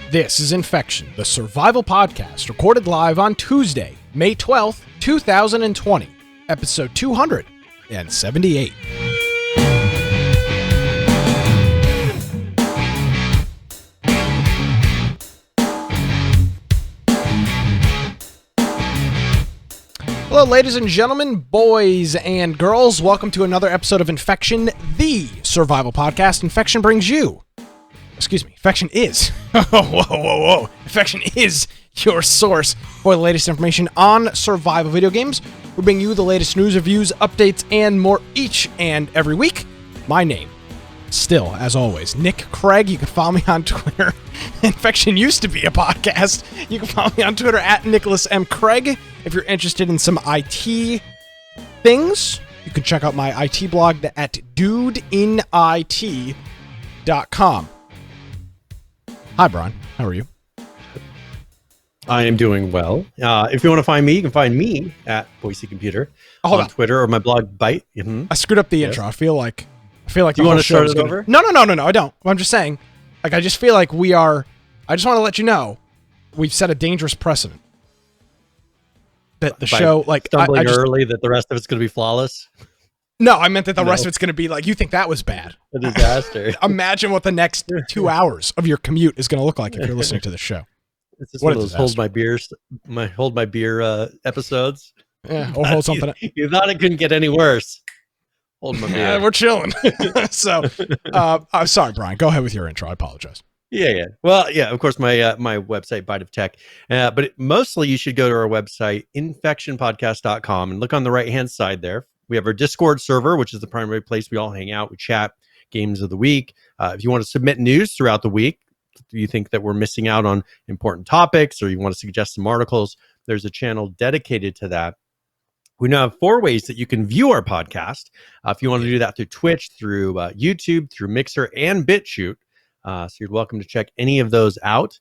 This is Infection, the survival podcast, recorded live on Tuesday, May 12th, 2020, episode 278. Hello, ladies and gentlemen, boys and girls. Welcome to another episode of Infection, the survival podcast. Infection is. Whoa. Infection is your source for the latest information on survival video games. We bring you the latest news, reviews, updates, and more each and every week. My name, still, as always, Nick Craig. You can follow me on Twitter. Infection used to be a podcast. You can follow me on Twitter at Nicholas M. Craig. If you're interested in some IT things, you can check out my IT blog at dudeinit.com. Hi, Brian. How are you? I am doing well. If you want to find me, you can find me at Boise Computer on Twitter or my blog Byte. Mm-hmm. I screwed up the intro. I feel like you want to start it over? No. I don't. I'm just saying. Like, I just feel like I just want to let you know we've set a dangerous precedent. That the show, like, stumbling early, that the rest of it's going to be flawless. No, I meant that the rest of it's going to be like, you think that was bad. A disaster. Imagine what the next 2 hours of your commute is going to look like if you're listening to the show. It's just one of those hold my beer episodes. Yeah, or hold something. You thought it couldn't get any worse. Hold my beer. Yeah, we're chilling. So, I'm sorry, Brian. Go ahead with your intro. I apologize. Yeah. Well, yeah, of course, my website, Byte of Tech. But mostly you should go to our website, infectionpodcast.com, and look on the right-hand side there. We have our Discord server, which is the primary place we all hang out. We chat games of the week. If you want to submit news throughout the week, do you think that we're missing out on important topics, or you want to suggest some articles, there's a channel dedicated to that. We now have 4 ways that you can view our podcast. If you want to do that through Twitch, through YouTube, through Mixer, and BitChute. So you're welcome to check any of those out.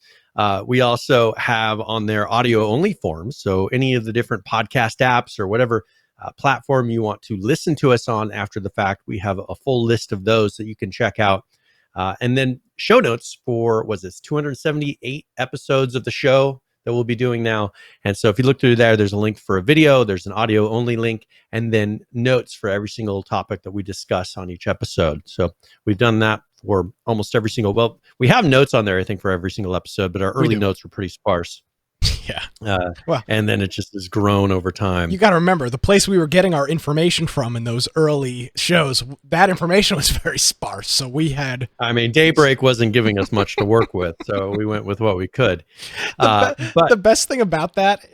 We also have on there audio-only forms. So any of the different podcast apps or whatever platform you want to listen to us on after the fact, we have a full list of those that you can check out. And then show notes for, 278 episodes of the show that we'll be doing now. And so if you look through there, there's a link for a video, there's an audio only link, and then notes for every single topic that we discuss on each episode. So we've done that for almost every single, we have notes on there, I think, for every single episode, but our early notes were pretty sparse. Yeah. And then it just has grown over time. You got to remember, the place we were getting our information from in those early shows, that information was very sparse. So we had... Daybreak wasn't giving us much to work with, so we went with what we could. But the best thing about that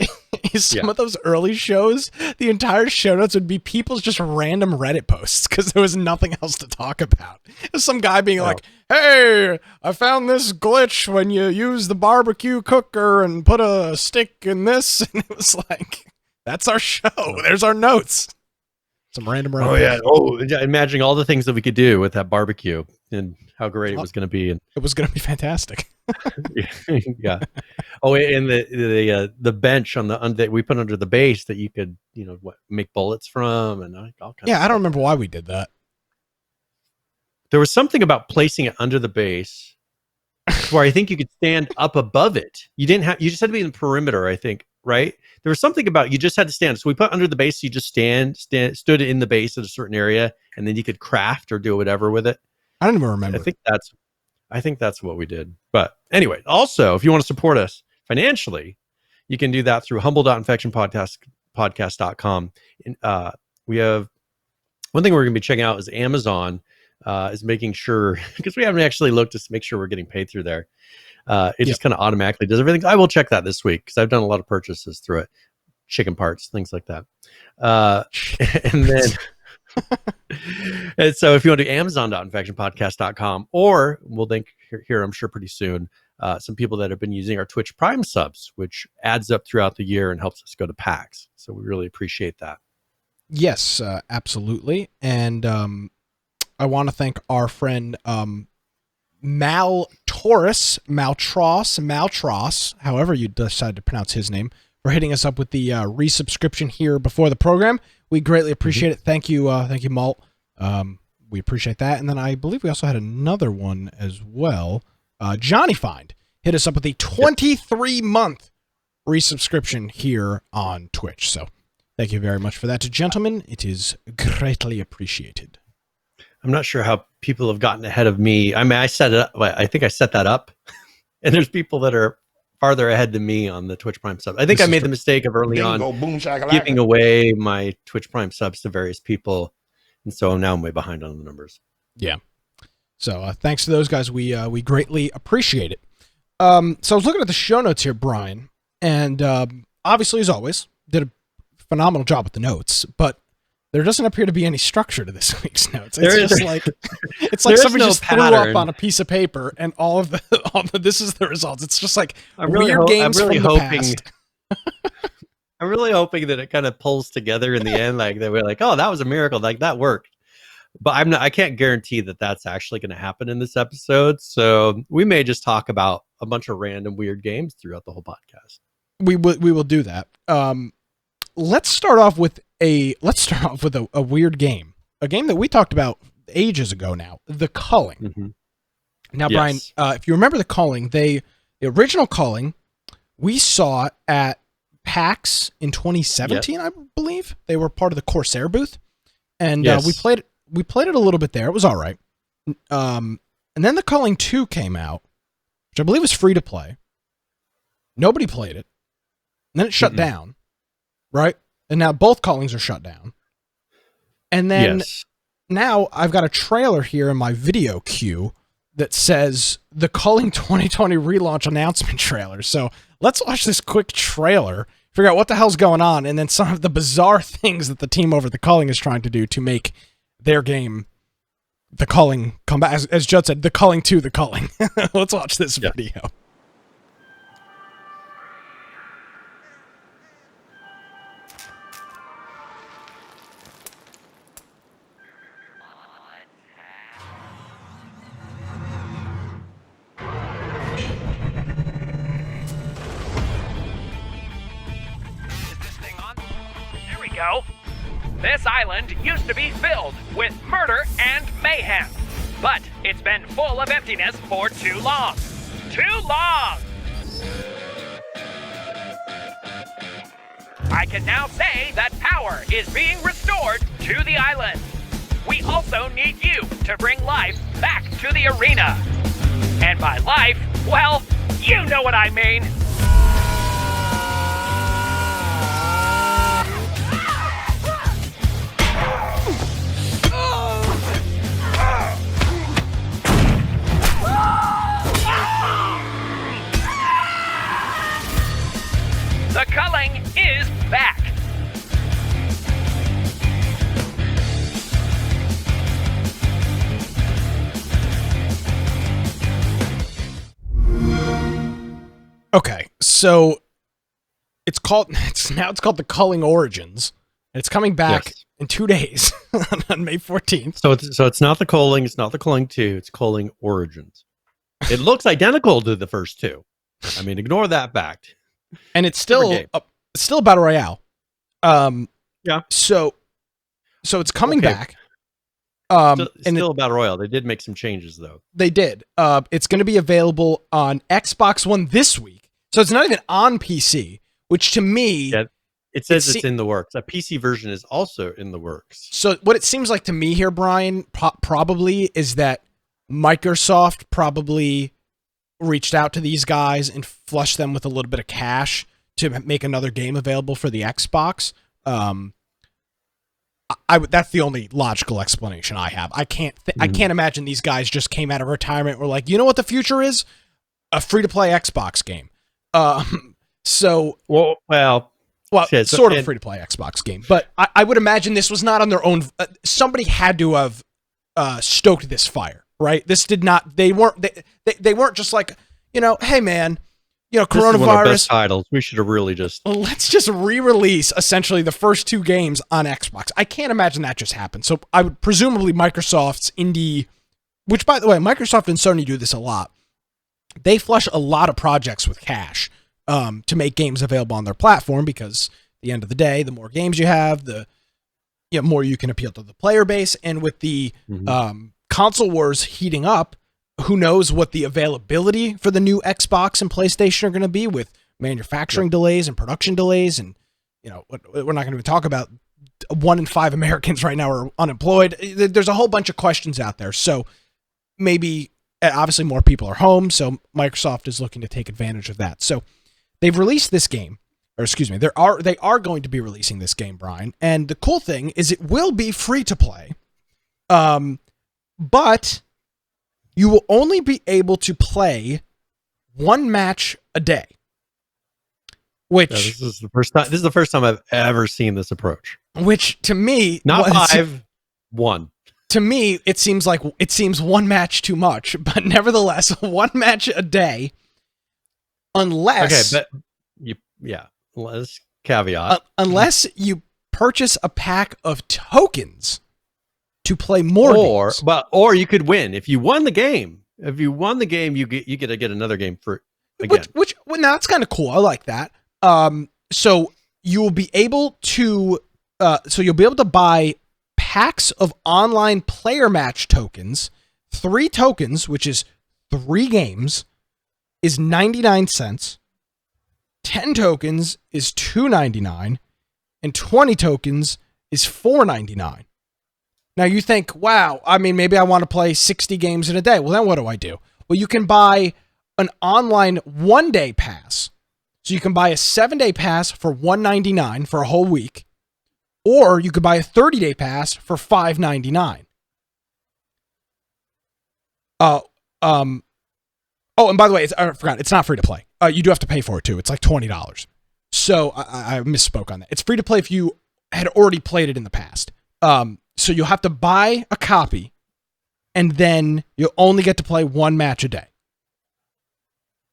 is some of those early shows, the entire show notes would be people's just random Reddit posts because there was nothing else to talk about. There's some guy being like, hey, I found this glitch when you use the barbecue cooker and put a stick in this. And it was like, that's our show. There's our notes. Some random. Imagining all the things that we could do with that barbecue and how great it was going to be. And it was going to be fantastic. Yeah. Oh, and the bench that we put under the base that you could, make bullets from and all kinds of stuff. I don't remember why we did that. There was something about placing it under the base where I think you could stand up above it. You just had to be in the perimeter, I think, right? There was something about you just had to stand. So we put under the base, so you just stood in the base at a certain area, and then you could craft or do whatever with it. I don't even remember. I think that's what we did. But anyway, also, if you want to support us financially, you can do that through humble.infectionpodcast.com. We have one thing we're going to be checking out is Amazon. Is making sure, because we haven't actually looked to make sure we're getting paid through there. It just kind of automatically does everything. I will check that this week because I've done a lot of purchases through it. Chicken parts, things like that. And then, and so if you want to do amazon.infectionpodcast.com, or we'll think here, I'm sure pretty soon, some people that have been using our Twitch Prime subs, which adds up throughout the year and helps us go to PAX. So we really appreciate that. Yes, absolutely. And, I want to thank our friend Maltros, however you decide to pronounce his name, for hitting us up with the resubscription here before the program. We greatly appreciate it. Thank you, Malt. We appreciate that. And then I believe we also had another one as well. Johnny Find. hit us up with a 23-month resubscription here on Twitch. So thank you very much for that, gentlemen. It is greatly appreciated. I'm not sure how people have gotten ahead of me. I mean, I set it up. I think I set that up, and there's people that are farther ahead than me on the Twitch Prime sub. I think I made the mistake of early on giving away my Twitch Prime subs to various people, and so now I'm way behind on the numbers. Yeah. So thanks to those guys. We greatly appreciate it. So I was looking at the show notes here, Brian, and obviously, as always, did a phenomenal job with the notes, but there doesn't appear to be any structure to this week's notes. It's like somebody just threw up on a piece of paper and all the this is the results. It's just like weird games from the past. I'm really hoping that it kind of pulls together in the end. Like they were like, oh, that was a miracle. Like that worked. But I can't guarantee that that's actually going to happen in this episode. So we may just talk about a bunch of random weird games throughout the whole podcast. We will do that. Let's start off with a weird game, a game that we talked about ages ago now, the Culling. Mm-hmm. Now, yes. Brian, if you remember the Culling, the original Culling, we saw at PAX in 2017, yes. I believe. They were part of the Corsair booth, and yes. we played it a little bit there. It was all right. And then the Culling 2 came out, which I believe was free to play. Nobody played it. And then it shut down, right? And now both Cullings are shut down. And then now I've got a trailer here in my video queue that says the Culling 2020 relaunch announcement trailer. So let's watch this quick trailer, figure out what the hell's going on, and then some of the bizarre things that the team over at the Culling is trying to do to make their game, the Culling, come back. As Judd said, the Culling 2, the Culling. Let's watch this video. This island used to be filled with murder and mayhem, but it's been full of emptiness for too long. Too long! I can now say that power is being restored to the island. We also need you to bring life back to the arena. And by life, well, you know what I mean. The Culling is back. Okay, so it's called the Culling Origins, and it's coming back in 2 days on May 14th. So it's not the Culling, it's not the Culling 2, it's Culling Origins. It looks identical to the first two. I mean, ignore that fact. And it's still a battle royale. Yeah. So it's coming back. Still a battle royale. They did make some changes though. They did. It's going to be available on Xbox One this week. So it's not even on PC, which to me, it says it's in the works. A PC version is also in the works. So what it seems like to me here, Brian, probably is that Microsoft probably reached out to these guys and flushed them with a little bit of cash to make another game available for the Xbox. That's the only logical explanation I have. I can't imagine these guys just came out of retirement and were like, you know what the future is? A free-to-play Xbox game. Sort of free-to-play Xbox game. But I would imagine this was not on their own. Somebody had to have stoked this fire. Right? This did not. They weren't just like, hey man, coronavirus. This is one of our best titles. We should have really let's just re-release essentially the first two games on Xbox. I can't imagine that just happened. So I would presumably Microsoft's indie, which by the way, Microsoft and Sony do this a lot. They flush a lot of projects with cash to make games available on their platform because at the end of the day, the more games you have, the more you can appeal to the player base, and with the console wars heating up, who knows what the availability for the new Xbox and PlayStation are going to be with manufacturing delays and production delays. And, we're not going to talk about 1 in 5 Americans right now are unemployed. There's a whole bunch of questions out there. So maybe, obviously more people are home. So Microsoft is looking to take advantage of that. So they've released this game, or excuse me, they are going to be releasing this game, Brian. And the cool thing is it will be free to play. But you will only be able to play 1 match a day. Which this is the first time. This is the first time I've ever seen this approach. Which to me, not 5, 1. To me, it seems 1 match too much, but nevertheless, 1 match a day. Unless let's caveat. Unless you purchase a pack of tokens to play more games. Or you could win if you won the game. If you won the game, you get to get another game for again. Which that's kind of cool. I like that. So you will be able to buy packs of online player match tokens. 3 tokens, which is 3 games, is 99 cents. 10 tokens is $2.99, and 20 tokens is $4.99. Now you think, wow, I mean, maybe I want to play 60 games in a day. Well, then what do? Well, you can buy an online 1-day pass. So you can buy a 7-day pass for $1.99 for a whole week, or you could buy a 30-day pass for $5.99. Oh, and by the way, I forgot, it's not free to play. You do have to pay for it too. It's like $20. So I misspoke on that. It's free to play if you had already played it in the past. So you'll have to buy a copy, and then you'll only get to play 1 match a day.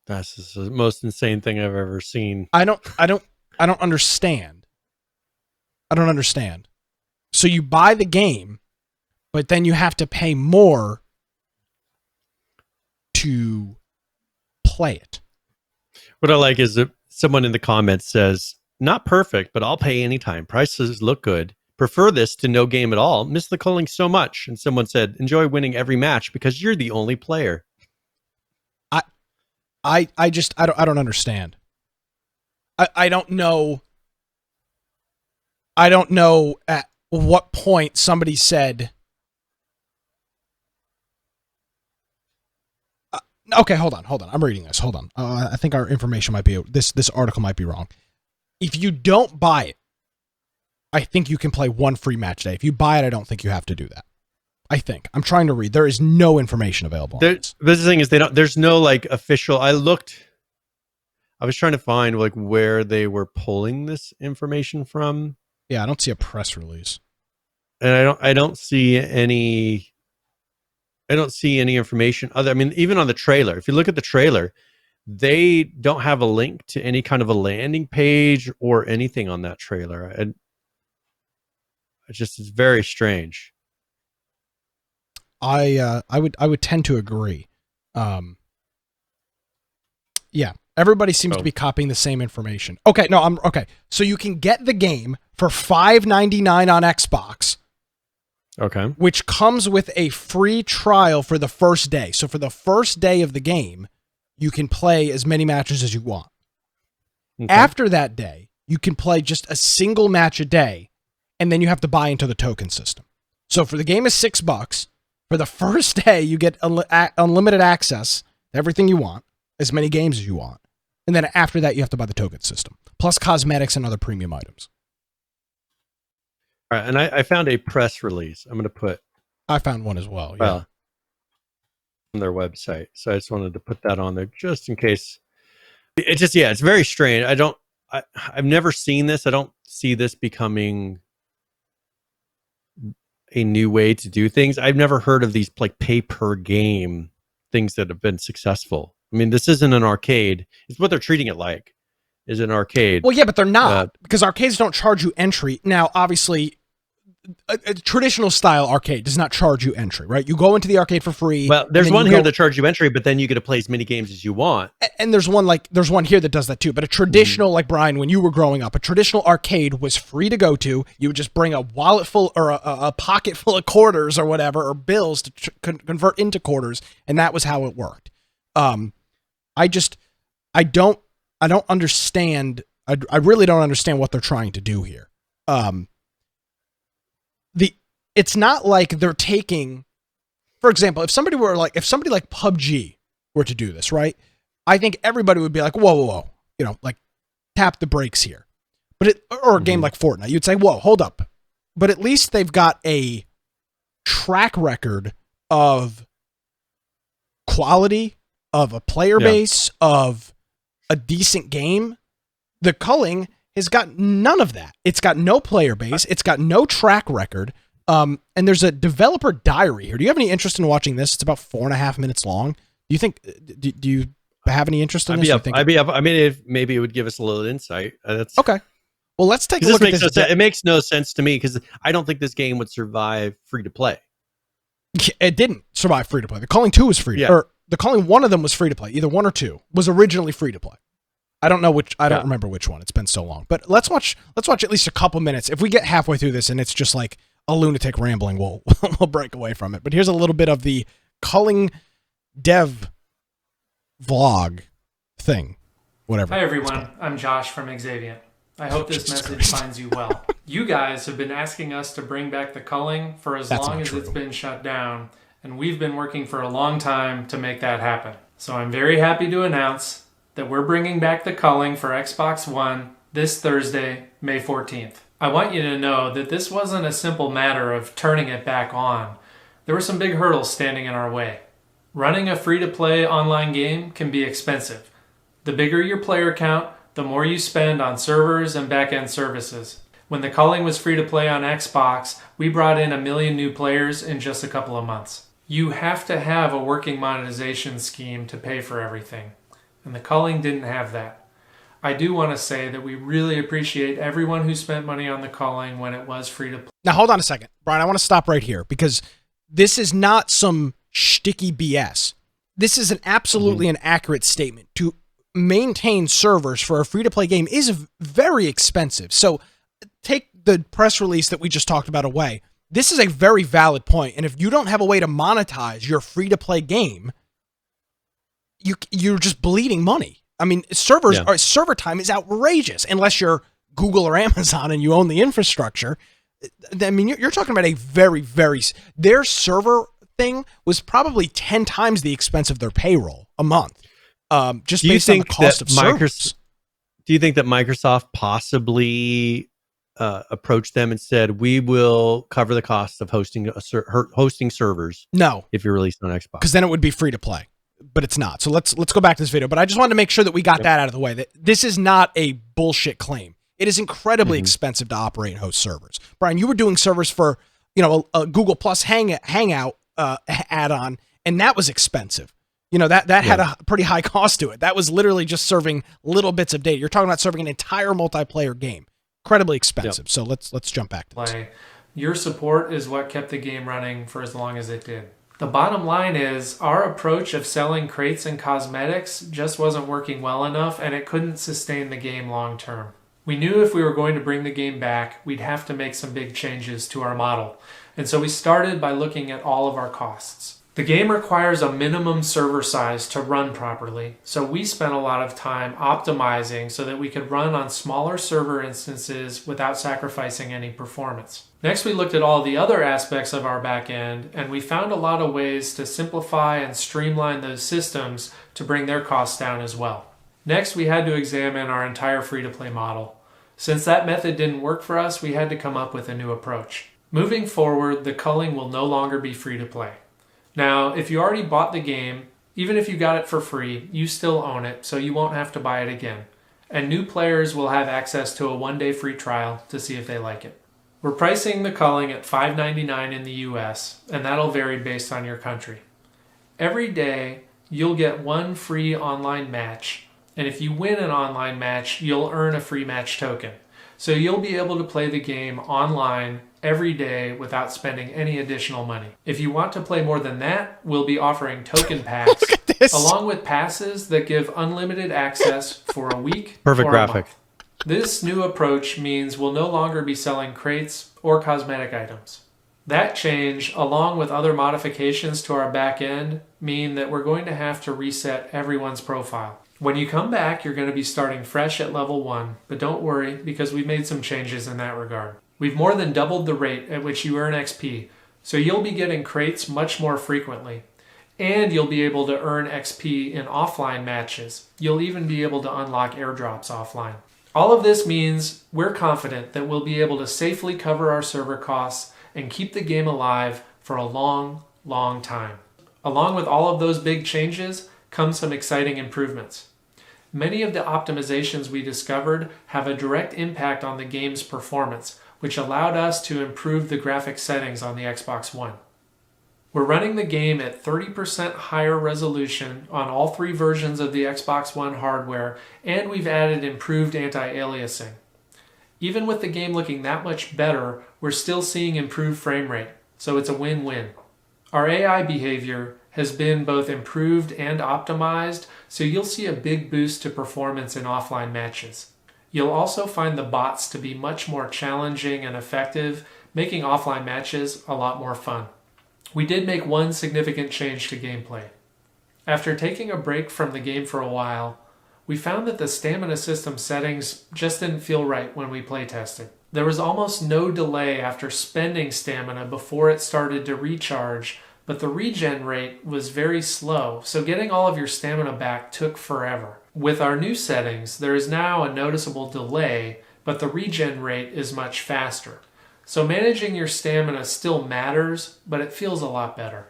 That's the most insane thing I've ever seen. I don't understand. I don't understand. So you buy the game, but then you have to pay more to play it. What I like is that someone in the comments says, "Not perfect, but I'll pay anytime. Prices look good. Prefer this to no game at all. Miss the culling so much." And someone said, "Enjoy winning every match because you're the only player." I don't understand. I don't know. I don't know at what point somebody said, okay, hold on. I'm reading this. Hold on. I think our information might be, this article might be wrong. If you don't buy it, I think you can play 1 free match day. If you buy it, I don't think you have to do that. I think. I'm trying to read. There is no information available. This the thing is, there's no like official. I was trying to find like where they were pulling this information from. Yeah, I don't see a press release. And I don't see any information other. I mean, even on the trailer, if you look at the trailer, they don't have a link to any kind of a landing page or anything on that trailer. And it's very strange. I would tend to agree. Yeah, everybody seems to be copying the same information. Okay, okay. So you can get the game for $5.99 on Xbox. Okay. Which comes with a free trial for the first day. So for the first day of the game, you can play as many matches as you want. Okay. After that day, you can play just a single match a day, and then you have to buy into the token system. So for the game is $6. For the first day, you get unlimited access to everything you want, as many games as you want. And then after that, you have to buy the token system, plus cosmetics and other premium items. All right, and I found a press release. I'm going to put... I found one as well, yeah. On their website. So I just wanted to put that on there just in case. It's very strange. I've never seen this. I don't see this becoming a new way to do things. I've never heard of these like pay per game things that have been successful. I mean, this isn't an arcade. It's what they're treating it like, is an arcade. Well, yeah, but they're not, because arcades don't charge you entry. Now, obviously, a traditional style arcade does not charge you entry, right? You go into the arcade for free. Well, there's one here that charges you entry, but then you get to play as many games as you want. And there's one here that does that too. But a traditional, like Brian, when you were growing up, a traditional arcade was free to go to. You would just bring a wallet full or a pocket full of quarters or whatever, or bills to convert into quarters, and that was how it worked. I don't understand. I really don't understand what they're trying to do here. It's not like they're taking, for example, if somebody like PUBG were to do this, right? I think everybody would be like, whoa, like tap the brakes here. Or a game like Fortnite, you'd say, whoa, hold up. But at least they've got a track record of quality, of a player base, of a decent game. The Culling has got none of that. It's got no player base. It's got no track record. And there's a developer diary here. Do you have any interest in watching this? It's about 4.5 minutes long. Do you think? Do you have any interest in this? I'd be up. I mean, maybe it would give us a little insight. That's okay. Well, let's take a look at this. It makes no sense to me because I don't think this game would survive free to play. It didn't survive free to play. The Culling 2 was free to or the Culling, one of them was free to play. Either 1 or 2 was originally free to play. I don't know which. I don't remember which one. It's been so long. But let's watch at least a couple minutes. If we get halfway through this and it's just like a lunatic rambling, we'll break away from it. But here's a little bit of the Culling dev vlog thing. Whatever. Hi everyone. I'm Josh from Xavier. I hope this message finds you well. You guys have been asking us to bring back the Culling for as long as it's been shut down, and we've been working for a long time to make that happen. So I'm very happy to announce that we're bringing back the Culling for Xbox One this Thursday, May 14th. I want you to know that this wasn't a simple matter of turning it back on. There were some big hurdles standing in our way. Running a free-to-play online game can be expensive. The bigger your player count, the more you spend on servers and back-end services. When the Culling was free-to-play on Xbox, we brought in 1 million new players in just a couple of months. You have to have a working monetization scheme to pay for everything, and the Culling didn't have that. I do want to say that we really appreciate everyone who spent money on the Culling when it was free-to-play. Now, hold on a second. Brian, I want to stop right here because this is not some shticky BS. This is an absolutely an accurate statement. To maintain servers for a free-to-play game is very expensive. So take the press release that we just talked about away. This is a very valid point. And if you don't have a way to monetize your free-to-play game, you're just bleeding money. I mean, server time is outrageous unless you're Google or Amazon and you own the infrastructure. I mean, you're talking about a very, very... Their server thing was probably 10 times the expense of their payroll a month, just based on the cost of servers. Do you think that Microsoft possibly approached them and said, we will cover the cost of hosting servers? No. If you're released on Xbox. Because then it would be free to play. But it's not. So let's go back to this video. But I just wanted to make sure that we got that out of the way. That this is not a bullshit claim. It is incredibly expensive to operate and host servers. Brian, you were doing servers for a Google Plus Hangout add-on, and that was expensive. That had a pretty high cost to it. That was literally just serving little bits of data. You're talking about serving an entire multiplayer game. Incredibly expensive. Yep. So let's jump back to this. Your support is what kept the game running for as long as it did. The bottom line is our approach of selling crates and cosmetics just wasn't working well enough, and it couldn't sustain the game long term. We knew if we were going to bring the game back, we'd have to make some big changes to our model. And so we started by looking at all of our costs. The game requires a minimum server size to run properly, so we spent a lot of time optimizing so that we could run on smaller server instances without sacrificing any performance. Next, we looked at all the other aspects of our back end, and we found a lot of ways to simplify and streamline those systems to bring their costs down as well. Next, we had to examine our entire free-to-play model. Since that method didn't work for us, we had to come up with a new approach. Moving forward, the Culling will no longer be free-to-play. Now, if you already bought the game, even if you got it for free, you still own it, so you won't have to buy it again. And new players will have access to a 1-day free trial to see if they like it. We're pricing the Culling at $5.99 in the US, and that'll vary based on your country. Every day, you'll get 1 free online match, and if you win an online match, you'll earn a free match token. So you'll be able to play the game online every day without spending any additional money. If you want to play more than that, we'll be offering token packs Look at this. along with passes that give unlimited access for a week Perfect or graphic. a month. This new approach means we'll no longer be selling crates or cosmetic items. That change, along with other modifications to our back end, mean that we're going to have to reset everyone's profile. When you come back, you're going to be starting fresh at level 1, but don't worry because we've made some changes in that regard. We've more than doubled the rate at which you earn XP, so you'll be getting crates much more frequently. And you'll be able to earn XP in offline matches. You'll even be able to unlock airdrops offline. All of this means we're confident that we'll be able to safely cover our server costs and keep the game alive for a long, long time. Along with all of those big changes come some exciting improvements. Many of the optimizations we discovered have a direct impact on the game's performance, which allowed us to improve the graphic settings on the Xbox One. We're running the game at 30% higher resolution on all 3 versions of the Xbox One hardware, and we've added improved anti-aliasing. Even with the game looking that much better, we're still seeing improved frame rate, so it's a win-win. Our AI behavior has been both improved and optimized, so you'll see a big boost to performance in offline matches. You'll also find the bots to be much more challenging and effective, making offline matches a lot more fun. We did make one significant change to gameplay. After taking a break from the game for a while, we found that the stamina system settings just didn't feel right when we playtested. There was almost no delay after spending stamina before it started to recharge, but the regen rate was very slow, so getting all of your stamina back took forever. With our new settings, there is now a noticeable delay, but the regen rate is much faster. So managing your stamina still matters, but it feels a lot better.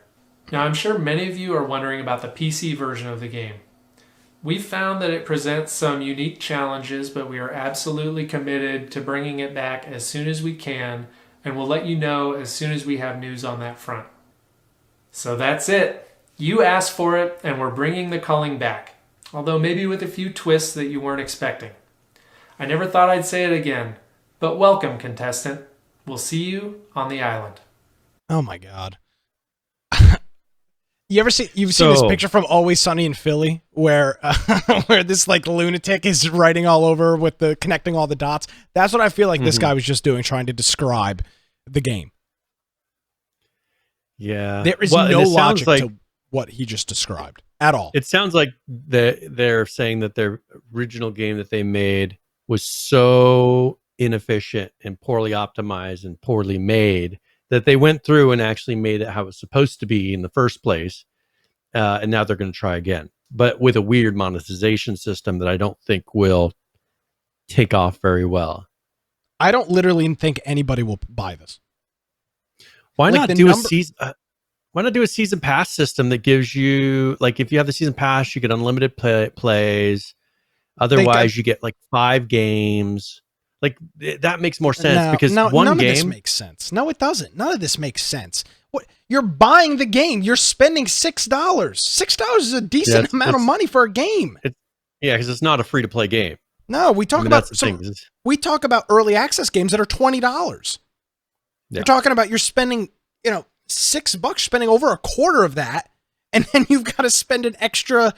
Now I'm sure many of you are wondering about the PC version of the game. We've found that it presents some unique challenges, but we are absolutely committed to bringing it back as soon as we can, and we'll let you know as soon as we have news on that front. So that's it. You asked for it, and we're bringing the Culling back, although maybe with a few twists that you weren't expecting. I never thought I'd say it again, but welcome, contestant. We'll see you on the island. Oh my god. You've seen this picture from Always Sunny in Philly where where this like lunatic is writing all over with the connecting all the dots? That's what I feel like this guy was just doing, trying to describe the game. Yeah. There is no logic to what he just described at all. It sounds like they're saying that their original game that they made was so inefficient and poorly optimized and poorly made that they went through and actually made it how it was supposed to be in the first place. And now they're going to try again, but with a weird monetization system that I don't think will take off very well. I don't literally think anybody will buy this. Why Like not do a season? Why not do a season pass system that gives you, like, if you have the season pass, you get unlimited plays. Otherwise, you get like 5 games. Like that makes more sense because none game. of this makes sense. No, it doesn't. None of this makes sense. What, you're buying the game. You're spending $6. $6 is a decent amount of money for a game. Yeah, because it's not a free to play game. No, we talk we talk about early access games that are $20. Yeah. We're talking about you're spending, $6, spending over a quarter of that, and then you've got to spend an extra.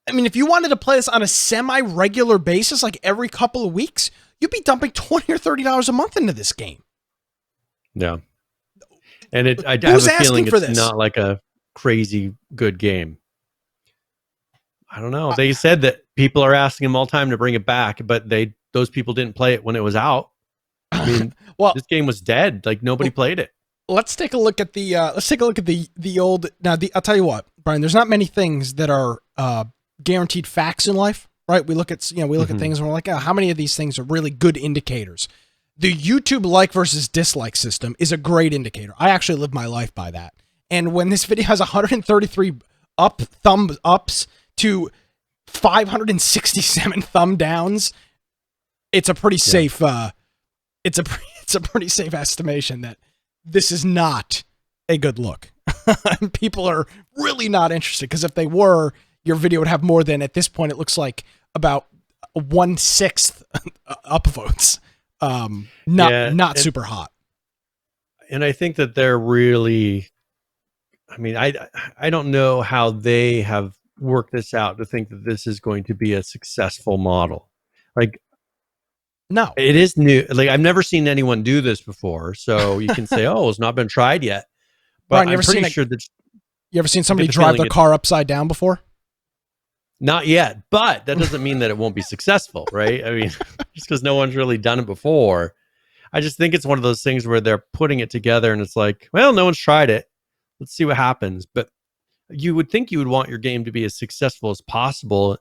I mean, if you wanted to play this on a semi-regular basis, like every couple of weeks, you'd be dumping $20 or $30 a month into this game. Yeah. And I have a feeling it's not like a crazy good game. I don't know. They said that people are asking them all the time to bring it back, but those people didn't play it when it was out. I mean, this game was dead. Like nobody played it. Let's take a look at the old. Now, I'll tell you what, Brian. There's not many things that are guaranteed facts in life, right? We look at at things and we're like, oh, how many of these things are really good indicators? The YouTube like versus dislike system is a great indicator. I actually live my life by that. And when this video has 133 thumbs ups to 567 thumb downs, it's a pretty safe. It's a pretty safe estimation that this is not a good look. People are really not interested because if they were, your video would have more than, at this point, it looks like about 1/6 upvotes. Not super hot. And I think that they're really, I mean, I don't know how they have worked this out to think that this is going to be a successful model. Like, no, it is new. Like, I've never seen anyone do this before. So you can say, oh, it's not been tried yet. But Brian, I'm pretty sure that. You ever seen somebody drive their car upside down before? Not yet, but that doesn't mean that it won't be successful, right? I mean, just because no one's really done it before. I just think it's one of those things where they're putting it together and it's like, well, no one's tried it. Let's see what happens. But you would think you would want your game to be as successful as possible,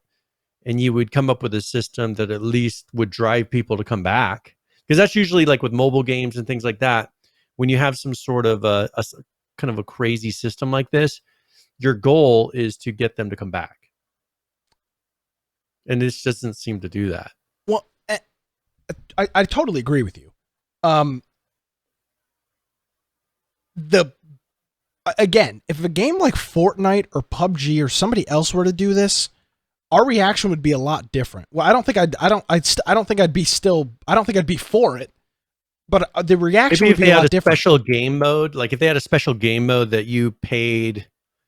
and you would come up with a system that at least would drive people to come back. Because that's usually like with mobile games and things like that. When you have some sort of a kind of a crazy system like this, your goal is to get them to come back. And this doesn't seem to do that. Well, I totally agree with you. Again, if a game like Fortnite or PUBG or somebody else were to do this, our reaction would be a lot different. Well, I don't think I'd be for it, but the reaction would be a lot different. Special game mode, like if they had a special game mode that you paid,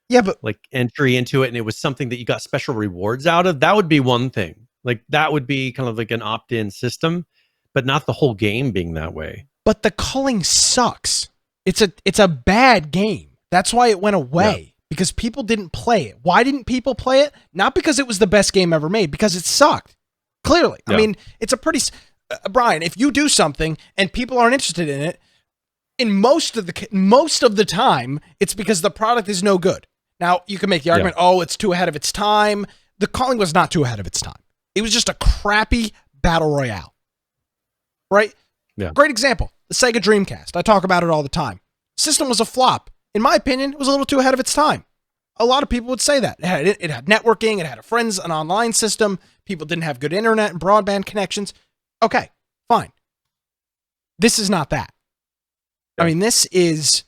but like entry into it, and it was something that you got special rewards out of, that would be one thing. Like that would be kind of like an opt-in system, but not the whole game being that way. But the culling sucks. It's a bad game. That's why it went away, because people didn't play it. Why didn't people play it? Not because it was the best game ever made, because it sucked. Clearly. I mean, it's a pretty Brian, if you do something and people aren't interested in it, in most of the time, it's because the product is no good. Now, you can make the argument, oh, it's too ahead of its time. The Culling was not too ahead of its time. It was just a crappy battle royale. Right? Yeah. Great example. The Sega Dreamcast. I talk about it all the time. System was a flop. In my opinion, it was a little too ahead of its time. A lot of people would say that. It had networking. It had an online system. People didn't have good internet and broadband connections. Okay, fine. This is not that. Yeah. I mean, this is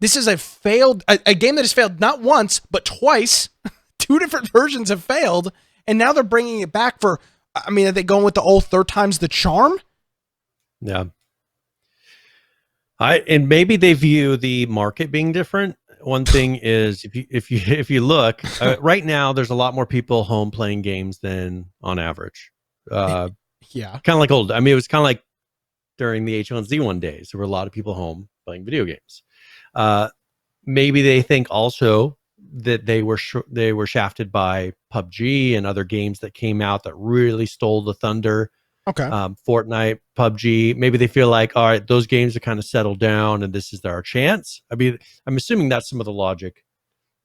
a game that has failed not once, but twice. 2 different versions have failed, and now they're bringing it back for, I mean, are they going with the old third time's the charm? Yeah. And maybe they view the market being different. One thing is, if you look right now, there's a lot more people home playing games than on average. Yeah, kind of like old. I mean, it was kind of like during the H1Z1 days. There were a lot of people home playing video games. Maybe they think also that they were shafted by PUBG and other games that came out that really stole the thunder. Okay. Fortnite, PUBG. Maybe they feel like, all right, those games are kind of settled down, and this is our chance. I mean, I'm assuming that's some of the logic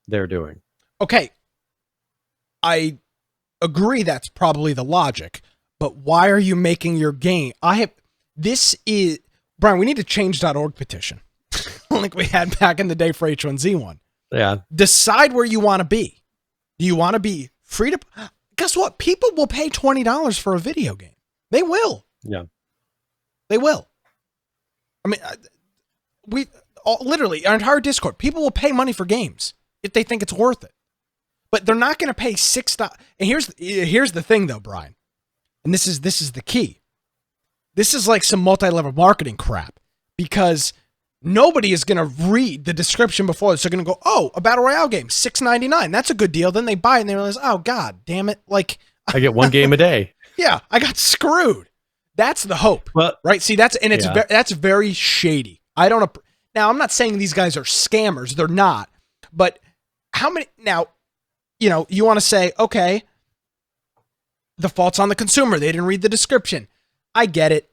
they're doing. Okay. I agree that's probably the logic, but why are you making your game? Brian, we need a change.org petition like we had back in the day for H1Z1. Yeah. Decide where you want to be. Do you want to be free to... Guess what? People will pay $20 for a video game. They will. Yeah. They will. I mean, literally, our entire Discord, people will pay money for games if they think it's worth it. But they're not going to pay $6. And here's the thing, though, Brian. And this is the key. This is like some multi-level marketing crap, because nobody is going to read the description before this. They're going to go, oh, a battle royale game, $6.99. That's a good deal. Then they buy it and they realize, oh, God damn it. Like, I get one game a day. Yeah, I got screwed. That's the hope, right? See, that's very shady. Now, I'm not saying these guys are scammers. They're not. But how many, now, you want to say, okay, the fault's on the consumer. They didn't read the description. I get it.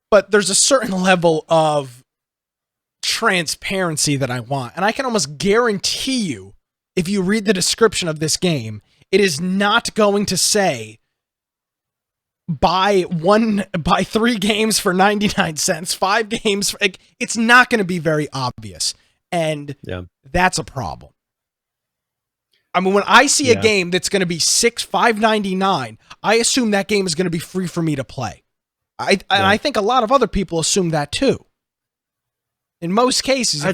But there's a certain level of transparency that I want. And I can almost guarantee you, if you read the description of this game, it is not going to say, buy 3 games for 99 cents, 5 games for, it's not going to be very obvious, and that's a problem. I mean, when I see a game that's going to be $5.99, I assume that game is going to be free for me to play. I think a lot of other people assume that too. In most cases,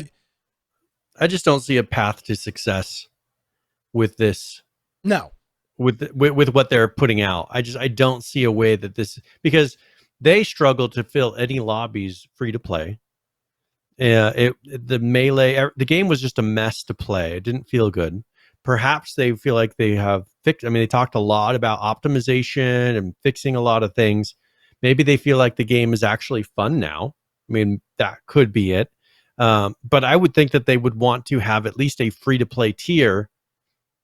I just don't see a path to success with this. No. with what they're putting out. I don't see a way that this, because they struggle to fill any lobbies free to play. The melee, the game was just a mess to play. It didn't feel good. Perhaps they feel like they have fixed. I mean, they talked a lot about optimization and fixing a lot of things. Maybe they feel like the game is actually fun now. I mean, that could be it. But I would think that they would want to have at least a free to play tier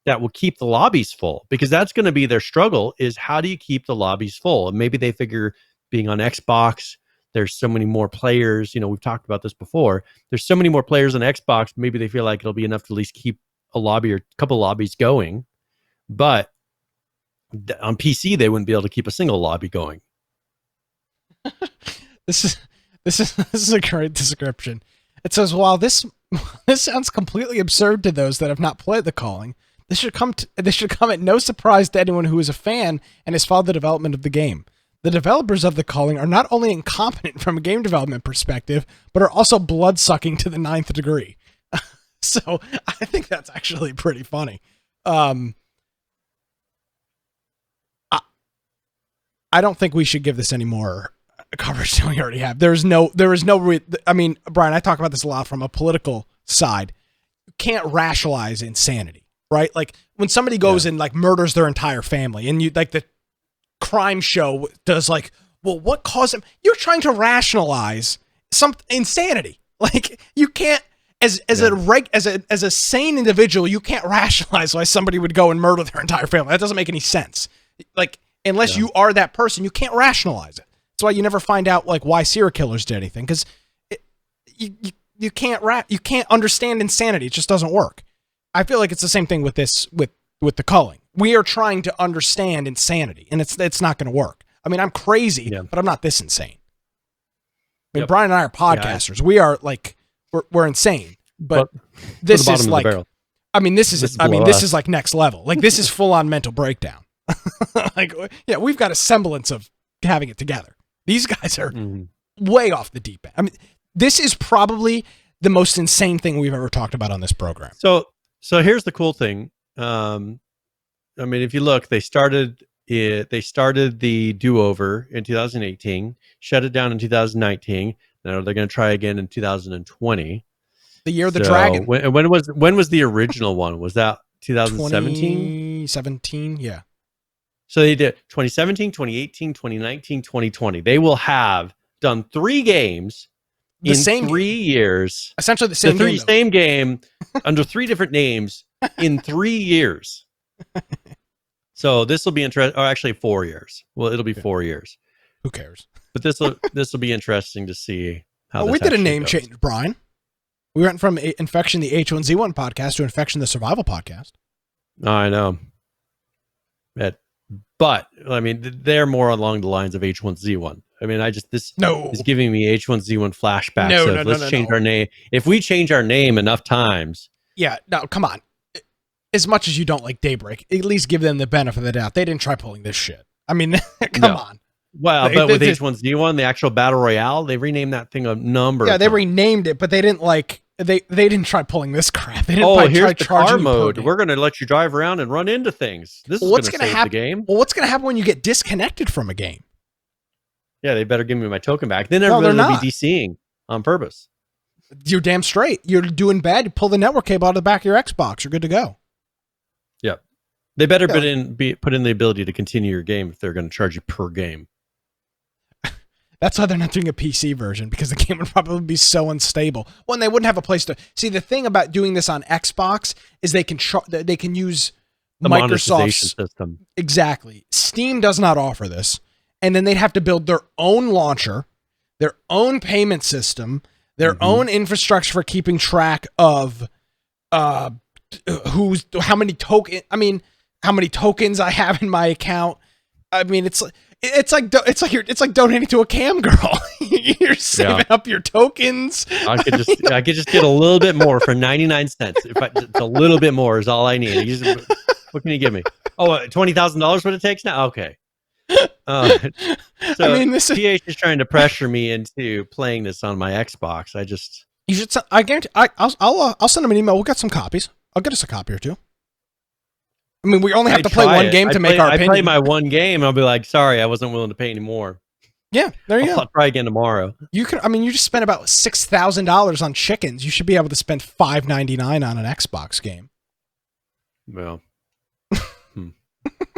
that will keep the lobbies full, because that's going to be their struggle, is how do you keep the lobbies full? And maybe they figure being on Xbox, there's so many more players. You know, we've talked about this before. There's so many more players on Xbox. Maybe they feel like it'll be enough to at least keep a lobby or a couple lobbies going. But on PC, they wouldn't be able to keep a single lobby going. This is a great description. It says, while this sounds completely absurd to those that have not played the Culling, this should come at no surprise to anyone who is a fan and has followed the development of the game. The developers of the Culling are not only incompetent from a game development perspective, but are also blood-sucking to the 9th degree. So I think that's actually pretty funny. I don't think we should give this any more coverage than we already have. There is no. I mean, Brian, I talk about this a lot from a political side. You can't rationalize insanity, right? Like when somebody goes and like murders their entire family, and you like the crime show does like, well, what caused him? You're trying to rationalize some insanity. Like you can't, as a sane individual, you can't rationalize why somebody would go and murder their entire family. That doesn't make any sense. Like unless you are that person, you can't rationalize it. That's why you never find out like why serial killers did anything, because you can't understand insanity. It just doesn't work. I feel like it's the same thing with this with the Culling. We are trying to understand insanity, and it's not going to work. I mean, I'm crazy, but I'm not this insane. I mean, Brian and I are podcasters. We are like we're insane, but this is like, I mean, this is like next level. Like this is full on mental breakdown. Like, yeah, we've got a semblance of having it together. These guys are way off the deep end. I mean, this is probably the most insane thing we've ever talked about on this program. So here's the cool thing. I mean, if you look, they started the do-over in 2018, shut it down in 2019. Now they're going to try again in 2020. The year of the dragon. When was the original one? Was that 2017? 2017, yeah. So they did 2017, 2018, 2019, 2020. They will have done 3 games in 3 years. Essentially the same game. Same game under 3 different names in 3 years. So this will be interesting. Or actually 4 years. Well, it'll be 4 years. Who cares? But this will be interesting to see how. We did a name change, Brian. We went from Infection the H1Z1 podcast to Infection the Survival podcast. I know. But I mean, they're more along the lines of H1Z1. I mean, this is giving me H1Z1 flashbacks. Let's change our name. If we change our name enough times. Yeah, no, come on. As much as you don't like Daybreak, at least give them the benefit of the doubt. They didn't try pulling this shit. I mean, come on. Well, but with H1Z1, the actual Battle Royale, they renamed that thing a number. Yeah, they renamed it, but they didn't like... They didn't try pulling this crap. They didn't here's the car mode. We're going to let you drive around and run into things. This is going to save the game. Well, what's going to happen when you get disconnected from a game? Yeah, they better give me my token back. Then everybody will be DCing on purpose. You're damn straight. You're doing bad. You pull the network cable out of the back of your Xbox. You're good to go. Yep. They better put in the ability to continue your game if they're going to charge you per game. That's why they're not doing a PC version, because the game would probably be so unstable. Well, and they wouldn't have a place to see. The thing about doing this on Xbox is they can use the Microsoft's system. Exactly. Steam does not offer this, and then they'd have to build their own launcher, their own payment system, their own infrastructure for keeping track of how many tokens I have in my account. I mean, it's like donating to a cam girl. You're saving up your tokens. I could just get a little bit more for 99 cents. Just a little bit more is all I need. What can you give me? Oh, $20,000 what it takes now? Okay. I mean, PH is trying to pressure me into playing this on my Xbox. You should. I guarantee. I'll send them an email. We'll get some copies. I'll get us a copy or two. I mean, we only have I'd to play try one it. game to make our I opinion. play my one game, and I'll be like, sorry, I wasn't willing to pay any more. Yeah, there you go. I'll try again tomorrow. You can. I mean, you just spent about $6,000 on chickens. You should be able to spend $5.99 on an Xbox game. Well,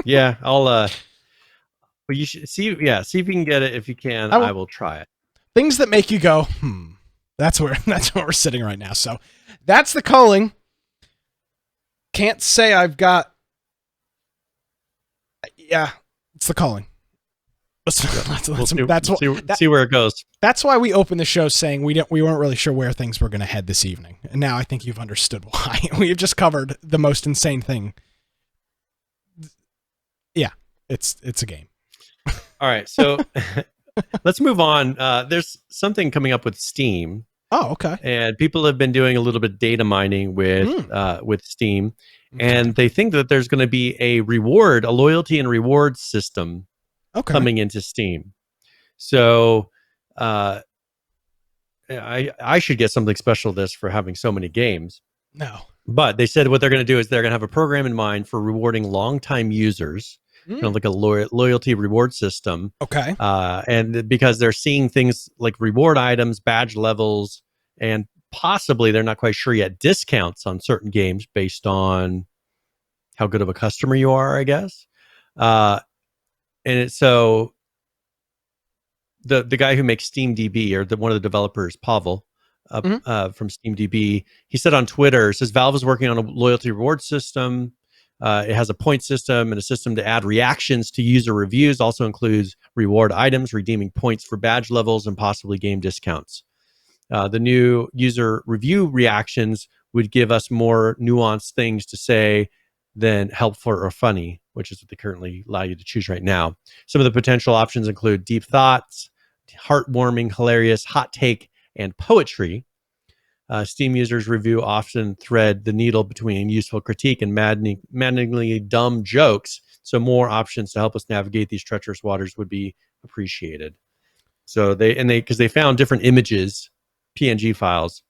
yeah, I'll. But you should see. Yeah, see if you can get it. If you can, I will try it. Things that make you go, That's where we're sitting right now. So that's the Culling. Can't say I've got. Yeah, it's the Culling. We'll see where it goes. That's why we opened the show saying we weren't really sure where things were going to head this evening, and now I think you've understood why. We've just covered the most insane thing. Yeah, it's a game. All right, so let's move on. There's something coming up with Steam. Oh, okay. And people have been doing a little bit of data mining with Steam, and they think that there's going to be a loyalty and reward system coming into Steam. So I should get something special this for having so many games. No. But they said what they're going to do is they're going to have a program in mind for rewarding longtime users, kind of like a loyalty reward system. Okay. And because they're seeing things like reward items, badge levels, and possibly, they're not quite sure yet, discounts on certain games based on how good of a customer you are, I guess. So the guy who makes SteamDB, or one of the developers, Pavel, from SteamDB, he said on Twitter, says Valve is working on a loyalty reward system. It has a point system and a system to add reactions to user reviews. Also includes reward items, redeeming points for badge levels, and possibly game discounts. The new user review reactions would give us more nuanced things to say than helpful or funny, which is what they currently allow you to choose right now. Some of the potential options include deep thoughts, heartwarming, hilarious, hot take, and poetry. Steam users review often thread the needle between useful critique and maddeningly dumb jokes. So more options to help us navigate these treacherous waters would be appreciated. So because they found different images, PNG files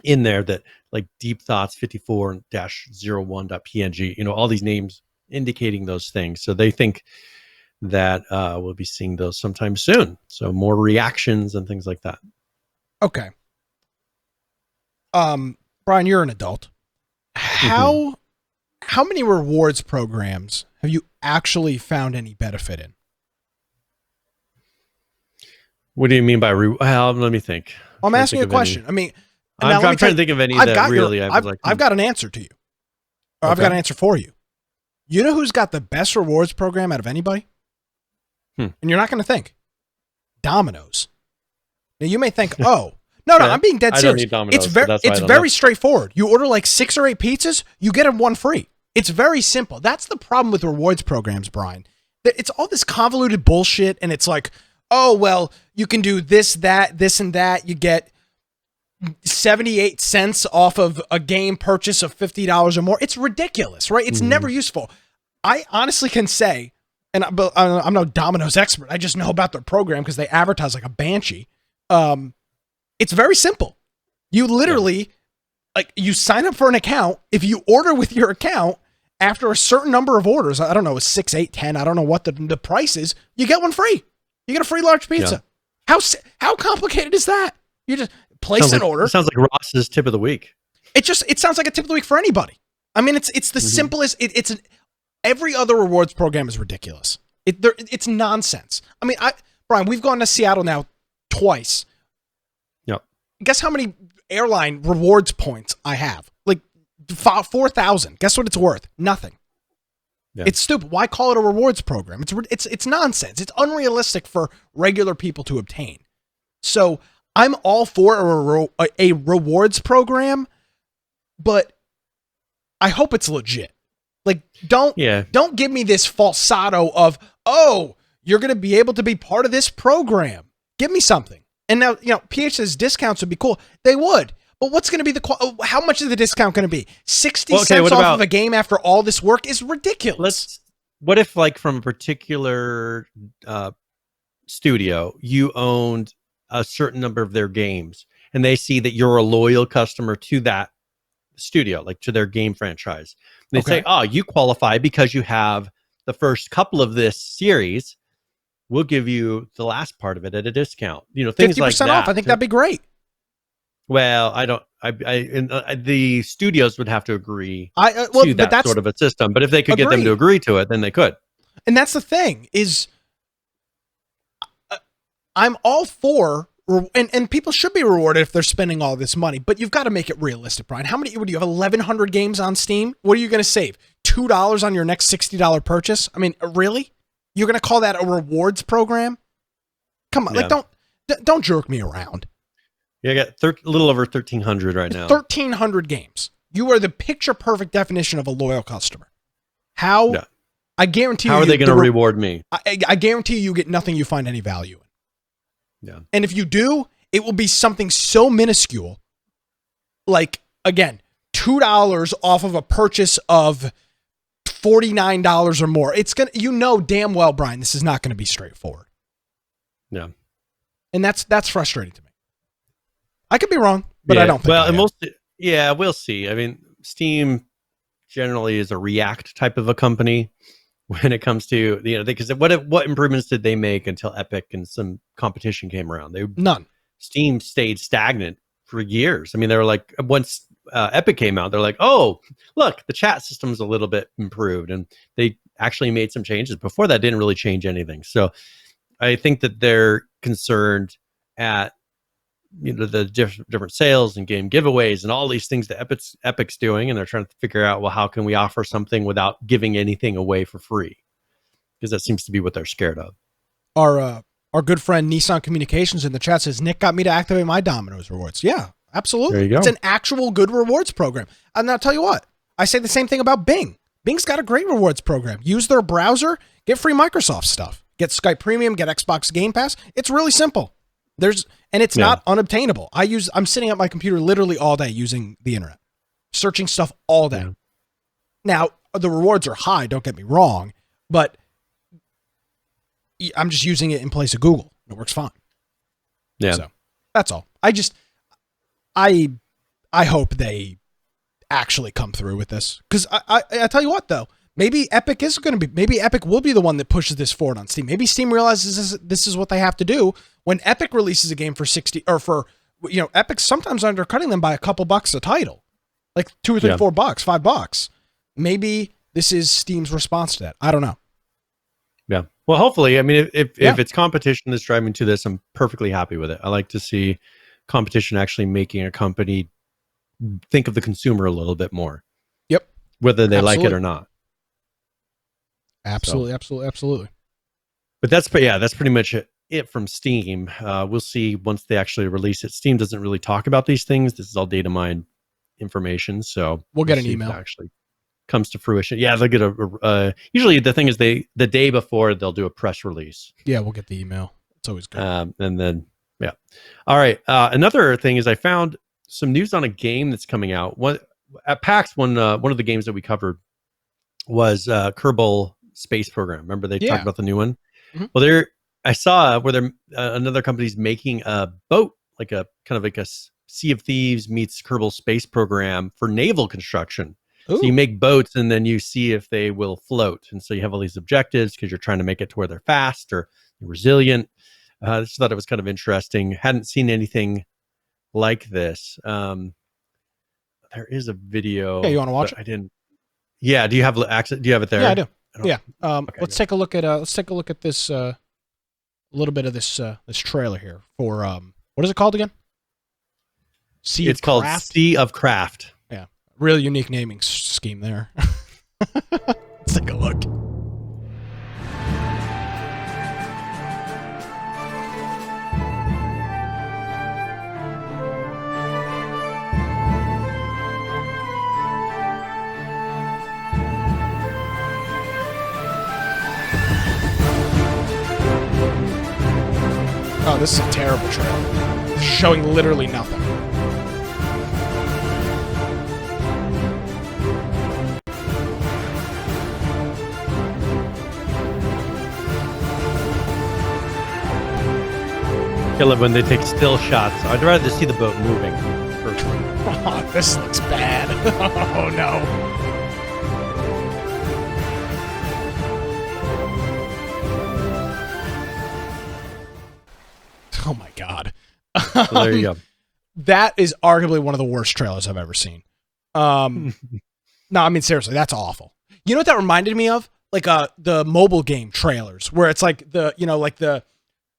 in there that like deep thoughts 54-01.png, all these names indicating those things. So they think that we'll be seeing those sometime soon. So more reactions and things like that. Okay. Brian, you're an adult. How many rewards programs have you actually found any benefit in? What do you mean by well, let me think. I'm asking you a question. I mean, I'm trying to think of any that really I've got an answer to you. Or I've got an answer for you. You know who's got the best rewards program out of anybody? And you're not going to think. Domino's. Now you may think, oh, no, I'm being dead serious. I don't need Domino's, it's very straightforward. You order like 6 or 8 pizzas, you get them one free. It's very simple. That's the problem with rewards programs, Brian. It's all this convoluted bullshit, and it's like, oh, well, you can do this, and that. You get 78 cents off of a game purchase of $50 or more. It's ridiculous, right? It's never useful. I honestly can say, and I'm no Domino's expert. I just know about their program because they advertise like a banshee. It's very simple. You literally, you sign up for an account. If you order with your account, after a certain number of orders, I don't know, 6, 8, 10, I don't know what the price is, you get one free. You get a free large pizza. Yeah. How complicated is that? You just place an order. It sounds like Ross's tip of the week. It sounds like a tip of the week for anybody. I mean, it's the simplest. Every other rewards program is ridiculous. It's nonsense. I mean, Brian, we've gone to Seattle now twice. Yep. Guess how many airline rewards points I have? Like 4,000. Guess what it's worth? Nothing. Yeah. It's stupid. Why call it a rewards program? It's nonsense. It's unrealistic for regular people to obtain. So I'm all for a rewards program, but I hope it's legit. Like, don't give me this falsetto of, oh, you're going to be able to be part of this program. Give me something. And now, PH says discounts would be cool. They would. But what's going to be how much is the discount going to be? 60 cents off of a game after all this work is ridiculous. What if, like, from a particular studio, you owned a certain number of their games, and they see that you're a loyal customer to that studio, like to their game franchise. They Okay. say, oh, you qualify because you have the first couple of this series. We'll give you the last part of it at a discount. Things 50% like that. off. I think that'd be great. Well, I don't. The studios would have to agree to but that that's sort of a system. But if they could get them to agree to it, then they could. And that's the thing is, I'm all for, and people should be rewarded if they're spending all this money, but you've got to make it realistic, Brian. How many, would you have 1,100 games on Steam? What are you going to save? $2 on your next $60 purchase? I mean, really? You're going to call that a rewards program? Come on, like don't jerk me around. Yeah, I got a little over 1,300 right now. 1,300 games. You are the picture perfect definition of a loyal customer. How? Yeah. I guarantee you. How are they going to reward me? I guarantee you get nothing you find any value in. Yeah. And if you do, it will be something so minuscule. Like, again, $2 off of a purchase of $49 or more. It's going to, damn well, Brian, this is not going to be straightforward. Yeah. And that's frustrating to me. I could be wrong, but I don't think we'll see. I mean, Steam generally is a React type of a company when it comes to, because what improvements did they make until Epic and some competition came around? None. Steam stayed stagnant for years. I mean, they were like, once Epic came out, they're like, oh, look, the chat system's a little bit improved. And they actually made some changes. Before that, didn't really change anything. So I think that they're concerned at the different sales and game giveaways and all these things that Epic's doing, and they're trying to figure out, well, how can we offer something without giving anything away for free? Because that seems to be what they're scared of. Our good friend Nissan Communications in the chat says, Nick got me to activate my Domino's rewards. Yeah, absolutely. There you go. It's an actual good rewards program. And I'll tell you what, I say the same thing about Bing. Bing's got a great rewards program. Use their browser, get free Microsoft stuff, get Skype Premium, get Xbox Game Pass. It's really simple. It's not unobtainable. I'm sitting at my computer literally all day using the internet, searching stuff all day. Yeah. Now, the rewards are high, don't get me wrong, but I'm just using it in place of Google. It works fine. Yeah. So that's all. I hope they actually come through with this. Because I tell you what, though, maybe Epic will be the one that pushes this forward on Steam. Maybe Steam realizes this is what they have to do. When Epic releases a game for 60 or for, Epic's sometimes undercutting them by a couple bucks a title, like $2 or $3, $4, $5. Maybe this is Steam's response to that. I don't know. Yeah. Well, hopefully, I mean, if it's competition that's driving to this, I'm perfectly happy with it. I like to see competition actually making a company think of the consumer a little bit more. Yep. Whether they like it or not. Absolutely, absolutely. But that's pretty much it from Steam. We'll see once they actually release it. Steam doesn't really talk about these things. This is all data mined information, so we'll get an email. If it actually comes to fruition. Yeah, they'll get usually the thing is the day before they'll do a press release. Yeah, we'll get the email. It's always good. And then all right. Another thing is I found some news on a game that's coming out. At PAX, one of the games that we covered was Kerbal Space Program. Remember they talked about the new one? Mm-hmm. Well, I saw where another company's making a boat, like a kind of like a Sea of Thieves meets Kerbal Space Program for naval construction. Ooh. So you make boats and then you see if they will float. And so you have all these objectives because you're trying to make it to where they're fast or resilient. I just thought it was kind of interesting. Hadn't seen anything like this. There is a video. Yeah, you want to watch it? I didn't. Yeah. Do you have access? Do you have it there? Yeah, I do. Okay, let's take a look at this. A little bit of this trailer here for what is it called again? It's called Sea of Craft. Yeah, really unique naming scheme there. Let's take a look. Oh, this is a terrible trailer. This is showing literally nothing. I love when they take still shots. I'd rather see the boat moving first one. Oh, this looks bad. Oh no. Oh my god. So there you go. That is arguably one of the worst trailers I've ever seen. No, I mean seriously, that's awful. You know what that reminded me of? Like the mobile game trailers where it's like the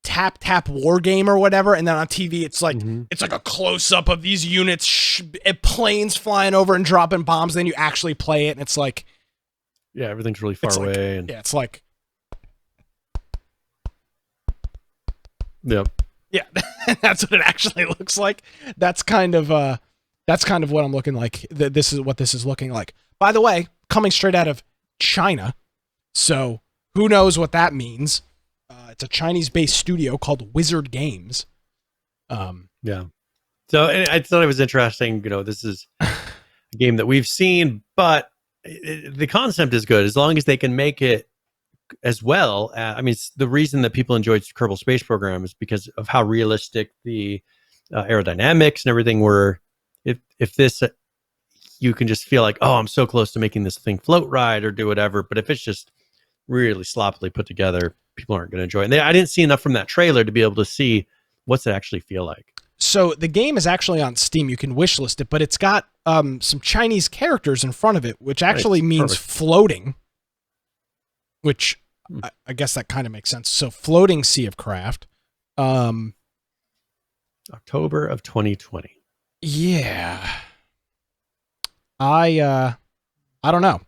tap war game or whatever, and then on TV it's like it's like a close up of these units, planes flying over and dropping bombs. Then you actually play it, and it's like, yeah, everything's really far away. And yeah, it's like, yep. Yeah, that's what it actually looks like. That's kind of what I'm looking like. This is what this is looking like. By the way, coming straight out of China, so who knows what that means? It's a Chinese-based studio called Wizard Games. Yeah. So I thought it was interesting. This is a game that we've seen, but the concept is good as long as they can make it as well. I mean, the reason that people enjoyed Kerbal Space Program is because of how realistic the aerodynamics and everything were. If this, you can just feel like, oh, I'm so close to making this thing float right or do whatever. But if it's just really sloppily put together, people aren't going to enjoy it. And I didn't see enough from that trailer to be able to see what's it actually feel like. So the game is actually on Steam. You can wishlist it, but it's got some Chinese characters in front of it, which actually means floating, which I guess that kind of makes sense. So floating Sea of Craft. October of 2020. Yeah. I don't know.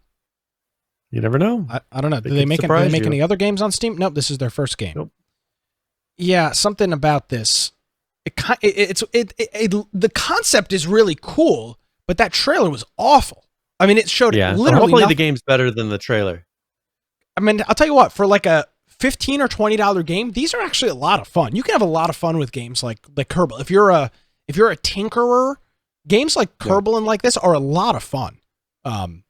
You never know. I don't know. Do they make any other games on Steam? Nope, this is their first game. Nope. Yeah, something about this. The concept is really cool, but that trailer was awful. I mean, it showed literally so hopefully nothing. the game's better than the trailer. I mean, I'll tell you what, for like a $15 or $20 game, these are actually a lot of fun. You can have a lot of fun with games like Kerbal. If you're a tinkerer, games like Kerbal and like this are a lot of fun.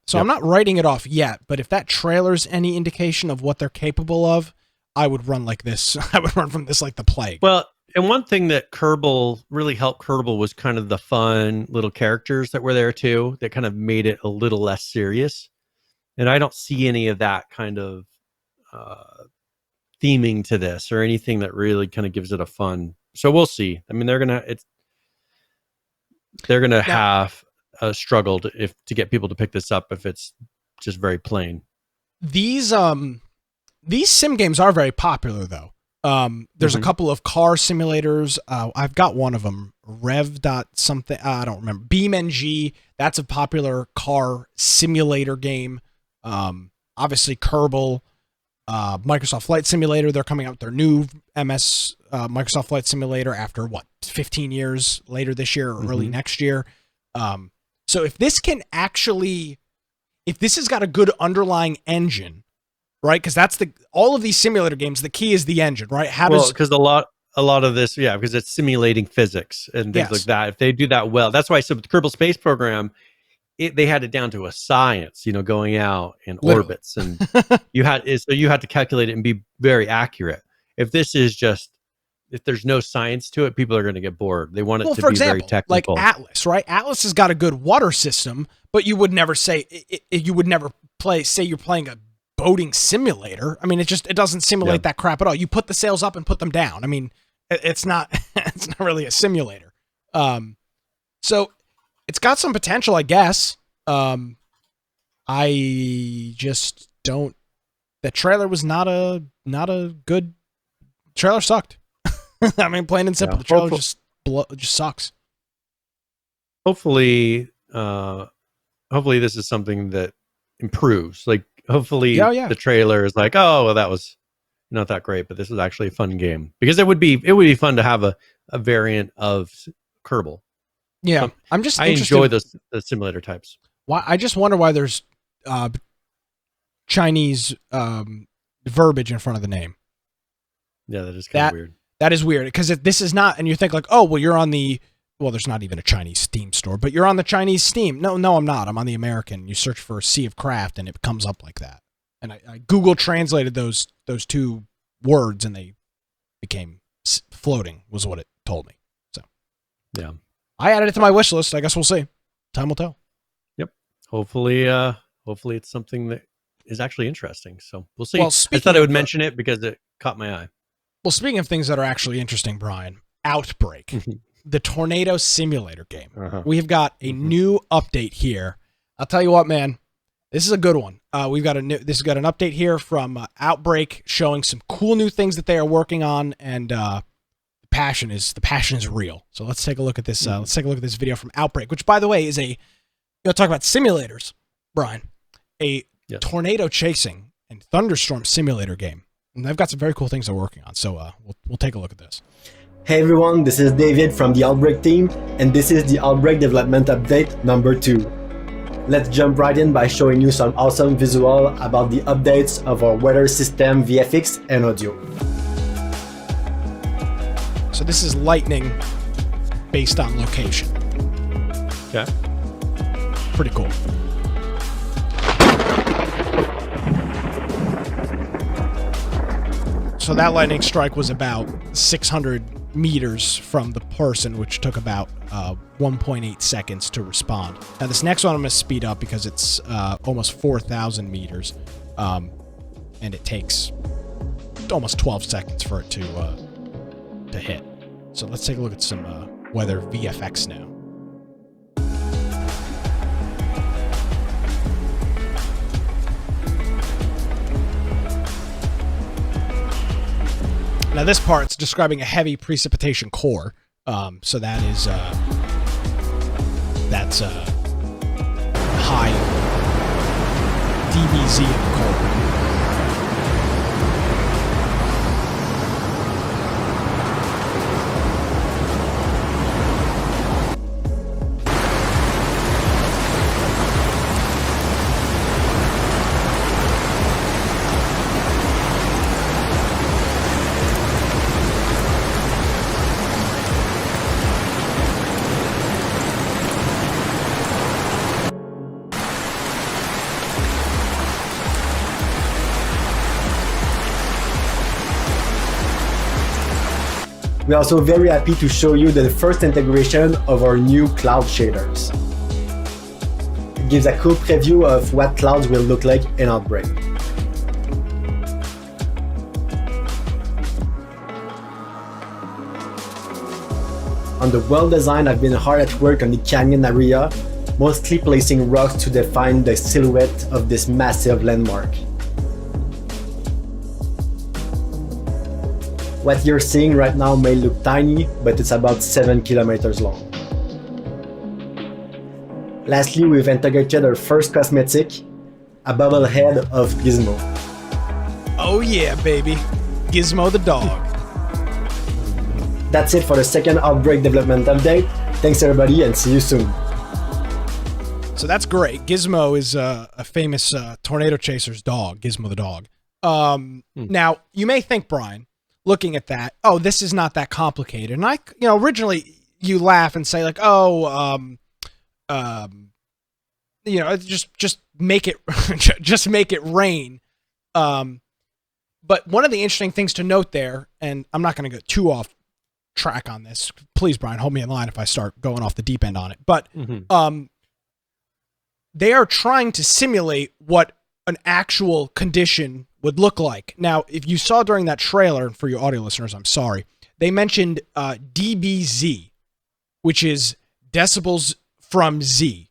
So I'm not writing it off yet, but if that trailer's any indication of what they're capable of, I would run like this. I would run from this like the plague. Well, and one thing that Kerbal really helped Kerbal was kind of the fun little characters that were there too, that kind of made it a little less serious. And I don't see any of that kind of theming to this or anything that really kind of gives it a fun. So we'll see. I mean, they're gonna have struggled to get people to pick this up if it's just very plain. These sim games are very popular though. There's a couple of car simulators. I've got one of them, Rev. Something. I don't remember. BeamNG. That's a popular car simulator game. Obviously Kerbal, Microsoft Flight Simulator. They're coming out with their new Microsoft Flight Simulator after 15 years later this year or early next year. So if this has got a good underlying engine, right? Because that's all of these simulator games, the key is the engine, right? Because a lot of this, because it's simulating physics and things like that. If they do that well, that's why I said with the Kerbal Space Program, they had it down to a science, going out in orbits, and you had to calculate it and be very accurate. If this is just, if there's no science to it, people are going to get bored. They want it to be very technical. Like Atlas, right? Atlas has got a good water system, but you would never say you would never say you're playing a boating simulator. I mean, it doesn't simulate that crap at all. You put the sails up and put them down. I mean, it's not really a simulator. So it's got some potential, I guess. I just don't. The trailer was not a good trailer. Sucked. I mean, plain and simple. The trailer just sucks. Hopefully, this is something that improves. Like, hopefully, the trailer is like, oh, well, that was not that great, but this was actually a fun game, because it would be fun to have a variant of Kerbal. Yeah, I enjoy the simulator types. Why? I just wonder why there's Chinese verbiage in front of the name. Yeah, that is kind of weird. That is weird, because if this is not, and you think like, oh, well, you're on there's not even a Chinese Steam store, but you're on the Chinese Steam. No, I'm not. I'm on the American. You search for Sea of Craft, and it comes up like that. And I Google translated those two words, and they became floating, was what it told me. So, yeah, I added it to my wish list. I guess we'll see. Time will tell. Yep. Hopefully it's something that is actually interesting. So we'll see. Well, I thought I would mention it because it caught my eye. Well, speaking of things that are actually interesting, Brian, OUTBRK, the tornado simulator game. We have got a new update here. I'll tell you what, man, this is a good one. This has got an update here from OUTBRK showing some cool new things that they are working on, and the passion is real. So let's take a look at this. Let's take a look at this video from OUTBRK, which, by the way, is talk about simulators, Brian, a tornado chasing and thunderstorm simulator game. And they've got some very cool things they're working on. So we'll take a look at this. Hey everyone, this is David from the OUTBRK team, and this is the OUTBRK development update number 2. Let's jump right in by showing you some awesome visual about the updates of our weather system, VFX, and audio. So this is lightning based on location. Okay. Pretty cool. So that lightning strike was about 600 meters from the person, which took about 1.8 seconds to respond. Now this next one I'm going to speed up because it's almost 4,000 meters, and it takes almost 12 seconds for it to hit. So let's take a look at some weather VFX now. Now this part's describing a heavy precipitation core, so that is that's high dBz in the core. We're also very happy to show you the first integration of our new cloud shaders. It gives a cool preview of what clouds will look like in OUTBRK. On the world design, I've been hard at work on the canyon area, mostly placing rocks to define the silhouette of this massive landmark. What you're seeing right now may look tiny, but it's about 7 kilometers long. Lastly, we've integrated our first cosmetic, a bobblehead of Gizmo. Oh yeah, baby. Gizmo the dog. That's it for the second OUTBRK development update. Thanks everybody and see you soon. So that's great. Gizmo is a famous tornado chaser's dog, Gizmo the dog. Now, you may think, Brian, looking at that, oh, this is not that complicated. And originally you laugh and say like, just make it, just make it rain. But one of the interesting things to note there, and I'm not going to go too off track on this. Please, Brian, hold me in line if I start going off the deep end on it. But they are trying to simulate what an actual condition would look like. Now, if you saw during that trailer, and for your audio listeners, I'm sorry, they mentioned dBz, which is decibels from Z,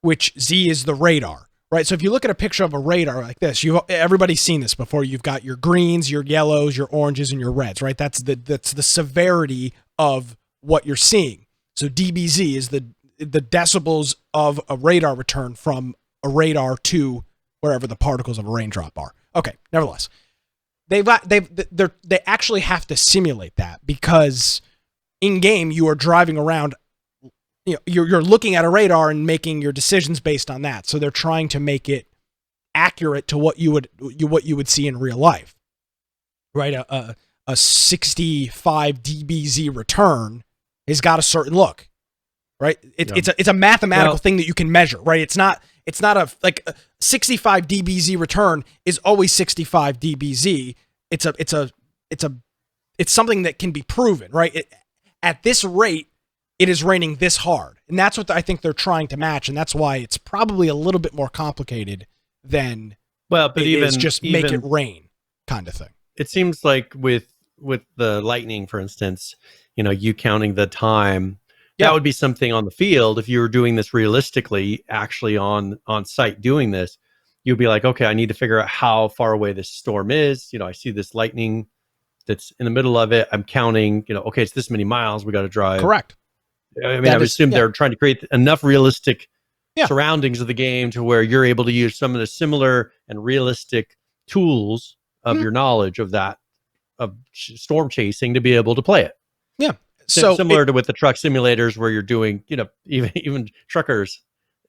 which Z is the radar, right? So if you look at a picture of a radar like this, everybody's seen this before. You've got your greens, your yellows, your oranges, and your reds, right? That's the severity of what you're seeing. So dBz is the decibels of a radar return from a radar to wherever the particles of a raindrop are. Okay, nevertheless, they actually have to simulate that because in game you are driving around, you're looking at a radar and making your decisions based on that. So they're trying to make it accurate to what you would see in real life, right? A 65 dBz return has got a certain look, right? It's a mathematical thing that you can measure, right? It's not a 65 dBz return is always 65 dBz. It's something that can be proven, right? At this rate, it is raining this hard. And that's what I think they're trying to match. And that's why it's probably a little bit more complicated than but it even is just make it rain kind of thing. It seems like with the lightning, for instance, you counting the time, that would be something on the field. If you were doing this realistically, actually on site doing this, you'd be like, okay, I need to figure out how far away this storm is. I see this lightning that's in the middle of it. I'm counting, okay, it's this many miles. We got to drive. Correct. I mean, I would assume they're trying to create enough realistic Yeah. surroundings of the game to where you're able to use some of the similar and realistic tools of your knowledge of that, of storm chasing, to be able to play it. Yeah. So similar to with the truck simulators where you're doing, even truckers,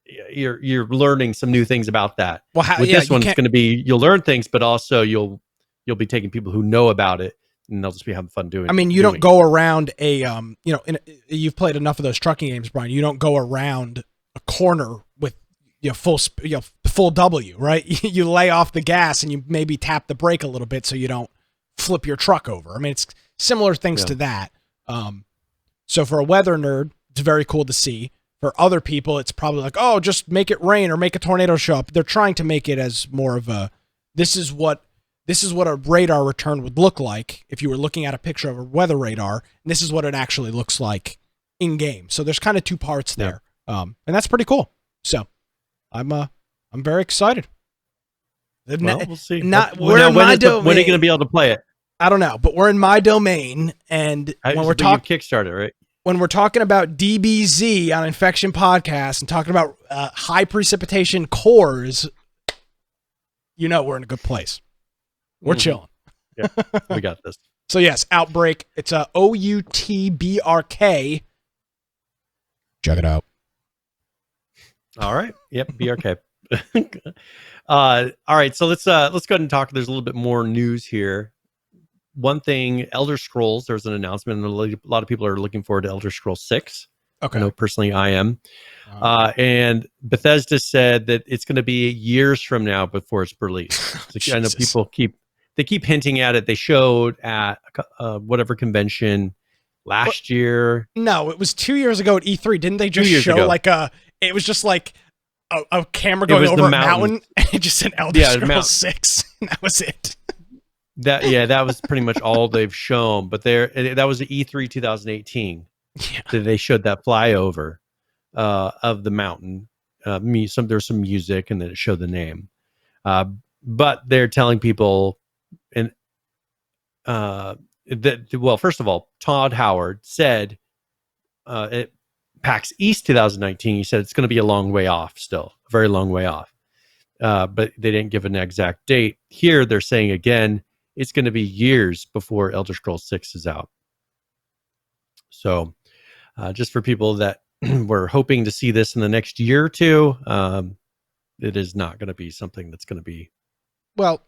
you're learning some new things about that. Well, with this one, it's going to be, you'll learn things, but also you'll be taking people who know about it, and they'll just be having fun doing it. I mean, you don't go around you've played enough of those trucking games, Brian. You don't go around a corner with full W, right? You lay off the gas and you maybe tap the brake a little bit so you don't flip your truck over. I mean, it's similar things to that. So for a weather nerd, it's very cool to see. For other people, it's probably like, oh, just make it rain or make a tornado show up. They're trying to make it as more of a, this is what a radar return would look like if you were looking at a picture of a weather radar, and this is what it actually looks like in game. So there's kind of two parts there. And that's pretty cool. So I'm very excited. Well, we'll see. When are you going to be able to play it? I don't know, but we're in my domain, and when we're talking Kickstarter, right? When we're talking about DBZ on Infection Podcast and talking about high precipitation cores, we're in a good place. We're chilling. Yeah, we got this. So yes, OUTBRK. It's a OUTBRK. Check it out. All right. Yep. BRK. All right. So let's go ahead and talk. There's a little bit more news here. One thing, Elder Scrolls, there's an announcement, and a lot of people are looking forward to Elder Scrolls 6. Okay. I know personally I am. And Bethesda said that it's going to be years from now before it's released. I know people keep hinting at it. They showed at whatever convention last year. No, it was 2 years ago at E3. Didn't they just show it was just like a camera going over a mountain and it just said Elder Scrolls 6. And that was it. That was pretty much all they've shown. But that was the E3 2018. Yeah. They showed that flyover of the mountain. There's some music, and then it showed the name. But they're telling people, first of all, Todd Howard said at PAX East 2019, he said it's going to be a long way off still, a very long way off. But they didn't give an exact date. Here they're saying again, it's going to be years before Elder Scrolls 6 is out. So just for people that were hoping to see this in the next year or two, it is not going to be something that's going to be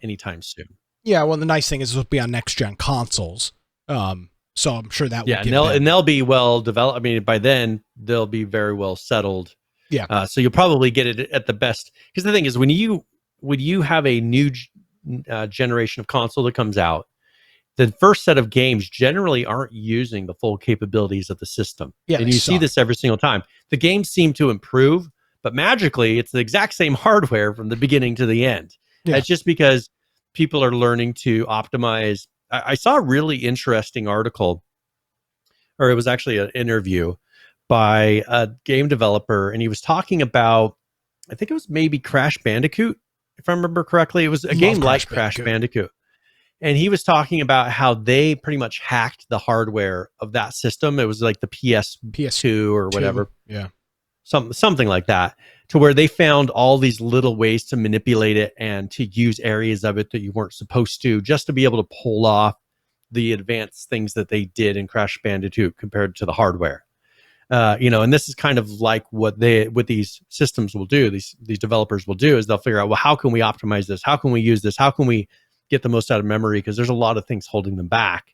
anytime soon. Yeah, well, the nice thing is it'll be on next-gen consoles. So I'm sure that will and they'll be well developed. I mean, by then, they'll be very well settled. Yeah. So you'll probably get it at the best. Because the thing is, when you have a new generation of console that comes out, the first set of games generally aren't using the full capabilities of the system. Yeah, and you see this every single time. The games seem to improve, but magically, it's the exact same hardware from the beginning to the end. Yeah. It's just because people are learning to optimize. I saw a really interesting article, or it was actually an interview by a game developer, and he was talking about, I think it was maybe Crash Bandicoot, if I remember correctly. It was a game like Crash Bandicoot. And he was talking about how they pretty much hacked the hardware of that system. It was like the PS2 or whatever. Yeah. Something like that, to where they found all these little ways to manipulate it and to use areas of it that you weren't supposed to, just to be able to pull off the advanced things that they did in Crash Bandicoot compared to the hardware. And this is kind of like what these systems will do, these developers will do, is they'll figure out, well, how can we optimize this? How can we use this? How can we get the most out of memory? Because there's a lot of things holding them back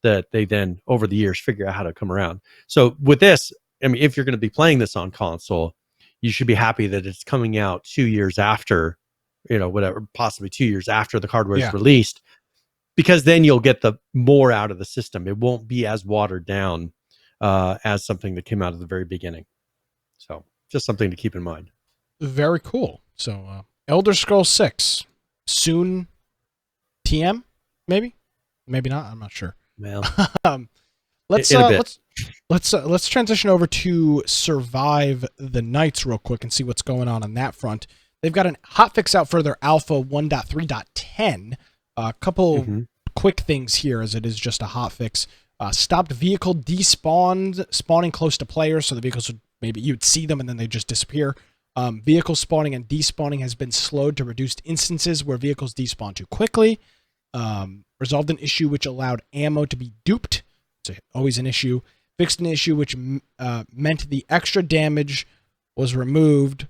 that they then over the years figure out how to come around. So with this, I mean, if you're going to be playing this on console, you should be happy that it's coming out 2 years after, possibly 2 years after the hardware is released, because then you'll get the more out of the system. It won't be as watered down as something that came out of the very beginning. So just something to keep in mind. Very cool. So, Elder Scrolls 6 soon. TM, maybe not. I'm not sure. Well, let's in a bit. let's transition over to Survive the Nights real quick and see what's going on that front. They've got an hotfix out for their Alpha 1.3.10. A couple quick things here, as it is just a hotfix. Stopped vehicle spawning close to players, so the vehicles maybe you'd see them and then they just disappear. Vehicle spawning and despawning has been slowed to reduce instances where vehicles despawn too quickly. Resolved an issue which allowed ammo to be duped. It's always an issue. Fixed an issue which meant the extra damage was removed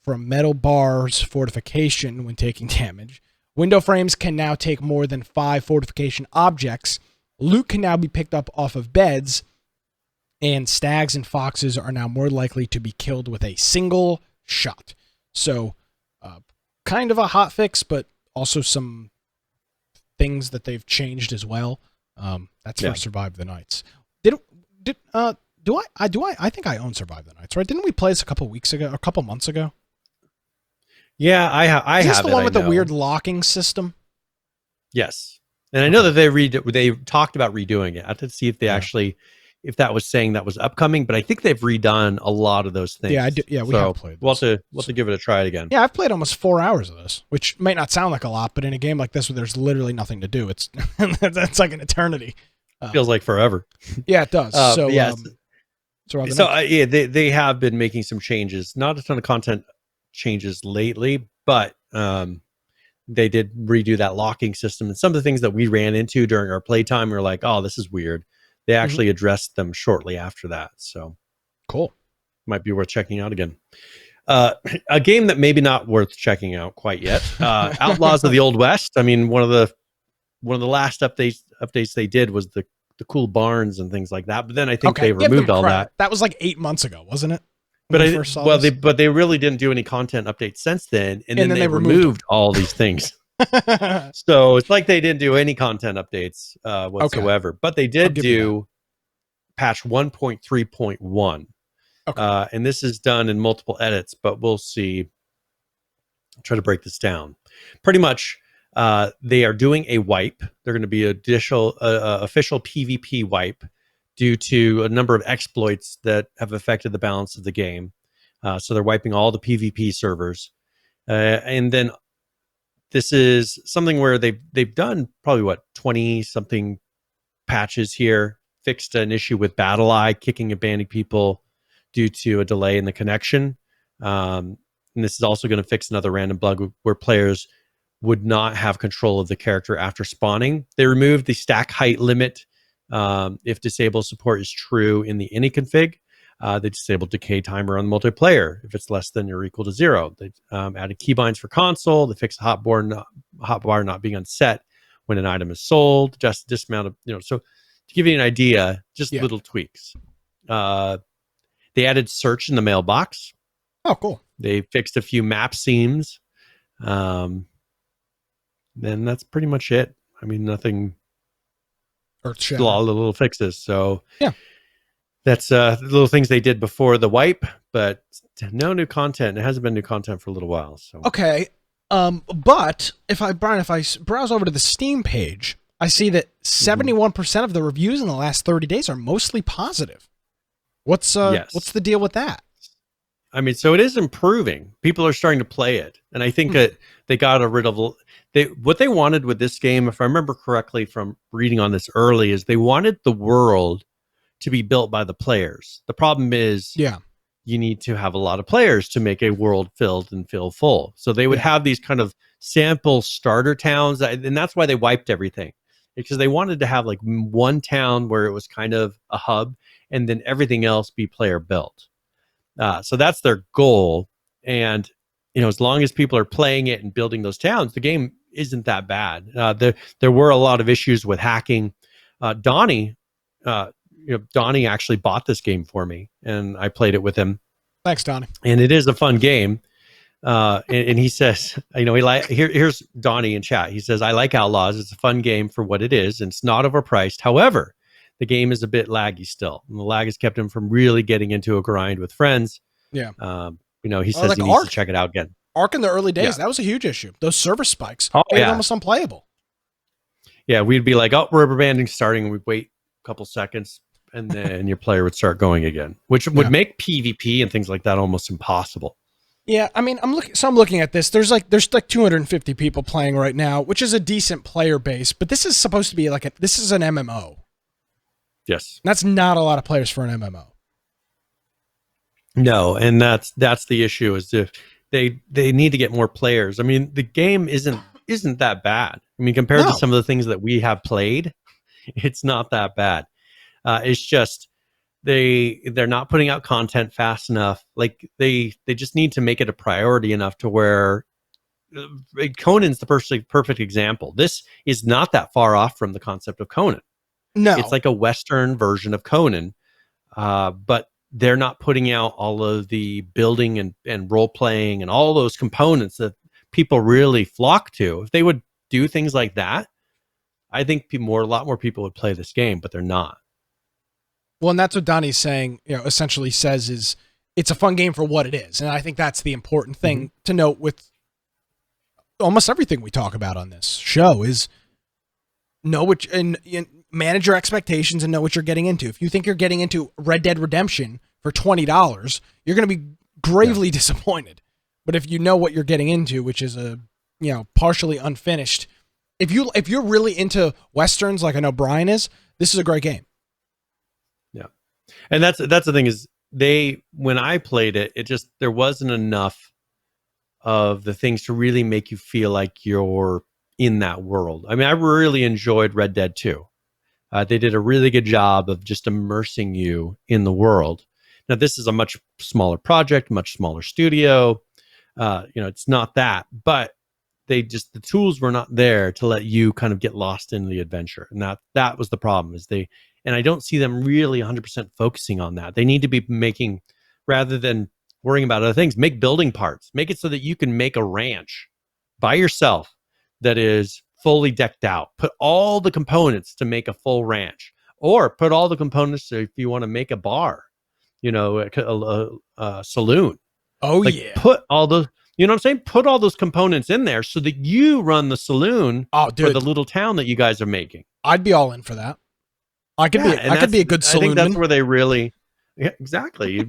from metal bars fortification when taking damage. Window frames can now take more than 5 fortification objects. Loot can now be picked up off of beds. And stags and foxes are now more likely to be killed with a single shot. So, kind of a hotfix, but also some things that they've changed as well. That's for Survive the Nights. I think I own Survive the Nights, right? Didn't we play this a couple months ago? Yeah, I have. Is this the one with the weird locking system? Yes, and I know that they talked about redoing it. I have to see if they actually, if that was saying that was upcoming, but I think they've redone a lot of those things. Yeah, I do. Yeah, we have played this. We'll have to give it a try again. Yeah, I've played almost 4 hours of this, which might not sound like a lot, but in a game like this where there's literally nothing to do, it's that's like an eternity. Feels like forever. Yeah, it does. They have been making some changes. Not a ton of content changes lately, but they did redo that locking system, and some of the things that we ran into during our playtime, we were like, "Oh, this is weird." They actually addressed them shortly after that, so cool. Might be worth checking out again. A game that maybe not worth checking out quite yet. Outlaws of the Old West. I mean, one of the last updates they did was the cool barns and things like that. But then I think they removed all that. That was like 8 months ago, wasn't it? But they really didn't do any content updates since then, and then they removed all these things. So it's like they didn't do any content updates whatsoever. Okay. But they did do patch 1.3.1. Okay. And this is done in multiple edits, but we'll see. I'll try to break this down. Pretty much, they are doing a wipe. They're going to be official PvP wipe due to a number of exploits that have affected the balance of the game. So they're wiping all the PvP servers. And then this is something where they've done probably 20 something patches here, fixed an issue with BattleEye kicking and banning people due to a delay in the connection. And this is also going to fix another random bug where players would not have control of the character after spawning. They removed the stack height limit if disable support is true in the any config. They disabled decay timer on multiplayer if it's less than or equal to 0. They added keybinds for console. They fixed hotbar not being unset when an item is sold. Just dismount of, so to give you an idea, just little tweaks. They added search in the mailbox. Oh, cool. They fixed a few map seams. Then that's pretty much it. I mean, nothing. A lot of little fixes. So yeah, that's the little things they did before the wipe, but no new content. It hasn't been new content for a little while. So okay, but if I browse over to the Steam page, I see that 71% of the reviews in the last 30 days are mostly positive. What's the deal with that? I mean, so it is improving. People are starting to play it, and I think that they got rid of what they wanted with this game. If I remember correctly from reading on this early, is they wanted the world to be built by the players. The problem is, you need to have a lot of players to make a world filled and feel full. So they would have these kind of sample starter towns, and that's why they wiped everything, because they wanted to have like one town where it was kind of a hub, and then everything else be player built. So that's their goal. And, as long as people are playing it and building those towns, the game isn't that bad. There were a lot of issues with hacking. Donnie actually bought this game for me, and I played it with him. Thanks, Donnie. And it is a fun game. And he says, here's Donnie in chat. He says, I like Outlaws. It's a fun game for what it is, and it's not overpriced. However, the game is a bit laggy still. And the lag has kept him from really getting into a grind with friends. Yeah. He says like he needs Ark. to check it out again. Ark in the early days, Yeah. that was a huge issue. Those server spikes Oh, made it yeah. almost unplayable. Yeah, we'd be like, oh, rubber banding starting, and we'd wait a couple seconds, and then your player would start going again, which would make PvP and things like that almost impossible. Yeah, I mean, I'm looking at this. There's like 250 people playing right now, which is a decent player base, but this is supposed to be this is an MMO. Yes. That's not a lot of players for an MMO. No, and that's the issue, is if they need to get more players. I mean, the game isn't that bad. I mean, compared to some of the things that we have played, it's not that bad. It's just they're not putting out content fast enough. Like they just need to make it a priority enough to where Conan's the perfect example. This is not that far off from the concept of Conan. No, It's like a Western version of Conan, but they're not putting out all of the building and role playing and all those components that people really flock to. If they would do things like that, I think a lot more people would play this game, but they're not. Well, and that's what Donnie's saying, essentially says is it's a fun game for what it is. And I think that's the important thing to note with almost everything we talk about on this show is know what and manage your expectations and know what you're getting into. If you think you're getting into Red Dead Redemption for $20, you're going to be gravely disappointed. But if you know what you're getting into, which is a, partially unfinished, if you're really into Westerns, like I know Brian is, this is a great game. Yeah. And that's the thing is when I played it, there wasn't enough of the things to really make you feel like you're in that world. I mean, I really enjoyed Red Dead 2. They did a really good job of just immersing you in the world. Now, this is a much smaller project, much smaller studio. It's not that, but the tools were not there to let you kind of get lost in the adventure. And that was the problem and I don't see them really 100% focusing on that. They need to be making, rather than worrying about other things, make building parts, make it so that you can make a ranch by yourself that is fully decked out. Put all the components to make a full ranch, or put all the components if you want to make a bar, a saloon. Oh, yeah. Put all those, you know what I'm saying? Put all those components in there so that you run the saloon for the little town that you guys are making. I'd be all in for that. I could be a good saloonman. I think that's where they really, exactly. You'd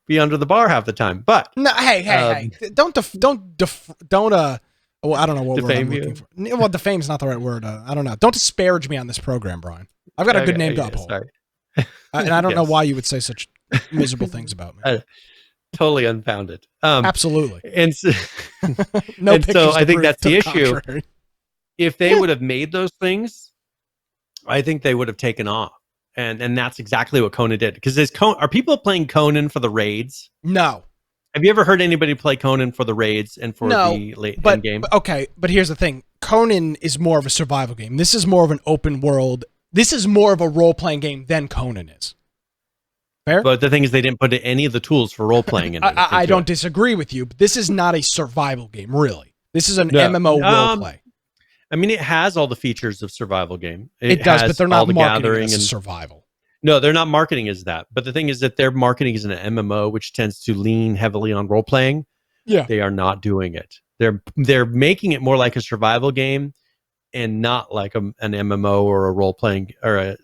be under the bar half the time. But no, hey, don't well, I don't know what word I'm looking for. Well, defame's not the right word. I don't know. Don't disparage me on this program, Brian. I've got a good name to uphold. Sorry. And I don't know why you would say such miserable things about me. Totally unfounded. Absolutely. And so, no and so I think that's the contrary. issue. If they would have made those things, I think they would have taken off. And that's exactly what Conan did. Because are people playing Conan for the raids? No. Have you ever heard anybody play Conan for the raids and for the late end game? Okay, but here's the thing. Conan is more of a survival game. This is more of an open world. This is more of a role-playing game than Conan is. Fair? But the thing is, they didn't put any of the tools for role-playing in it. I don't disagree with you, but this is not a survival game, really. This is an MMO role-play. I mean, it has all the features of survival game. It does, but they're not marketing it as survival. No, they're not marketing as that. But the thing is that their marketing is an MMO, which tends to lean heavily on role playing. Yeah, they are not doing it. They're making it more like a survival game, and not like an MMO or a role playing or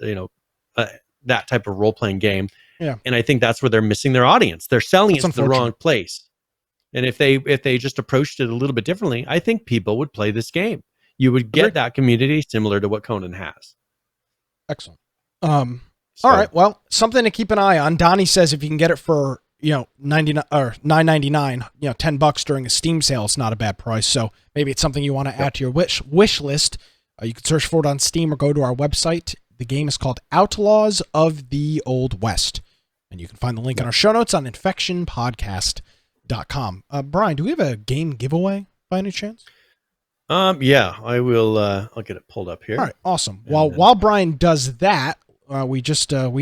that type of role playing game. Yeah, and I think that's where they're missing their audience. They're selling it to the wrong place. And if they just approached it a little bit differently, I think people would play this game. You would get that community similar to what Conan has. Excellent. All right. Well, something to keep an eye on. Donnie says if you can get it for $99 or $9.99, $10 during a Steam sale, it's not a bad price. So maybe it's something you want to add to your wish list. You can search for it on Steam or go to our website. The game is called Outlaws of the Old West, and you can find the link in our show notes on infectionpodcast.com. Brian, do we have a game giveaway by any chance? Yeah, I will. I'll get it pulled up here. All right, awesome. While Brian does that, we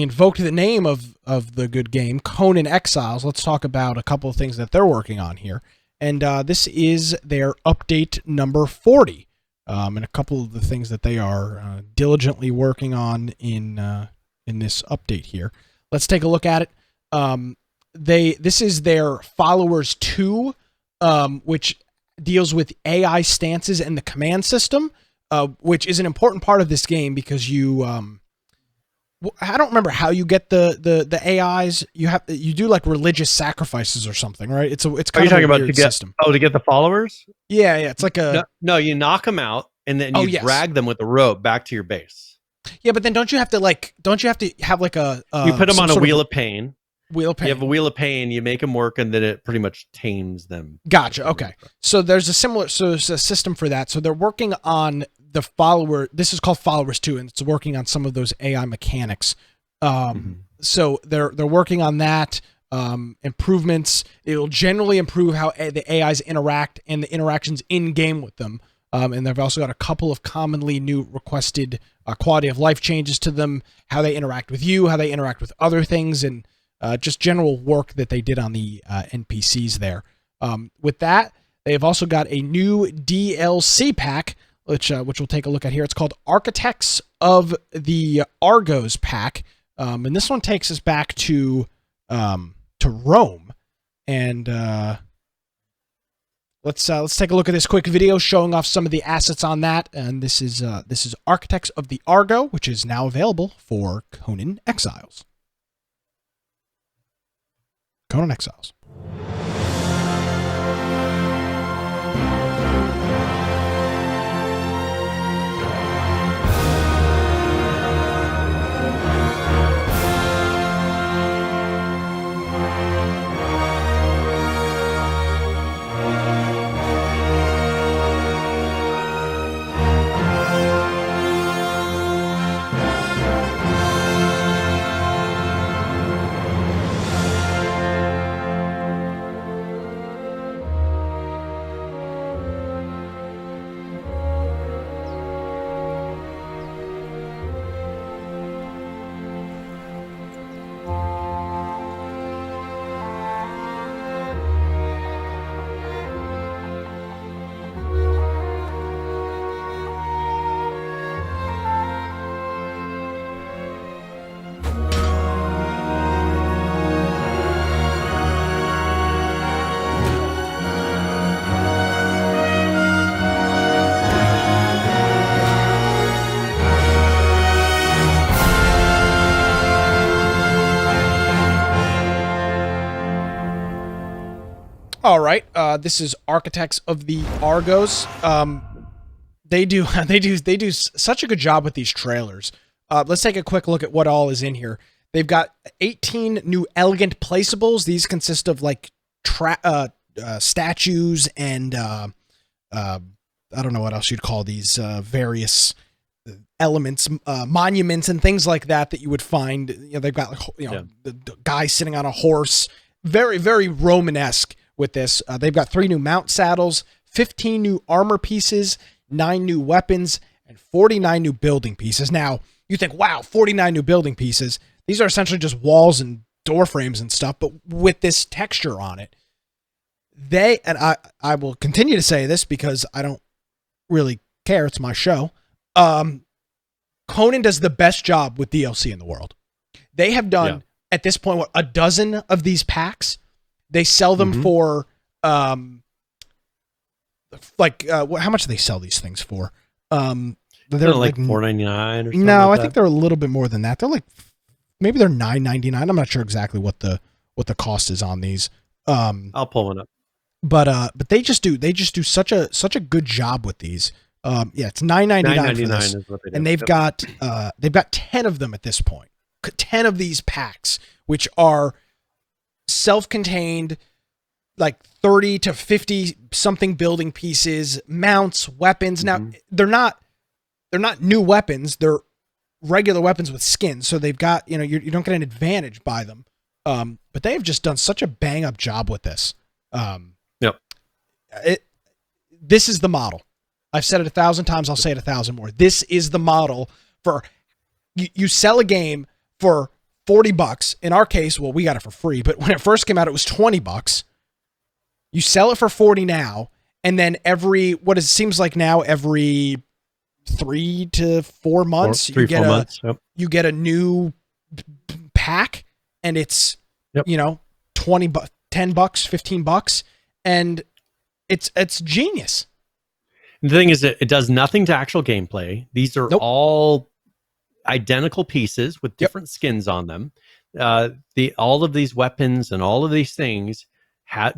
invoked the name of the good game, Conan Exiles. Let's talk about a couple of things that they're working on here. And this is their update number 40. And a couple of the things that they are diligently working on in in this update here. Let's take a look at it. This is their Followers 2, which deals with AI stances and the command system, which is an important part of this game because you I don't remember how you get the AIs. You do like religious sacrifices or something, right? It's kind Are you talking about to get system. to get the followers? Yeah, it's like a no. You knock them out and then you drag them with a rope back to your base. Yeah, but then don't you have to have like a you put them on a wheel of pain. Wheel of pain. You have a wheel of pain. You make them work, and then it pretty much tames them. Gotcha. Okay, so there's a system for that. So they're working on the follower. This is called Followers 2, and it's working on some of those AI mechanics. So they're working on that. Improvements. It'll generally improve how the AIs interact and the interactions in game with them. And they've also got a couple of commonly new requested quality of life changes to them, how they interact with you, how they interact with other things, and just general work that they did on the NPCs there. With that, they've also got a new DLC pack, which we'll take a look at here. It's called Architects of the Argos pack, and this one takes us back to Rome. And let's take a look at this quick video showing off some of the assets on that. And this is Architects of the Argo, which is now available for Conan Exiles. Conan Exiles. All right, this is Architects of the Argos. They do such a good job with these trailers. Let's take a quick look at what all is in here. They've got 18 new elegant placeables. These consist of like statues and I don't know what else you'd call these various elements, monuments and things like that you would find. You know, they've got the guy sitting on a horse. Very, very Romanesque with this. They've got 3 new mount saddles, 15 new armor pieces, 9 new weapons, and 49 new building pieces. Now, you think, wow, 49 new building pieces. These are essentially just walls and door frames and stuff, but with this texture on it. I will continue to say this because I don't really care. It's my show. Conan does the best job with DLC in the world. They have done, at this point, a dozen of these packs. They sell them for, how much do they sell these things for? They're like $4.99 or something. No, like I think they're a little bit more than that. They're like, maybe they're $9.99. I'm not sure exactly what the cost is on these. I'll pull one up. But they just do such a good job with these. It's $9.99 for this, is what they do. and they've got 10 of them at this point. 10 of these packs, which are self-contained, like 30 to 50 something building pieces, mounts, weapons. Now they're not new weapons. They're regular weapons with skins. So they've got, you don't get an advantage by them. But they have just done such a bang up job with this. This is the model. I've said it 1,000 times. I'll say it 1,000 more. This is the model for you sell a game for $40. In our case, well, we got it for free, but when it first came out, it was $20. You sell it for $40 now, and then every 3 to 4 months, you get a new pack, and it's Yep. 20 $10, $15, and it's genius. The thing is that it does nothing to actual gameplay. These are Nope. all identical pieces with different skins on them. All of these weapons and all of these things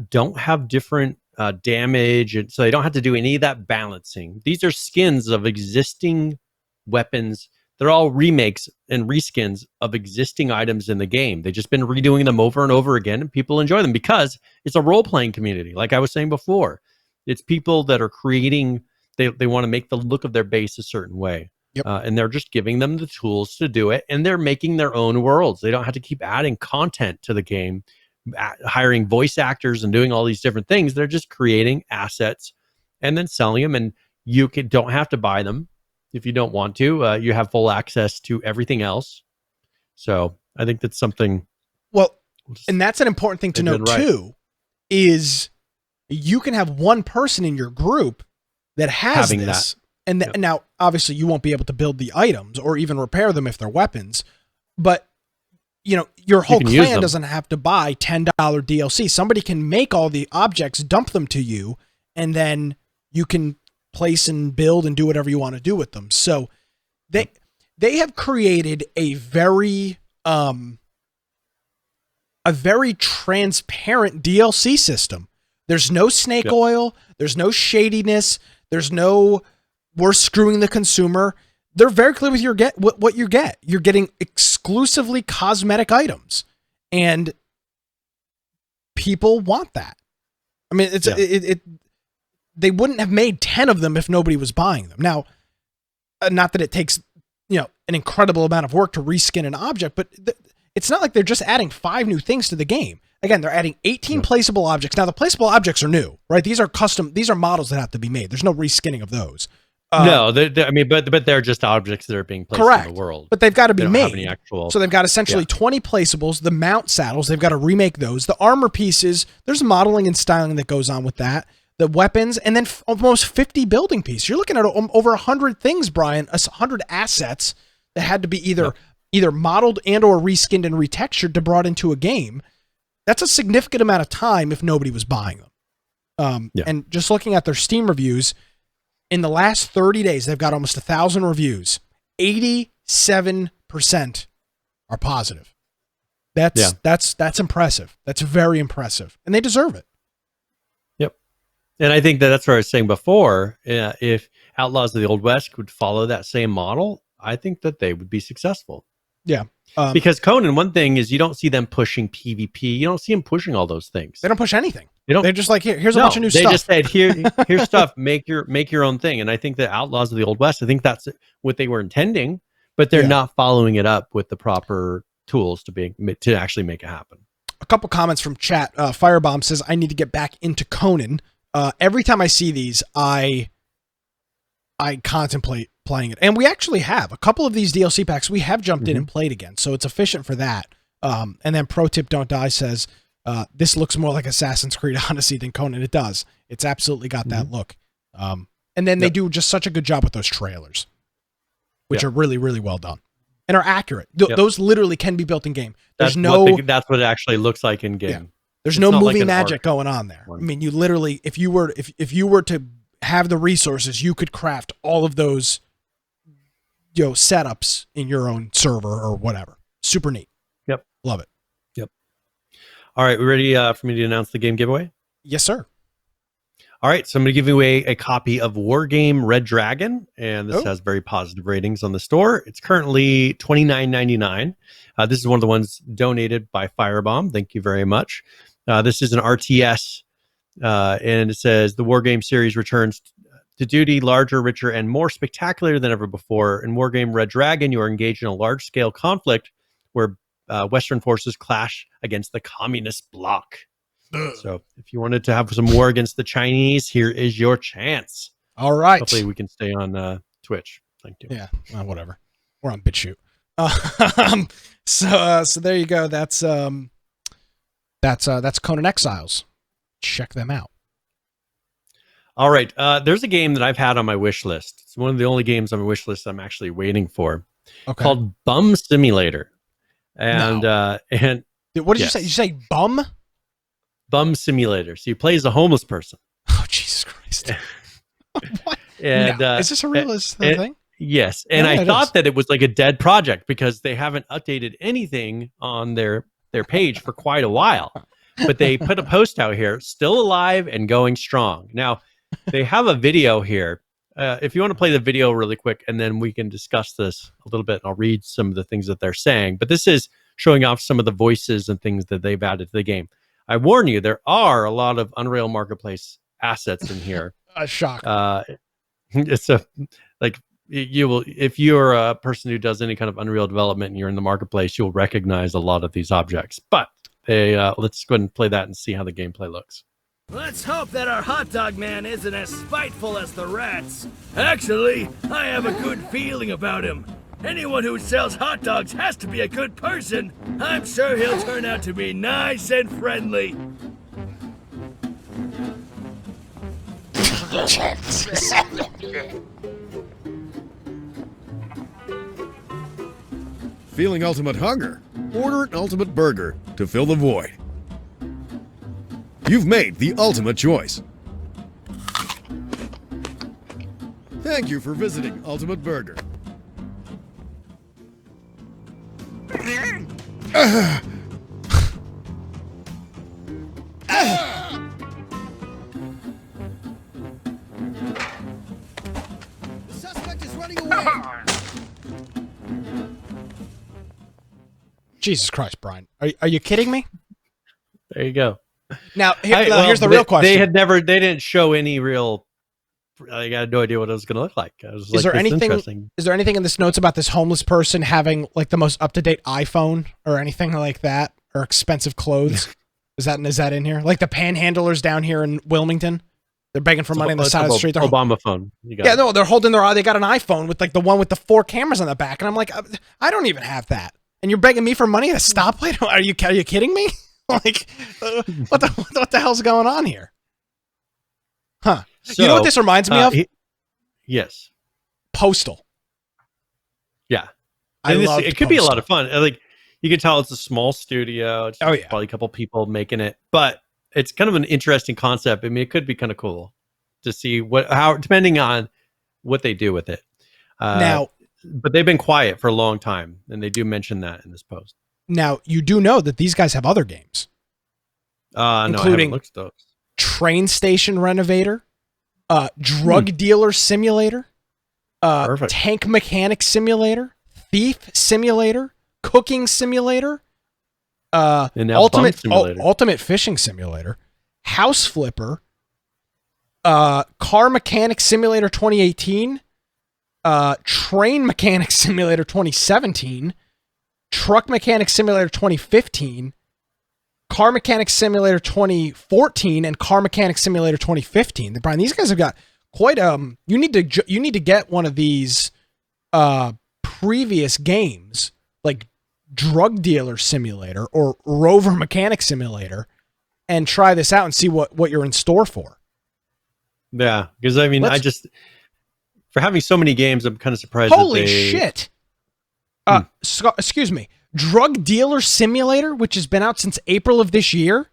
don't have different damage, and so they don't have to do any of that balancing. These are skins of existing weapons. They're all remakes and reskins of existing items in the game. They've just been redoing them over and over again, and people enjoy them because it's a role-playing community. Like I was saying before, it's people that are creating, they want to make the look of their base a certain way. Yep. And they're just giving them the tools to do it, and they're making their own worlds. They don't have to keep adding content to the game, hiring voice actors and doing all these different things. They're just creating assets and then selling them, and you don't have to buy them if you don't want to. You have full access to everything else. So I think that's something. Well, and that's an important thing to note too, is you can have one person in your group that has Having this. that. And now, obviously, you won't be able to build the items or even repair them if they're weapons. But, your whole clan doesn't have to buy $10 DLC. Somebody can make all the objects, dump them to you, and then you can place and build and do whatever you want to do with them. So they have created a very transparent DLC system. There's no snake oil. There's no shadiness. There's no we're screwing the consumer. They're very clear with what you get. You're getting exclusively cosmetic items, and people want that. I mean, they wouldn't have made 10 of them if nobody was buying them. Now, not that it takes an incredible amount of work to reskin an object, but it's not like they're just adding 5 new things to the game. Again, they're adding 18 placeable objects. Now, the placeable objects are new, right? These are custom. These are models that have to be made. There's no reskinning of those. No, but they're just objects that are being placed in the world. But they've got to be made. Actual, so they've got essentially 20 placeables. The mount saddles, they've got to remake those. The armor pieces, there's modeling and styling that goes on with that. The weapons, and then almost 50 building pieces. You're looking at over 100 things, Brian. 100 assets that had to be either modeled and or reskinned and retextured to brought into a game. That's a significant amount of time if nobody was buying them. And just looking at their Steam reviews, in the last 30 days, they've got almost 1,000 reviews. 87% are positive. That's impressive. That's very impressive, and they deserve it. Yep. And I think that's what I was saying before. If Outlaws of the Old West would follow that same model, I think that they would be successful. Yeah. Because Conan, one thing is you don't see them pushing PvP. You don't see them pushing all those things. They don't push anything. They're just like, here's a bunch of new stuff. They just said, here's stuff. Make your own thing. And I think that Outlaws of the Old West, I think that's what they were intending, but they're not following it up with the proper tools to actually make it happen. A couple comments from chat. Firebomb says, I need to get back into Conan. Every time I see these, I contemplate playing it. And we actually have a couple of these DLC packs we have jumped in and played again. So it's efficient for that. And then Pro Tip Don't Die says, this looks more like Assassin's Creed Odyssey than Conan. It does. It's absolutely got that look. And then they do just such a good job with those trailers, which are really, really well done and are accurate. Those literally can be built in game. That's what it actually looks like in game. Yeah. There's no movie magic going on there. I mean, you literally, if you were to have the resources, you could craft all of those setups in your own server or whatever. Super neat. Yep. Love it. Yep. All right. We ready for me to announce the game giveaway? Yes, sir. All right. So I'm going to give away a copy of Wargame Red Dragon, and this has very positive ratings on the store. It's currently $29.99. This is one of the ones donated by Firebomb. Thank you very much. This is an RTS, and it says the Wargame series returns to duty, larger, richer, and more spectacular than ever before. In Wargame Red Dragon, you are engaged in a large-scale conflict where Western forces clash against the communist bloc. So if you wanted to have some war against the Chinese, here is your chance. All right. Hopefully we can stay on Twitch. Thank you. Yeah, whatever. We're on BitChute. So there you go. That's Conan Exiles. Check them out. All right. There's a game that I've had on my wish list. It's one of the only games on my wish list I'm actually waiting for. Okay. Called Bum Simulator. And What did you yes. say? Did you say bum? Bum Simulator. So you play as a homeless person. Oh, Jesus Christ. What? And No. Is this a real thing? Yes. And Yeah, I thought that it was like a dead project because they haven't updated anything on their page for quite a while. But they put a post out here, still alive and going strong. Now, they have a video here. If you want to play the video really quick, and then we can discuss this a little bit, and I'll read some of the things that they're saying. But this is showing off some of the voices and things that they've added to the game. I warn you, there are a lot of Unreal Marketplace assets in here. A shock. It's you will, if you're a person who does any kind of Unreal development and you're in the marketplace, you'll recognize a lot of these objects. But let's go ahead and play that and see how the gameplay looks. Let's hope that our hot dog man isn't as spiteful as the rats. Actually, I have a good feeling about him. Anyone who sells hot dogs has to be a good person. I'm sure he'll turn out to be nice and friendly. Feeling ultimate hunger? Order an ultimate burger to fill the void. You've made the ultimate choice. Thank you for visiting Ultimate Burger. The suspect is running away. Jesus Christ, Brian. Are you kidding me? There you go. Now, here's the real question. They didn't show any real. I got no idea what it was going to look like. I was Is there anything? Interesting. Is there anything in this notes about this homeless person having like the most up-to-date iPhone or anything like that, or expensive clothes? Is that in here? Like the panhandlers down here in Wilmington, they're begging for money on the side of the street. Obama phone. Yeah, no, they're holding they got an iPhone with like the one with the 4 cameras on the back, and I'm like, I don't even have that, and you're begging me for money at a stoplight? Are you kidding me? Like, what the hell's going on here? Huh? So, you know what this reminds me of? Yes. Postal. Yeah. It could be a lot of fun. Like, you can tell it's a small studio. It's probably a couple people making it, but it's kind of an interesting concept. I mean, it could be kind of cool to see how depending on what they do with it. Now, but they've been quiet for a long time, and they do mention that in this post. Now, you do know that these guys have other games, including no, those. Train Station Renovator, Drug Dealer Simulator, Tank Mechanic Simulator, Thief Simulator, Cooking Simulator, Ultimate Fishing Simulator, House Flipper, Car Mechanic Simulator 2018, Train Mechanic Simulator 2017, Truck Mechanic Simulator 2015, Car Mechanic Simulator 2014, and Car Mechanic Simulator 2015. Brian, these guys have got quite you need to get one of these previous games like Drug Dealer Simulator or Rover Mechanic Simulator and try this out and see what you're in store for. Yeah, because I mean, for having so many games, I'm kind of surprised. Holy shit! Excuse me. Drug Dealer Simulator, which has been out since April of this year,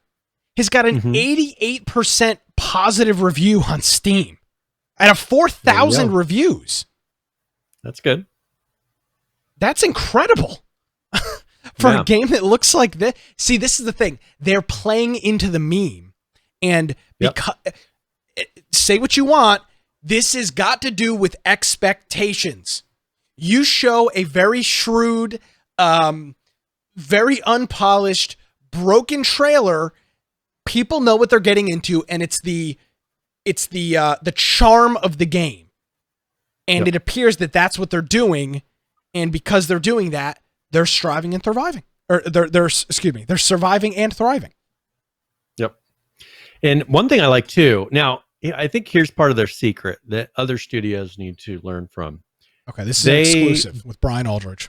has got an 88% positive review on Steam out of 4,000 reviews. That's good. That's incredible. For a game that looks like this. See, this is the thing. They're playing into the meme. And because say what you want, this has got to do with expectations. You show a very shrewd, very unpolished, broken trailer, people know what they're getting into, and it's the charm of the game. And it appears that that's what they're doing, and because they're doing that, they're striving and thriving. Or they're surviving and thriving. Yep. And one thing I like too, now I think here's part of their secret that other studios need to learn from. Okay, this is an exclusive with Brian Aldridge.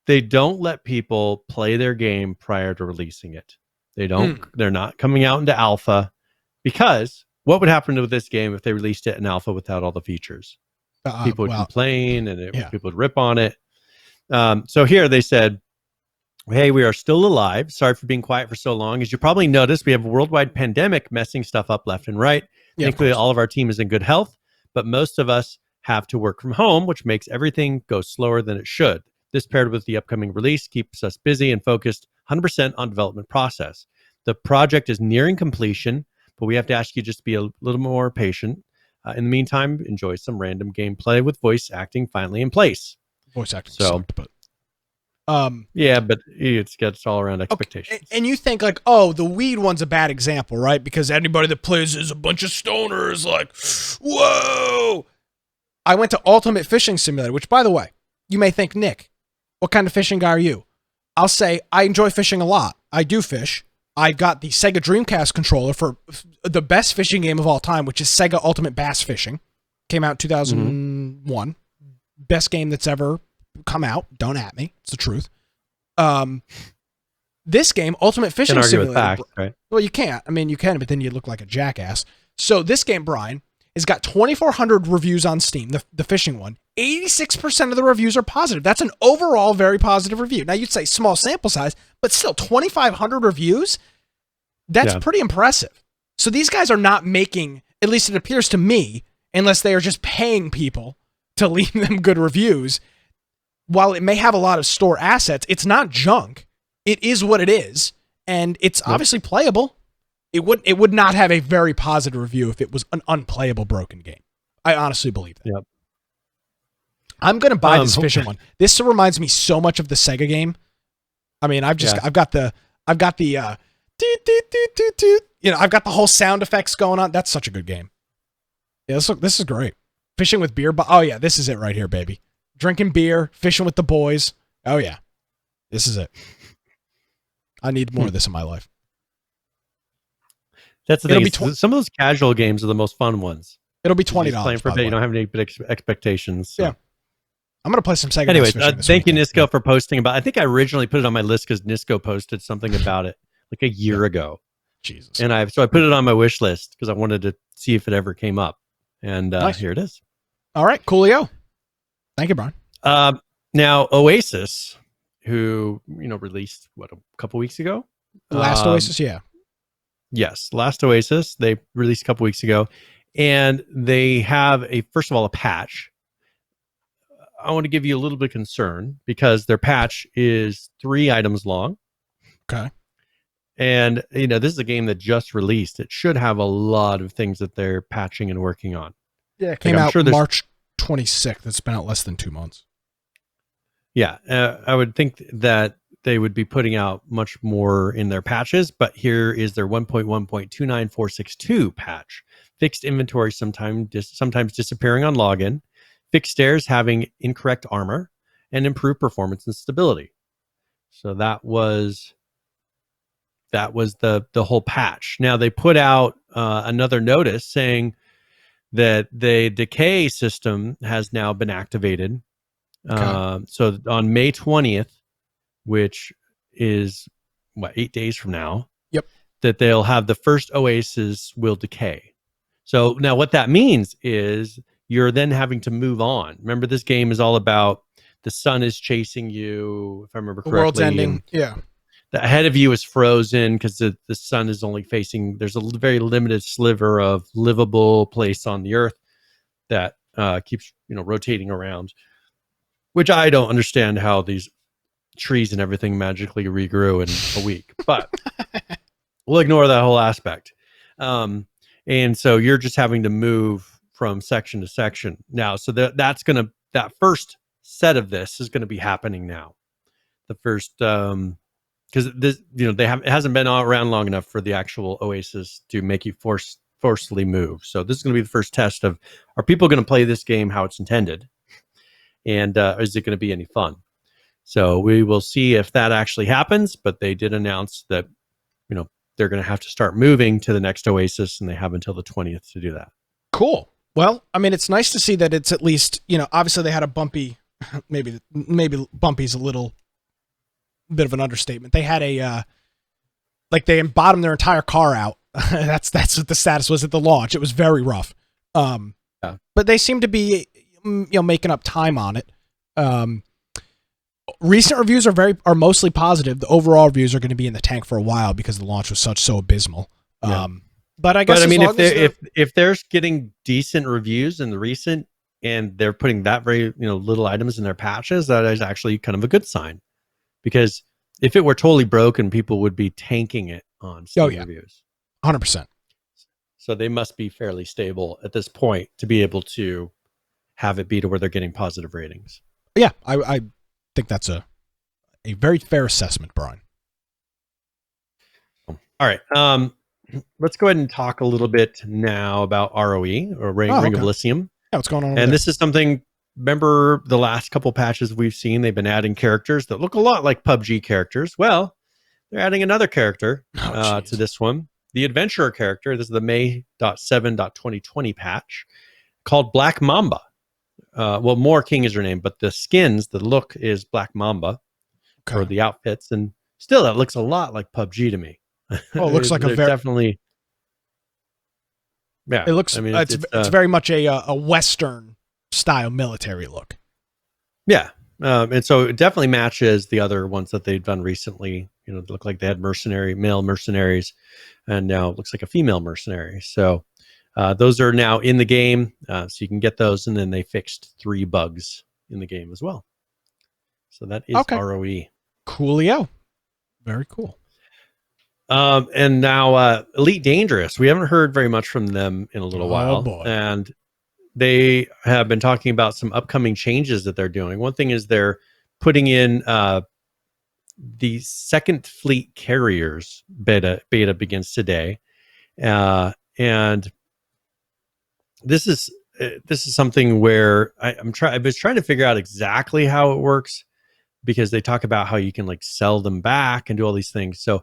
They don't let people play their game prior to releasing it. They don't. They're not coming out into alpha, because what would happen to this game if they released it in alpha without all the features? People would complain, and people would rip on it. So here they said, Hey, we are still alive. Sorry for being quiet for so long. As you probably noticed, we have a worldwide pandemic messing stuff up left and right. Yeah, Thankfully, all of our team is in good health, but most of us have to work from home, which makes everything go slower than it should. This paired with the upcoming release keeps us busy and focused 100% on development process. The project is nearing completion, but we have to ask you just to be a little more patient. In the meantime, enjoy some random gameplay with voice acting finally in place. Voice acting So- sucked, but Yeah, but it gets all around expectations. and you think like, oh, the weed one's a bad example, right? Because anybody that plays is a bunch of stoners. Like, whoa! I went to Ultimate Fishing Simulator, which, by the way, you may think, Nick, what kind of fishing guy are you? I'll say I enjoy fishing a lot. I do fish. I got the Sega Dreamcast controller for the best fishing game of all time, which is Sega Ultimate Bass Fishing. Came out in 2001. Best game that's ever come out. Don't at me. It's the truth. This game, Ultimate Fishing Can argue with Simulator. facts, right? Well, you can't. I mean, you can, but then you look like a jackass. So this game, Brian, has got 2,400 reviews on Steam, the fishing one. 86% of the reviews are positive. That's an overall very positive review. Now, you'd say small sample size, but still 2,500 reviews? That's pretty impressive. So these guys are not making, at least it appears to me, unless they are just paying people to leave them good reviews. While it may have a lot of store assets, it's not junk. It is what it is, and it's obviously playable. It would not have a very positive review if it was an unplayable broken game. I honestly believe that. Yep. I'm gonna buy this fishing one. This reminds me so much of the Sega game. I mean, I've got the toot, toot, toot, toot, toot. I've got the whole sound effects going on. That's such a good game. Yeah, this is great. Fishing with beer, oh yeah, this is it right here, baby. Drinking beer, fishing with the boys. Oh yeah, this is it. I need more of this in my life. That's the thing. Some of those casual games are the most fun ones. It'll be $20. Playing for a bit, you don't have any big expectations. So. Yeah. I'm gonna play some Sega. Anyways, thank you, Nisco, for posting about. I think I originally put it on my list because Nisco posted something about it like a year ago. Jesus. And I put it on my wish list because I wanted to see if it ever came up. And Nice. Here it is. All right, coolio. Thank you, Brian. Now Oasis, who released a couple weeks ago. The last Oasis, yeah. Yes, last Oasis they released a couple weeks ago, and they have first of all a patch. I want to give you a little bit of concern because their patch is 3 items long. Okay. And this is a game that just released. It should have a lot of things that they're patching and working on. Yeah, it came out March 26th. It's been out less than 2 months. Yeah, I would think that they would be putting out much more in their patches, but here is their 1.1.29462 patch. Fixed inventory sometimes disappearing on login, fixed stairs having incorrect armor, and improved performance and stability. So that was the whole patch. Now they put out another notice saying that the decay system has now been activated. Okay. So on May 20th, which is 8 days from now, yep, that they'll have the first Oasis will decay. So now what that means is you're then having to move on. Remember, this game is all about the sun is chasing you, if I remember correctly. The world's ending. Yeah. The ahead of you is frozen because the sun is only facing, there's a very limited sliver of livable place on the earth that keeps rotating around, which I don't understand how these trees and everything magically regrew in a week, but we'll ignore that whole aspect. And so you're just having to move from section to section now. So that first set of this is going to be happening now. The first, because this, it hasn't been around long enough for the actual Oasis to make you forcefully move. So this is going to be the first test of, are people going to play this game how it's intended? And is it going to be any fun? So we will see if that actually happens, but they did announce that, they're going to have to start moving to the next Oasis, and they have until the 20th to do that. Cool. Well, I mean, it's nice to see that it's at least, obviously they had a bumpy, maybe bumpy's a little bit of an understatement. They had they bottomed their entire car out. That's what the status was at the launch. It was very rough. But they seem to be, making up time on it. recent reviews are mostly positive. The overall reviews are going to be in the tank for a while because the launch was so abysmal. Yeah. But I guess if they're getting decent reviews in the recent and they're putting that very little items in their patches, that is actually kind of a good sign. Because if it were totally broken, people would be tanking it on Steam reviews. 100%. So they must be fairly stable at this point to be able to have it be to where they're getting positive ratings. Yeah, I think that's a very fair assessment, Brian. All right. Let's go ahead and talk a little bit now about ROE, or Ring of Elysium. Yeah, what's going on? And this is something, remember the last couple patches we've seen, they've been adding characters that look a lot like PUBG characters. Well, they're adding another character to this one. The Adventurer character. This is the May.7.2020 patch called Black Mamba. Well, Moor King is her name, but the skins, the look is Black Mamba for the outfits. And still, that looks a lot like PUBG to me. Oh, it looks like definitely. Yeah, it looks. I mean, it's very much a Western style military look. Yeah, and so it definitely matches the other ones that they've done recently. It looked like they had male mercenaries, and now it looks like a female mercenary. So those are now in the game, so you can get those. And then they fixed 3 bugs in the game as well. So that is ROE. Coolio. Very cool. And now Elite Dangerous. We haven't heard very much from them in a little while. Boy. And they have been talking about some upcoming changes that they're doing. One thing is they're putting in the Second Fleet Carriers beta begins today. And this is something where I was trying to figure out exactly how it works, because they talk about how you can like sell them back and do all these things. So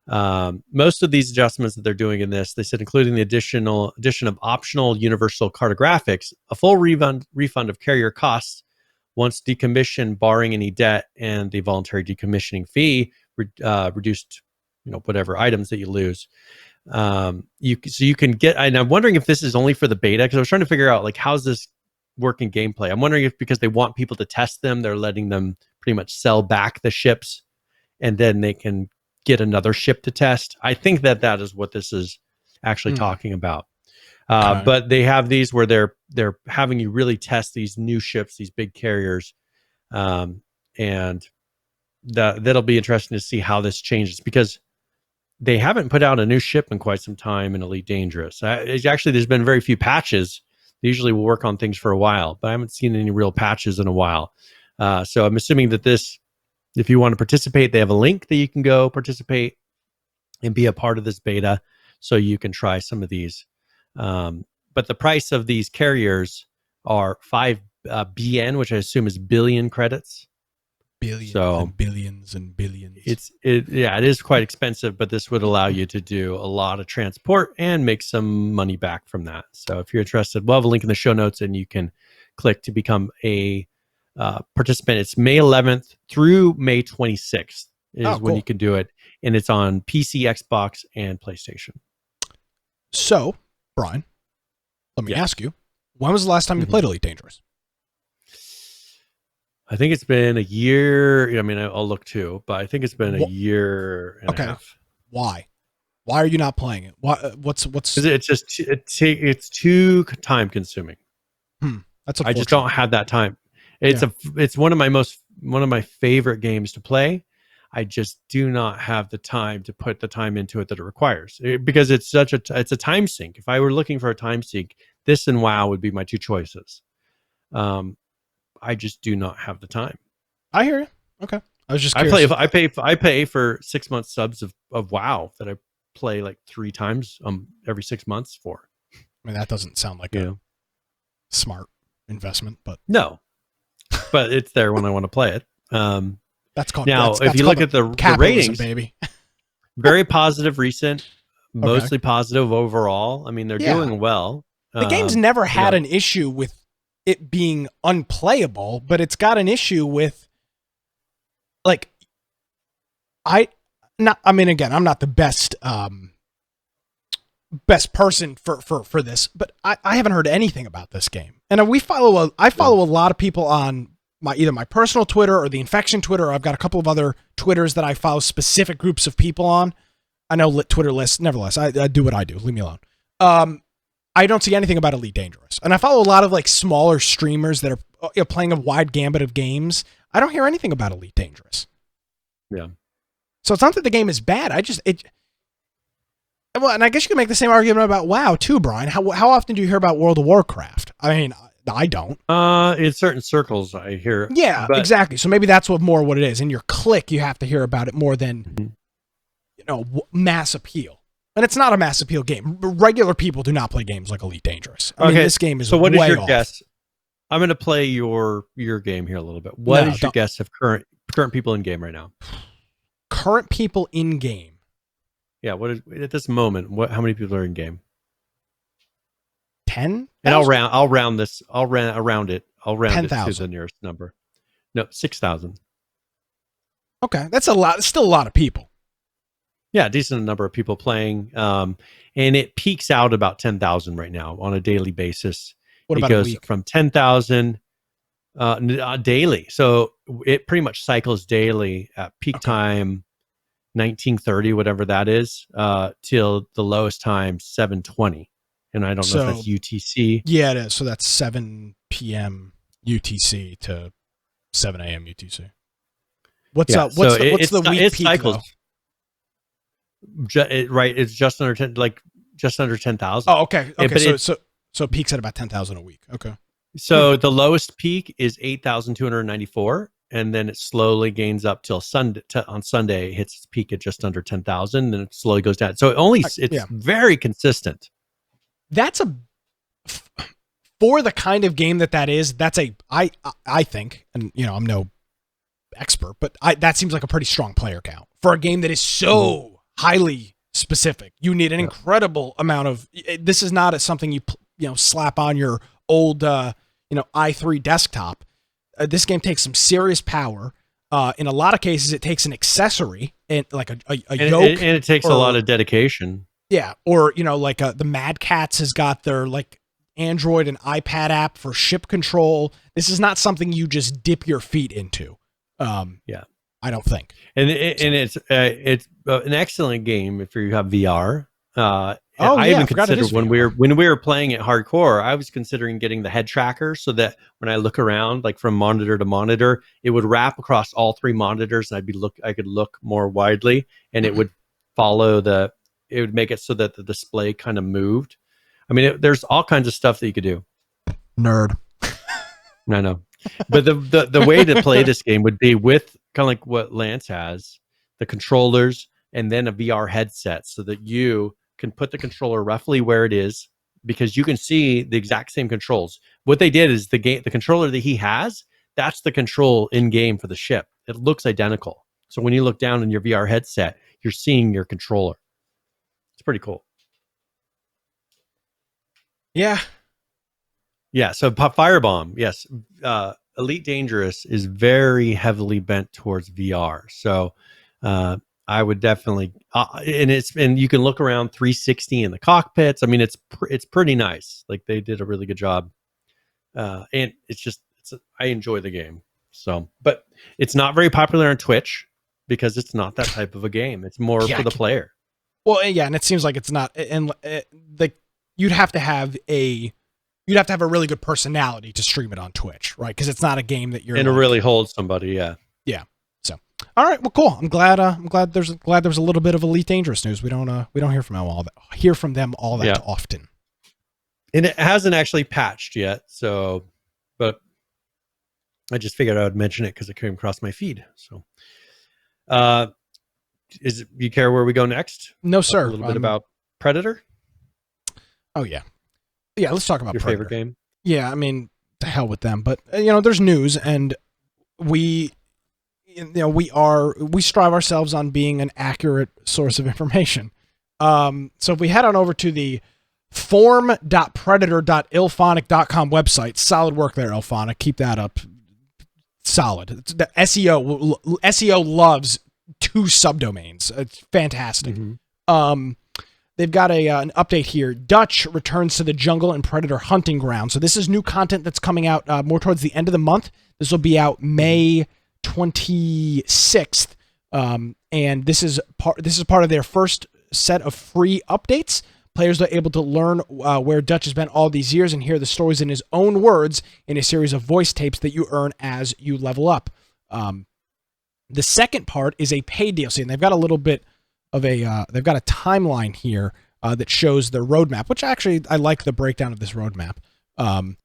most of these adjustments that they're doing in this, they said, including the addition of optional universal cartographics, a full refund of carrier costs once decommissioned, barring any debt, and the voluntary decommissioning fee reduced, whatever items that you lose. You can get, and I'm wondering if this is only for the beta, because I was trying to figure out like how's this work in gameplay. I'm wondering if because they want people to test them, they're letting them pretty much sell back the ships, and then they can get another ship to test. I think that is what this is actually talking about. But they have these where they're having you really test these new ships, these big carriers, and that'll be interesting to see how this changes, because they haven't put out a new ship in quite some time in Elite Dangerous. Actually, there's been very few patches. They usually will work on things for a while, but I haven't seen any real patches in a while. So I'm assuming that this, if you want to participate, they have a link that you can go participate and be a part of this beta, so you can try some of these. But the price of these carriers are 5 BN, which I assume is billion credits. Billions and billions. It is quite expensive, but this would allow you to do a lot of transport and make some money back from that. So if you're interested, we'll have a link in the show notes, and you can click to become a participant. It's May 11th through May 26th is when you can do it, and it's on PC, Xbox, and PlayStation. So, Brian, let me ask you, when was the last time you played Elite Dangerous? I think it's been a year. I mean, I'll look too, but I think it's been a year and a half. Why are you not playing it? What's? It's just it's too time consuming. That's I just don't have that time. It's one of my favorite games to play. I just do not have the time to put the time into it that it requires, because it's it's a time sink. If I were looking for a time sink, this and WoW would be my 2 choices. I just do not have the time. I hear you. Okay. I was just curious. I pay for 6 month subs of WoW that I play like 3 times every 6 months for. I mean, that doesn't sound like a smart investment, but no. But it's there when I want to play it. That's called if you look at the ratings, baby. very positive recent, mostly positive overall. I mean, they're doing well. The game's never had an issue with it being unplayable, but it's got an issue with, like, again, I'm not the best person for this, but I haven't heard anything about this game. And I follow a lot of people on either my personal Twitter or the Infection Twitter, or I've got a couple of other Twitters that I follow specific groups of people on. I know Twitter lists, nevertheless, I do what I do. Leave me alone. I don't see anything about Elite Dangerous. And I follow a lot of like smaller streamers that are playing a wide gambit of games. I don't hear anything about Elite Dangerous. Yeah. So it's not that the game is bad. Well, and I guess you can make the same argument about WoW too, Brian. How often do you hear about World of Warcraft? I mean, I don't. In certain circles, I hear. Yeah, exactly. So maybe that's what it is. In your clique, you have to hear about it more than, mass appeal. And it's not a mass appeal game. Regular people do not play games like Elite Dangerous. I mean, this game is so. What is your off. guess? I'm going to play your game here a little bit. What is your guess of current people in game right now? Current people in game. Yeah, what is at this moment? How many people are in game? 10? And I'll round it. I'll round 10, it to the nearest number. No, 6,000. Okay, that's a lot. It's still a lot of people. Yeah, a decent number of people playing. And it peaks out about 10,000 right now on a daily basis. What about it goes a week? From 10,000 daily. So it pretty much cycles daily at peak time 1930, whatever that is, till the lowest time 720. And I don't know if that's UTC. Yeah, it is. So that's 7 p.m. UTC to 7 a.m. UTC. What's the week peak cycles, right? It's just under 10, just under 10,000. Oh, okay. Okay, so it peaks at about 10,000 a week. Okay. So the lowest peak is 8,294, and then it slowly gains up till Sunday. On Sunday, it hits its peak at just under 10,000, and it slowly goes down. So it's very consistent. That's for the kind of game that is. That's I think, and I'm no expert, but that seems like a pretty strong player count for a game that is so highly specific. You need an incredible amount of. This is not something you slap on your old i3 desktop. This game takes some serious power. In a lot of cases, it takes an accessory and like a yoke, and it takes a lot of dedication. Yeah, or the Mad Cats has got their like Android and iPad app for ship control. This is not something you just dip your feet into. I don't think. And it's an excellent game if you have VR. I even considered when we were playing it hardcore, I was considering getting the head tracker so that when I look around, like from monitor to monitor, it would wrap across all three monitors, and I could look more widely, and it would follow it would make it so that the display kind of moved. I mean, there's all kinds of stuff that you could do. Nerd. I know, but the way to play this game would be with kind of like what Lance has, the controllers, and then a VR headset, so that you can put the controller roughly where it is, because you can see the exact same controls. What they did is the controller that he has, that's the control in game for the ship. It looks identical. So when you look down in your VR headset, you're seeing your controller. It's pretty cool. Yeah. Yeah. So Firebomb, yes. Elite Dangerous is very heavily bent towards VR. So, I would definitely, and you can look around 360 in the cockpits. I mean, it's pretty nice. Like they did a really good job, and I enjoy the game. So, but it's not very popular on Twitch because it's not that type of a game. It's more for the player. Well, yeah, and it seems like it's not, and you'd have to have a really good personality to stream it on Twitch, right? Because it's not a game that you're and to really hold somebody. Yeah. Yeah. So, all right, well, cool. I'm glad there's a little bit of Elite Dangerous news. We don't hear from them all that often. And it hasn't actually patched yet, so, but I just figured I would mention it because it came across my feed. So, you care where we go next? No, sir. A little bit about Predator. Oh yeah, let's talk about your Predator. Favorite game. Yeah, I mean, to hell with them. But there's news, and we strive ourselves on being an accurate source of information. So if we head on over to the form.predator.ilphonic.com website, solid work there, Ilphonic. Keep that up. Solid. The SEO loves 2 subdomains. It's fantastic. Mm-hmm. They've got an update here. Dutch returns to the jungle and predator hunting ground. So this is new content that's coming out more towards the end of the month. This will be out May 26th, and this is part of their first set of free updates. Players are able to learn where Dutch has been all these years and hear the stories in his own words in a series of voice tapes that you earn as you level up. The second part is a paid DLC, and they've got a little bit of they've got a timeline here that shows the roadmap, which actually I like the breakdown of this roadmap. Kind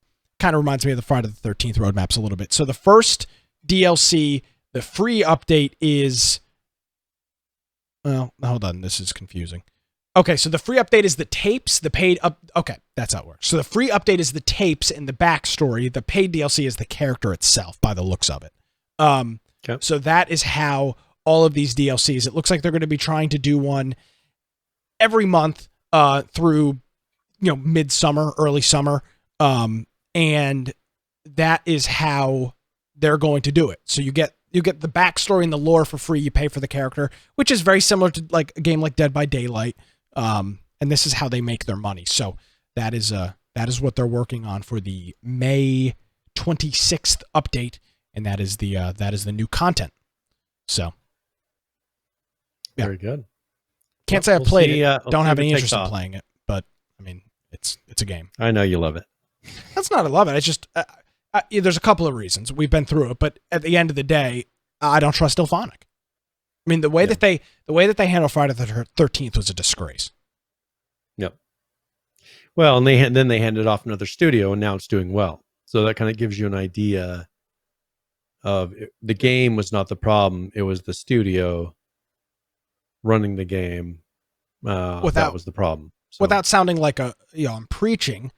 of reminds me of the Friday the 13th roadmaps a little bit. So the first DLC, the free update is, well, hold on, this is confusing. Okay, so the free update is the tapes, the paid up. Okay, that's how it works. So the free update is the tapes and the backstory. The paid DLC is the character itself, by the looks of it. Okay. So that is how all of these DLCs. It looks like they're going to be trying to do one every month through, midsummer, early summer, and that is how they're going to do it. So you get the backstory and the lore for free. You pay for the character, which is very similar to like a game like Dead by Daylight. And this is how they make their money. So that is what they're working on for the May 26th update, and that is the new content. So yeah. Very good. Can't say I've played see, it. Don't have if it any takes interest in off. playing it, but I mean, it's a game. I know you love it. That's not I love it. It's just there's a couple of reasons. We've been through it, but at the end of the day, I don't trust Ilphonic. I mean, the way that they handled Friday the 13th was a disgrace. Yep. Well, and then they handed off another studio, and now it's doing well. So that kind of gives you an idea of the game was not the problem; it was the studio running the game. That was the problem. So, Without sounding like I'm preaching,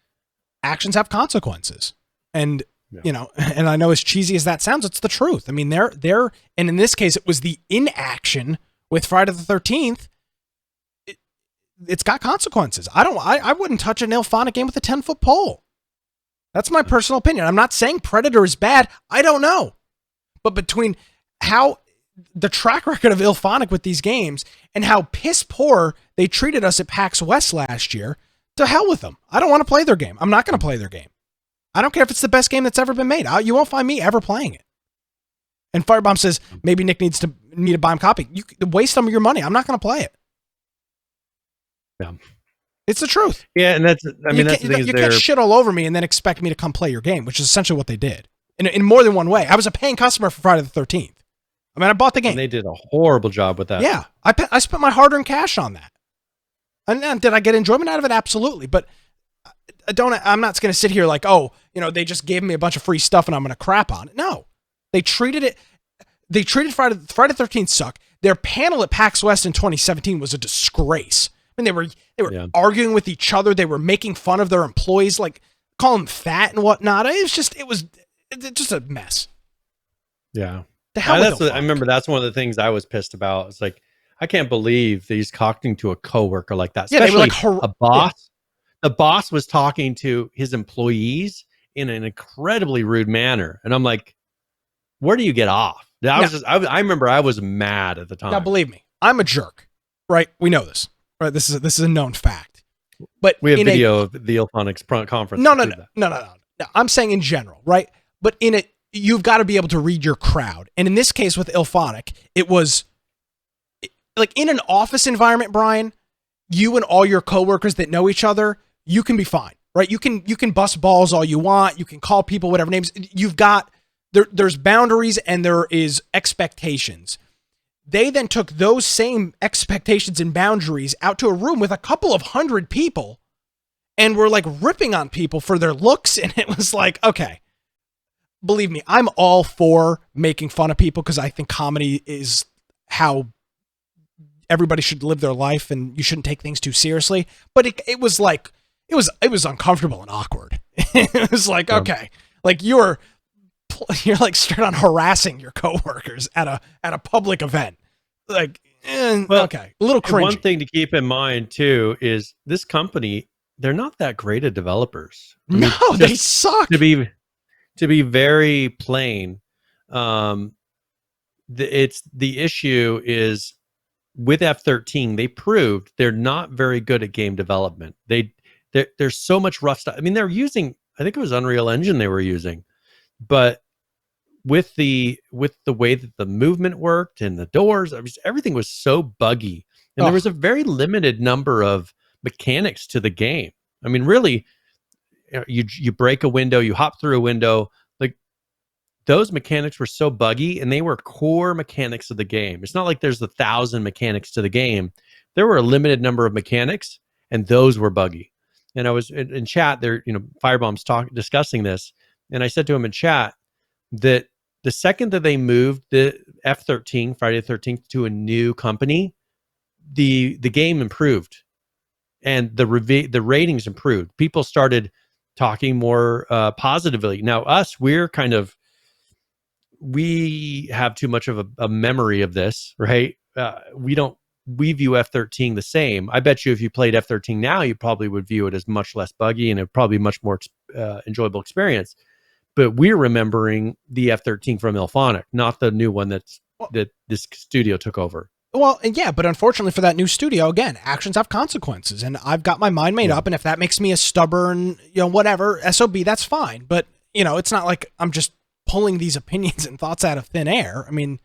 actions have consequences, and and I know as cheesy as that sounds, it's the truth. I mean, they're and in this case, it was the inaction with Friday the 13th. It's got consequences. I wouldn't touch an Ilphonic game with a 10-foot pole. That's my personal opinion. I'm not saying Predator is bad. I don't know. But between how the track record of Ilphonic with these games and how piss poor they treated us at PAX West last year, to hell with them. I don't want to play their game. I'm not going to play their game. I don't care if it's the best game that's ever been made. You won't find me ever playing it. And Firebomb says maybe Nick needs to buy him a copy. You waste some of your money. I'm not going to play it. Yeah. It's the truth. Yeah, and that's the thing. You can't shit all over me and then expect me to come play your game, which is essentially what they did in more than one way. I was a paying customer for Friday the 13th. I mean, I bought the game. And they did a horrible job with that. Yeah, I spent my hard-earned cash on that. And did I get enjoyment out of it? Absolutely. But I'm not going to sit here like, they just gave me a bunch of free stuff and I'm going to crap on it. No, they treated Friday the 13th suck. Their panel at PAX West in 2017 was a disgrace. I mean, they were arguing with each other. They were making fun of their employees, like calling them fat and whatnot. It was just a mess. Yeah. I remember that's one of the things I was pissed about. It's like, I can't believe that he's talking to a coworker like that. Especially they were like a boss. Yeah. The boss was talking to his employees in an incredibly rude manner. And I'm like, where do you get off? I remember I was mad at the time. Now, believe me, I'm a jerk, right? We know this, right? This is a known fact. But we have video of the Ilphonics conference. No. I'm saying in general, right? But you've got to be able to read your crowd. And in this case with Ilphonic, it was like in an office environment, Brian, you and all your coworkers that know each other, you can be fine, right? You can bust balls all you want. You can call people whatever names. You've got there's boundaries and there is expectations. They then took those same expectations and boundaries out to a room with a couple of hundred people and were like ripping on people for their looks. And it was like, okay, believe me, I'm all for making fun of people because I think comedy is how everybody should live their life and you shouldn't take things too seriously. But it was uncomfortable and awkward. It was like, okay, like you're like straight on harassing your coworkers at a public event. Like, okay, a little cringy. One thing to keep in mind too is this company, they're not that great at developers. They suck. To be very plain, the issue is with F-13, they proved they're not very good at game development. There's so much rough stuff. I mean, they're using, I think it was Unreal Engine they were using, but with the way that the movement worked and the doors, I mean, everything was so buggy, and there was a very limited number of mechanics to the game. I mean, really, you break a window, you hop through a window, like those mechanics were so buggy, and they were core mechanics of the game. It's not like there's 1,000 mechanics to the game. There were a limited number of mechanics, and those were buggy. And I was in chat there, Firebomb's discussing this, and I said to him in chat that the second that they moved the F-13, Friday the 13th, to a new company, the game improved, and the ratings improved. People started talking more positively. Now, we have too much of a memory of this, right? We view F-13 the same. I bet you if you played F-13 now, you probably would view it as much less buggy and it probably much more enjoyable experience. But we're remembering the F-13 from Ilphonic, not the new one that this studio took over. Well, yeah, but unfortunately for that new studio, again, actions have consequences, and I've got my mind made up, and if that makes me a stubborn, whatever, SOB, that's fine. But, it's not like I'm just pulling these opinions and thoughts out of thin air. I mean,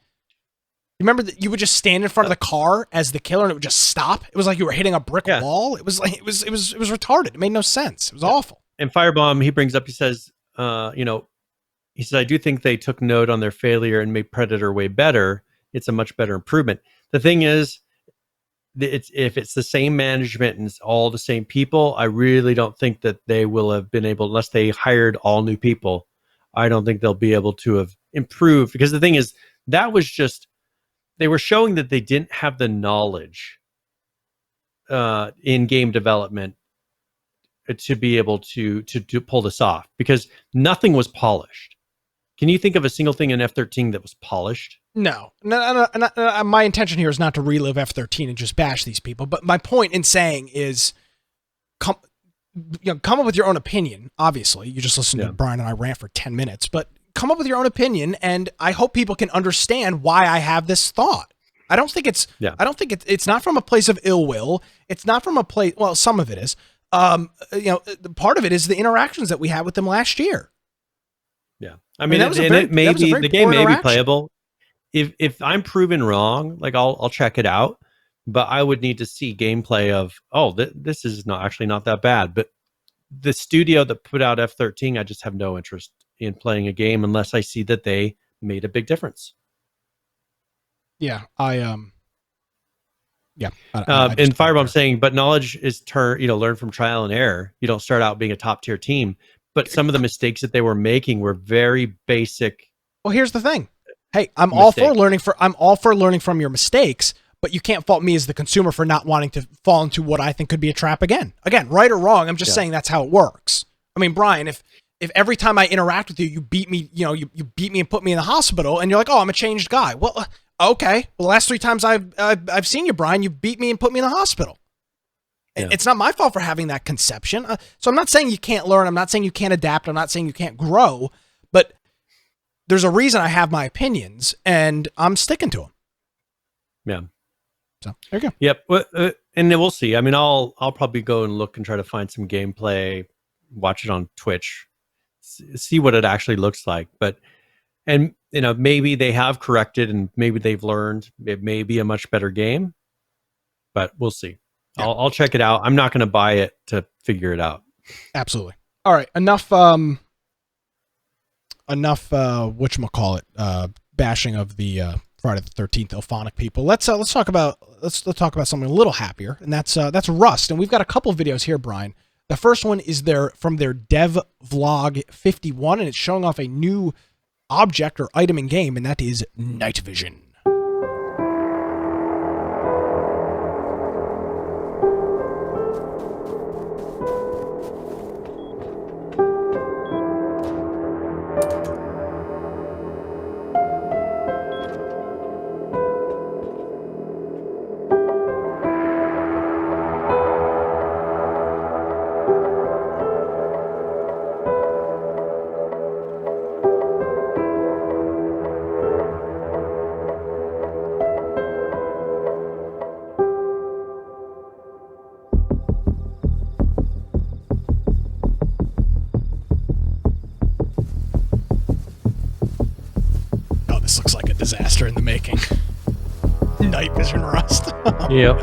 remember that you would just stand in front of the car as the killer and it would just stop? It was like you were hitting a brick wall. It was like, it was retarded. It made no sense. It was awful. And Firebomb, he brings up, he says, he says, I do think they took note on their failure and made Predator way better. It's a much better improvement. The thing is, if it's the same management and it's all the same people, I really don't think that they will have been able, unless they hired all new people, I don't think they'll be able to have improved. Because the thing is, that was just, they were showing that they didn't have the knowledge in game development to be able to pull this off, because nothing was polished. Can you think of a single thing in F-13 that was polished? No. My intention here is not to relive F-13 and just bash these people, but my point in saying is come up with your own opinion. Obviously, you just listened to Brian and I rant for 10 minutes, but come up with your own opinion, and I hope people can understand why I have this thought. I don't think it's not from a place of ill will. It's not from a place, well, some of it is. Part of it is the interactions that we had with them last year. Yeah. I mean, the game may be playable. If I'm proven wrong, like I'll check it out, but I would need to see gameplay of, this is not that bad. But the studio that put out F-13, I just have no interest in playing a game unless I see that they made a big difference. Yeah, and Firebomb saying, but knowledge is learn from trial and error. You don't start out being a top tier team, but some of the mistakes that they were making were very basic. Well, here's the thing. Hey, I'm all for learning from your mistakes, but you can't fault me as the consumer for not wanting to fall into what I think could be a trap again. Again, right or wrong, I'm just saying that's how it works. I mean, Brian, if every time I interact with you, you beat me, you beat me and put me in the hospital, and you're like, oh, I'm a changed guy. Well, okay. Well, the last 3 times I've seen you, Brian, you beat me and put me in the hospital. Yeah. It's not my fault for having that conception. So I'm not saying you can't learn. I'm not saying you can't adapt. I'm not saying you can't grow, but there's a reason I have my opinions, and I'm sticking to them. Yeah. So there you go. Yep. And then we'll see. I mean, I'll probably go and look and try to find some gameplay, watch it on Twitch, see what it actually looks like. And maybe they have corrected and maybe they've learned. It may be a much better game, but we'll see. Yeah. I'll check it out. I'm not going to buy it to figure it out. Absolutely. All right. Enough whatchamacallit, bashing of the Friday the 13th Ilphonic people. Let's talk about something a little happier, and that's Rust. And we've got a couple of videos here, Brian. The first one is from their Dev Vlog 51, and it's showing off a new object or item in game, and that is night vision. disaster in the making. Night vision rust. Yep.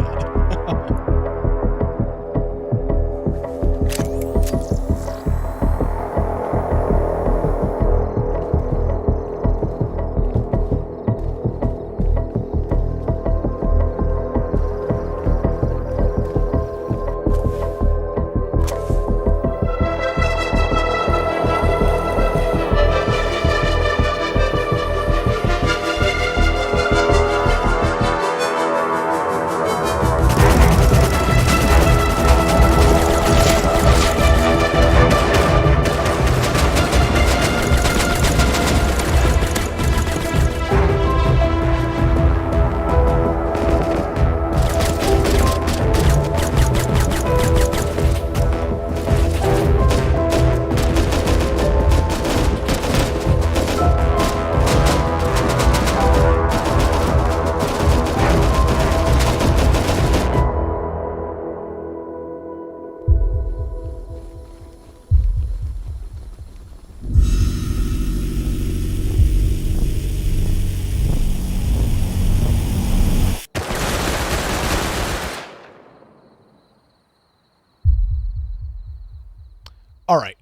All right.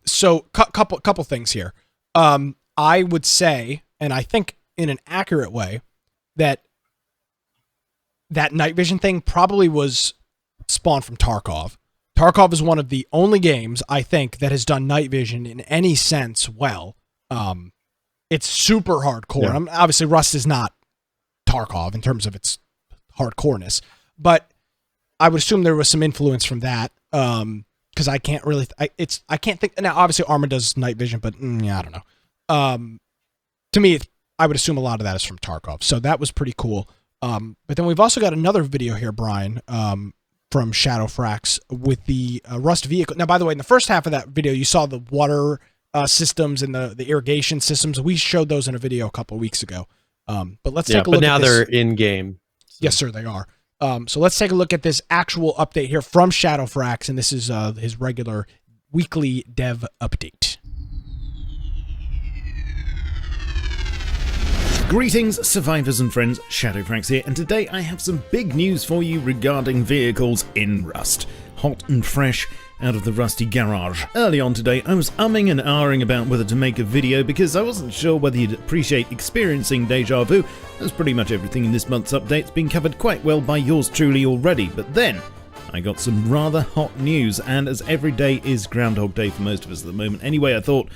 So couple things here. I would say, and I think in an accurate way, that night vision thing probably was spawned from Tarkov. Tarkov is one of the only games, I think, that has done night vision in any sense well. It's super hardcore. Yeah. Obviously, Rust is not Tarkov in terms of its hardcoreness, but I would assume there was some influence from that. Because I can't really, I can't think now. Obviously, Arma does night vision, but yeah, I don't know. To me, I would assume a lot of that is from Tarkov. So that was pretty cool. But then we've also got another video here, Brian, from Shadowfrax with the Rust vehicle. Now, by the way, in the first half of that video, you saw the water systems and the irrigation systems. We showed those in a video a couple of weeks ago. But let's take a look. But now at this. they're in game. So. Yes, sir, they are. So let's take a look at this actual update here from Shadowfrax, and this is his regular weekly dev update. Greetings, survivors and friends, Shadowfrax here, and today I have some big news for you regarding vehicles in Rust. Hot and fresh out of the rusty garage. Early on today, I was umming and ahhing about whether to make a video because I wasn't sure whether you'd appreciate experiencing deja vu, as pretty much everything in this month's update's been covered quite well by yours truly already, but then I got some rather hot news, and as every day is Groundhog Day for most of us at the moment anyway, I thought,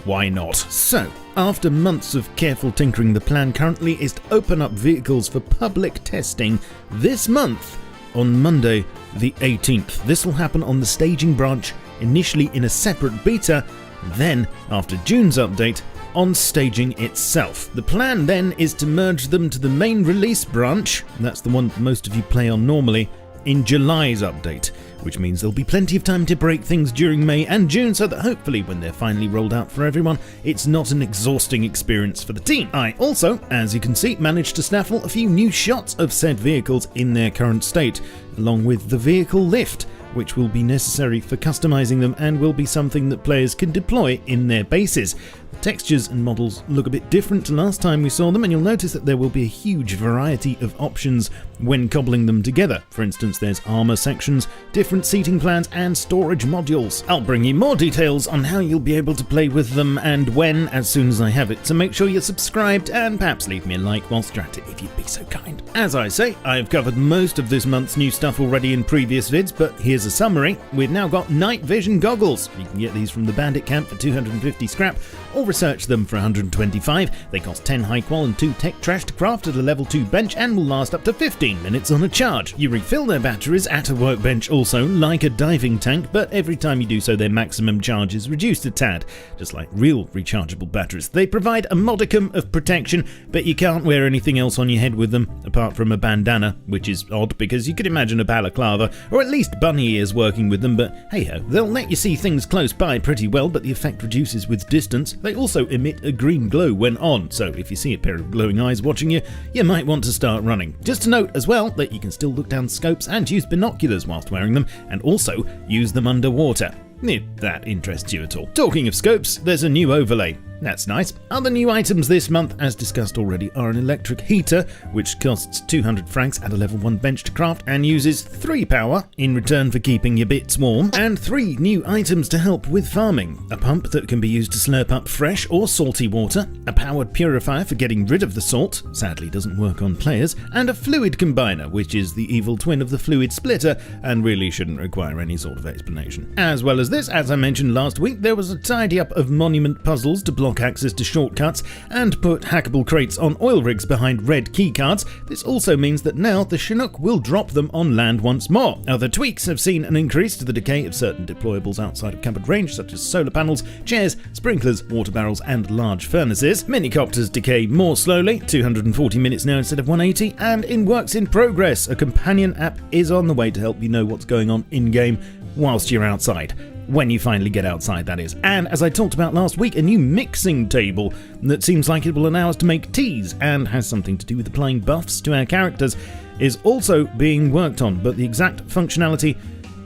why not? So, after months of careful tinkering, the plan currently is to open up vehicles for public testing this month on Monday the 18th. This will happen on the staging branch, initially in a separate beta, then, after June's update, on staging itself. The plan then is to merge them to the main release branch, that's the one most of you play on normally, in July's update, which means there'll be plenty of time to break things during May and June so that hopefully when they're finally rolled out for everyone, it's not an exhausting experience for the team. I also, as you can see, managed to snaffle a few new shots of said vehicles in their current state, along with the vehicle lift, which will be necessary for customizing them and will be something that players can deploy in their bases. The textures and models look a bit different to last time we saw them, and you'll notice that there will be a huge variety of options when cobbling them together. For instance, there's armor sections, different seating plans, and storage modules. I'll bring you more details on how you'll be able to play with them and when as soon as I have it, so make sure you're subscribed and perhaps leave me a like whilst you're at it if you'd be so kind. As I say, I've covered most of this month's new stuff already in previous vids, but here's a summary. We've now got night vision goggles. You can get these from the Bandit Camp for 250 scrap, or research them for 125. They cost 10 high qual and 2 tech trash to craft at a level 2 bench and will last up to 15 minutes on a charge. You refill their batteries at a workbench also, like a diving tank, but every time you do so their maximum charge is reduced a tad, just like real rechargeable batteries. They provide a modicum of protection, but you can't wear anything else on your head with them, apart from a bandana, which is odd because you could imagine a balaclava, or at least bunny ears working with them, but hey ho, they'll let you see things close by pretty well, but the effect reduces with distance. They also emit a green glow when on, so if you see a pair of glowing eyes watching you, you might want to start running. Just to note as well that you can still look down scopes and use binoculars whilst wearing them, and also use them underwater, if that interests you at all. Talking of scopes, there's a new overlay. That's nice. Other new items this month, as discussed already, are an electric heater, which costs 200 francs at a level 1 bench to craft and uses 3 power in return for keeping your bits warm, and 3 new items to help with farming. A pump that can be used to slurp up fresh or salty water, a powered purifier for getting rid of the salt, sadly doesn't work on players, and a fluid combiner, which is the evil twin of the fluid splitter and really shouldn't require any sort of explanation. As well as this, as I mentioned last week, there was a tidy up of monument puzzles to block access to shortcuts and put hackable crates on oil rigs behind red keycards. This also means that now the Chinook will drop them on land once more. Other tweaks have seen an increase to the decay of certain deployables outside of cupboard range, such as solar panels, chairs, sprinklers, water barrels and large furnaces. Minicopters decay more slowly, 240 minutes now instead of 180, and in works in progress, a companion app is on the way to help you know what's going on in-game whilst you're outside. When you finally get outside, that is. And as I talked about last week, a new mixing table that seems like it will allow us to make teas and has something to do with applying buffs to our characters is also being worked on, but the exact functionality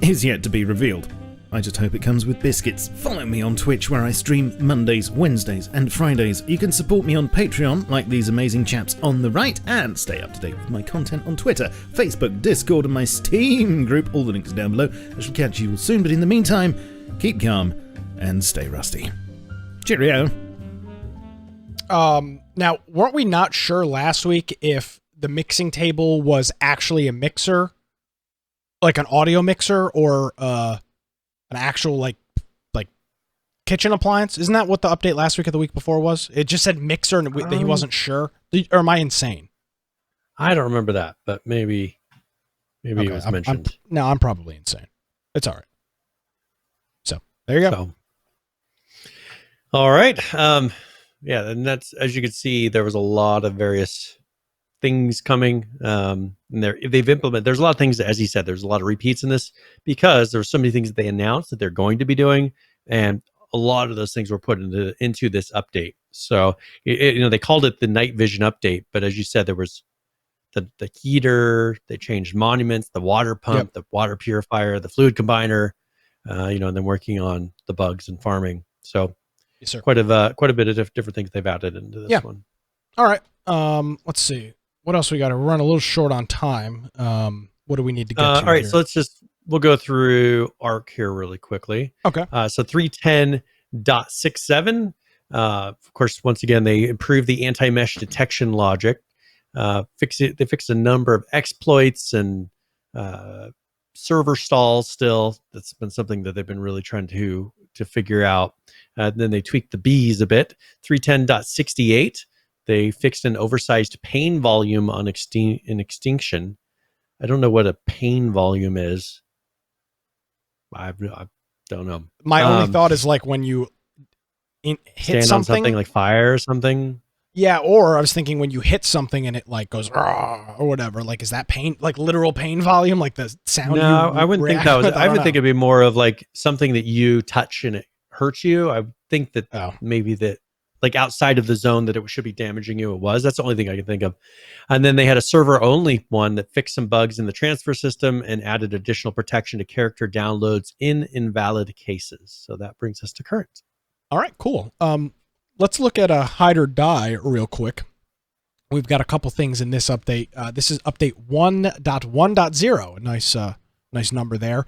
is yet to be revealed. I just hope it comes with biscuits. Follow me on Twitch, where I stream Mondays, Wednesdays and Fridays. You can support me on Patreon, like these amazing chaps on the right, and stay up to date with my content on Twitter, Facebook, Discord and my Steam group. All the links are down below. I shall catch you all soon, but in the meantime, keep calm and stay rusty. Cheerio. Now, weren't we not sure last week if the mixing table was actually a mixer, like an audio mixer, or an actual like kitchen appliance? Isn't that what the update last week or the week before was? It just said mixer and that he wasn't sure. Or am I insane? I don't remember that, but maybe it was mentioned. I'm probably insane. It's all right. So there you go. So, all right. Yeah, and that's, as you can see, there was a lot of various things coming. And they've implemented. There's a lot of things that, as he said, there's a lot of repeats in this because there's so many things that they announced that they're going to be doing, and a lot of those things were put into this update. So they called it the night vision update, but as you said, there was the heater. They changed monuments, the water pump, the water purifier, the fluid combiner. And then working on the bugs and farming. So yes, sir. quite a bit of different things they've added into this one. All right. Let's see. What else we got? To run a little short on time. What do we need to get to? All right. here? So we'll go through ARC here really quickly. Okay. So 310.67. Of course, once again, they improved the anti-mesh detection logic. They fixed a number of exploits and server stalls still. That's been something that they've been really trying to figure out. Then they tweaked the bees a bit. 310.68. They fixed an oversized pain volume on Extinction. I don't know what a pain volume is. I don't know. My only thought is like when you hit something like fire or something. Yeah, or I was thinking when you hit something and it like goes or whatever. Like, is that pain, like literal pain volume, like the sound? No, I wouldn't think that was. I would think it'd be more of like something that you touch and it hurts you. I think that maybe that like outside of the zone that it should be damaging you. It was. That's the only thing I can think of. And then they had a server only one that fixed some bugs in the transfer system and added additional protection to character downloads in invalid cases. So that brings us to current. All right, cool. Let's look at a hide or die real quick. We've got a couple things in this update. This is update 1.1.0. Nice number there.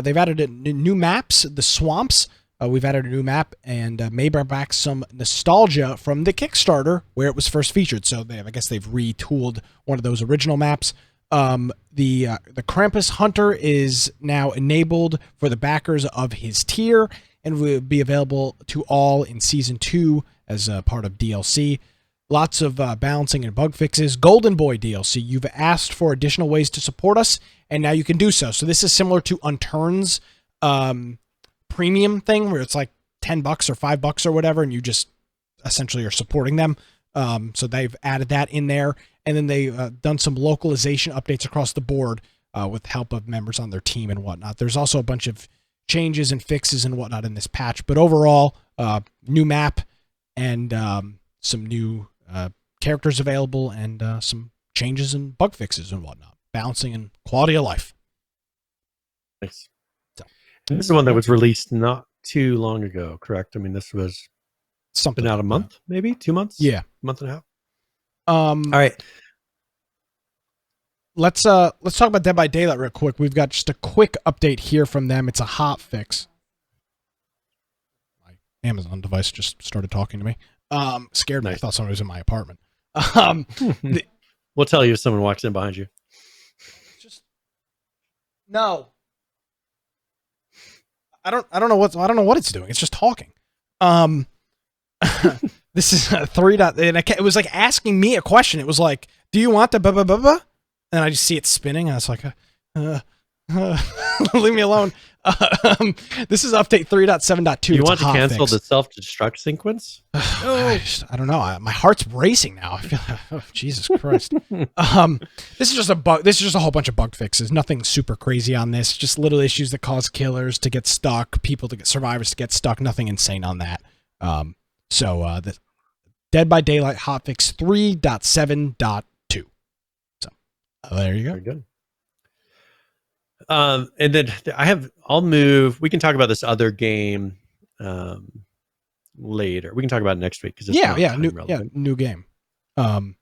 They've added new maps, the swamps. We've added a new map and may bring back some nostalgia from the Kickstarter where it was first featured. So I guess they've retooled one of those original maps. The Krampus Hunter is now enabled for the backers of his tier and will be available to all in Season 2 as a part of DLC. Lots of balancing and bug fixes. Golden Boy DLC. You've asked for additional ways to support us, and now you can do so. So this is similar to Unturned's premium thing, where it's like $10 or $5 or whatever, and you just essentially are supporting them. So they've added that in there, and then they've done some localization updates across the board with help of members on their team and whatnot. There's also a bunch of changes and fixes and whatnot in this patch, but overall, new map and some new characters available and some changes and bug fixes and whatnot, balancing and quality of life. Nice. So, this is one that was released not too long ago, correct? I mean, this was something. Been out a month, maybe 2 months. Yeah, month and a half. All right. Let's talk about Dead by Daylight real quick. We've got just a quick update here from them. It's a hot fix. My Amazon device just started talking to me. Scared me. I thought somebody was in my apartment. We'll tell you if someone walks in behind you. No. I don't know what it's doing. It's just talking. This is a 3. And it was like asking me a question. It was like, "Do you want the blah blah blah blah?" And I just see it spinning, and I was like, "Leave me alone." This is update 3.7.2. You want to cancel the self-destruct sequence? I don't know. My heart's racing now. I feel, Jesus Christ. This is just a bug. This is just a whole bunch of bug fixes. Nothing super crazy on this. Just little issues that cause killers to get stuck, survivors to get stuck. Nothing insane on that. So the Dead by Daylight hotfix 3.7.2. So there you go. Very good. And then I'll move. We can talk about this other game later. We can talk about it next week because it's new game. And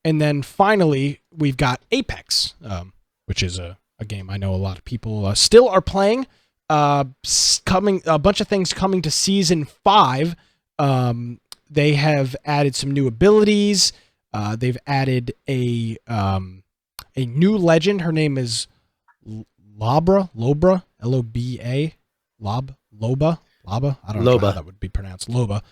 then finally we've got Apex, which is a game I know a lot of people still are playing. Coming a bunch of things coming to season 5. They have added some new abilities. They've added a new legend. Her name is Lobra, Loba. I don't know how that would be pronounced. Loba.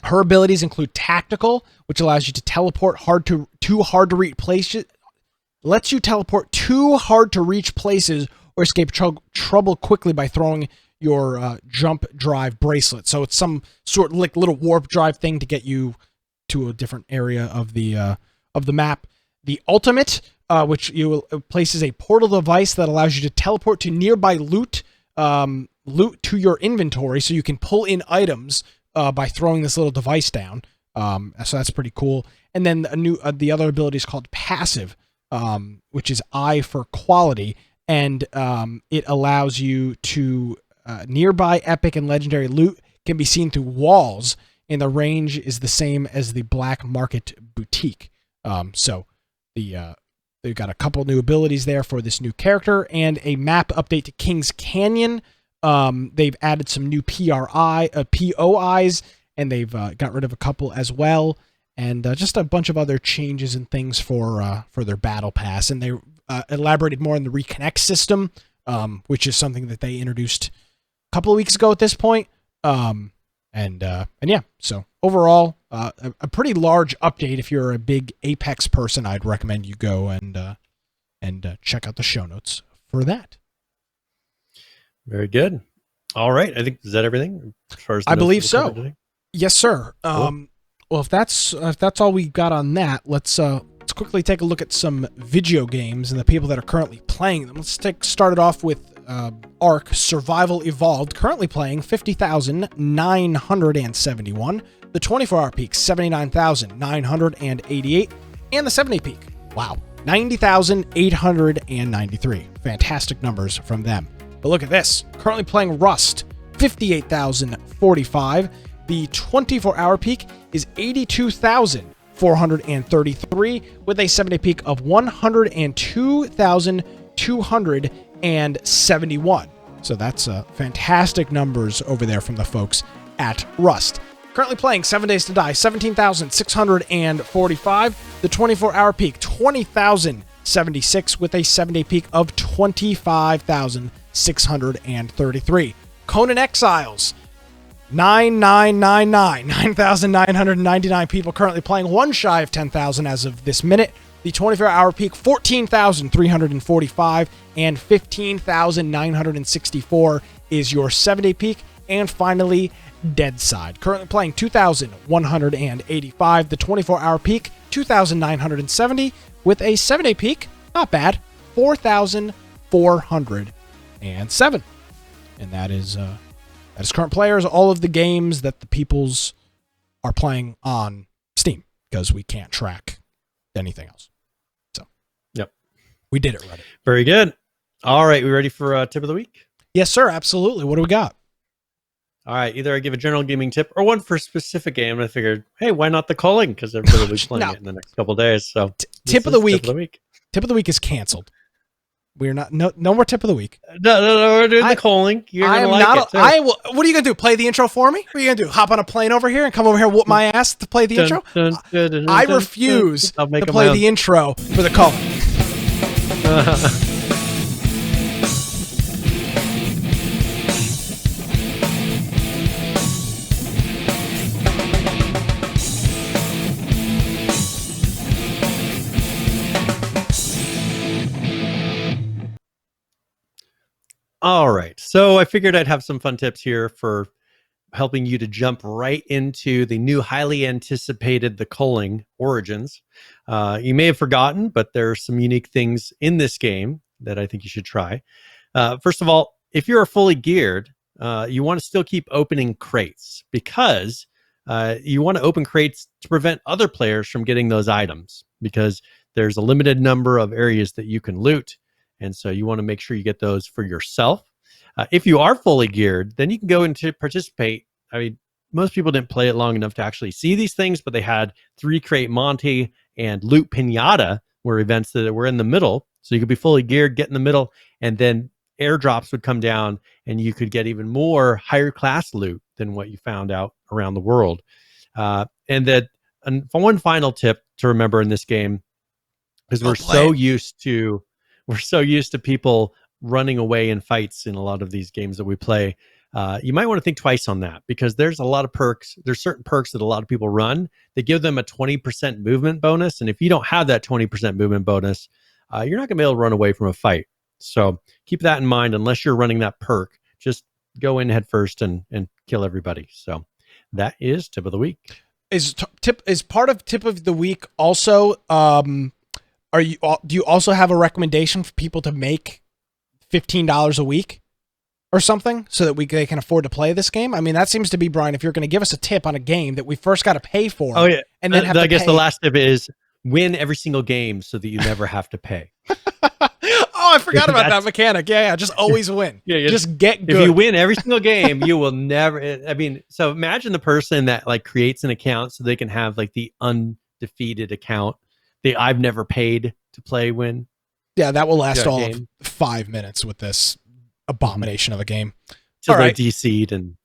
Her abilities include tactical, which allows you to teleport to hard to reach places. Lets you teleport to hard to reach places or escape trouble quickly by throwing your jump drive bracelet. So it's some sort of like little warp drive thing to get you to a different area of the map. The ultimate, which places a portal device that allows you to teleport to nearby loot to your inventory, so you can pull in items by throwing this little device down. So that's pretty cool. And then the other ability is called passive, which is Eye for quality, and it allows you to nearby epic and legendary loot can be seen through walls, and the range is the same as the Black Market Boutique. So they've got a couple new abilities there for this new character and a map update to Kings Canyon. They've added some new POIs, and they've got rid of a couple as well, and just a bunch of other changes and things for their battle pass. And they elaborated more on the reconnect system, which is something that they introduced a couple of weeks ago at this point. And yeah, so overall, a pretty large update. If you're a big Apex person, I'd recommend you go and check out the show notes for that. Very good. All right. I think, is that everything? As far as I believe so. Yes, sir. Cool. Well, if that's all we got on that, let's quickly take a look at some video games and the people that are currently playing them. Let's start it off with ARK Survival Evolved, currently playing 50,971. The 24-hour peak, 79,988. And the 7-day peak, wow, 90,893. Fantastic numbers from them. But look at this. Currently playing Rust, 58,045. The 24-hour peak is 82,433 with a 7-day peak of 102,271. So that's fantastic numbers over there from the folks at Rust. Currently playing 7 Days to Die, 17,645. The 24-hour peak, 20,076 with a 7-day peak of 25,633. Conan Exiles, 9,999 people currently playing, one shy of 10,000 as of this minute. The 24-hour peak, 14,345, and 15,964 is your 7-day peak. And finally, Deadside, currently playing 2,185. The 24-hour peak, 2,970, with a 7-day peak, not bad, 4,407. And that is current players, all of the games that the peoples are playing on Steam, because we can't track anything else. So, yep, we did it right. Very good. All right, we ready for tip of the week? Yes, sir. Absolutely. What do we got? All right, either I give a general gaming tip or one for a specific game. And I figured, hey, why not the Culling? Because everybody will be playing No. it in the next couple of days. So Tip of the week. Tip of the week. Tip of the week is canceled. We're not no more tip of the week. No, we're doing the Culling. You're I gonna am like not. it too. I will. What are you gonna do? Play the intro for me? What are you gonna do? Hop on a plane over here and come over here, whoop my ass to play the intro? I refuse to play the intro for the Culling. All right. So I figured I'd have some fun tips here for helping you to jump right into the new highly anticipated The Culling Origins. You may have forgotten, but there are some unique things in this game that I think you should try. First of all, if you're fully geared, you want to still keep opening crates because you want to open crates to prevent other players from getting those items because there's a limited number of areas that you can loot. And so you want to make sure you get those for yourself. If you are fully geared, then you can go into participate. I mean, most people didn't play it long enough to actually see these things, but they had 3 Crate Monty and Loot Pinata were events that were in the middle. So you could be fully geared, get in the middle, and then airdrops would come down and you could get even more higher class loot than what you found out around the world. And one final tip to remember in this game, because we're so used to people running away in fights in a lot of these games that we play. You might want to think twice on that because there's a lot of perks. There's certain perks that a lot of people run. They give them a 20% movement bonus. And if you don't have that 20% movement bonus, you're not going to be able to run away from a fight. So keep that in mind. Unless you're running that perk, just go in head first and kill everybody. So that is tip of the week. Is part of tip of the week also, do you also have a recommendation for people to make $15 a week or something so that they can afford to play this game? I mean, that seems to be, Brian, if you're going to give us a tip on a game that we first got to pay for. Oh yeah. And then I guess the last tip is win every single game so that you never have to pay. Oh, I forgot about that mechanic. Yeah. Just always win. Just get good. If you win every single game, you will never, I mean, so imagine the person that like creates an account so they can have like the undefeated account. I've never paid to play win. Yeah, that will last all of 5 minutes with this abomination of a game. So they're DC'd and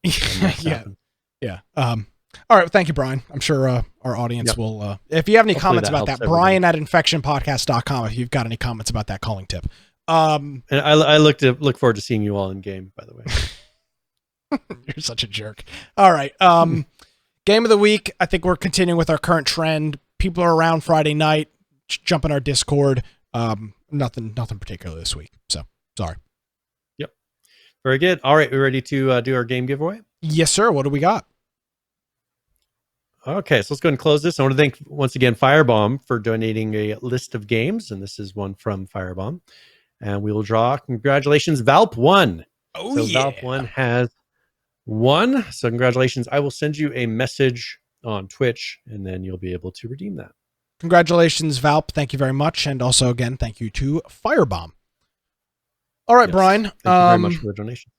yeah. All right, thank you, Brian. I'm sure our audience will. If you have any comments about that, Brian at infectionpodcast.com. If you've got any comments about that Culling tip. And I look forward to seeing you all in game. By the way, you're such a jerk. All right, game of the week. I think we're continuing with our current trend. People are around Friday night. Jump in our Discord. Nothing particular this week. So sorry. Yep. Very good. All right, we ready to do our game giveaway? Yes, sir. What do we got? Okay, so let's go ahead and close this. I want to thank once again Firebomb for donating a list of games, and this is one from Firebomb. And we will draw. Congratulations, Valp won. Oh, so yeah. Valp 1 has won. So congratulations. I will send you a message on Twitch, and then you'll be able to redeem that. Congratulations, Valp. Thank you very much. And also, again, thank you to Firebomb. All right, yes. Brian. Thank you very much for the donation.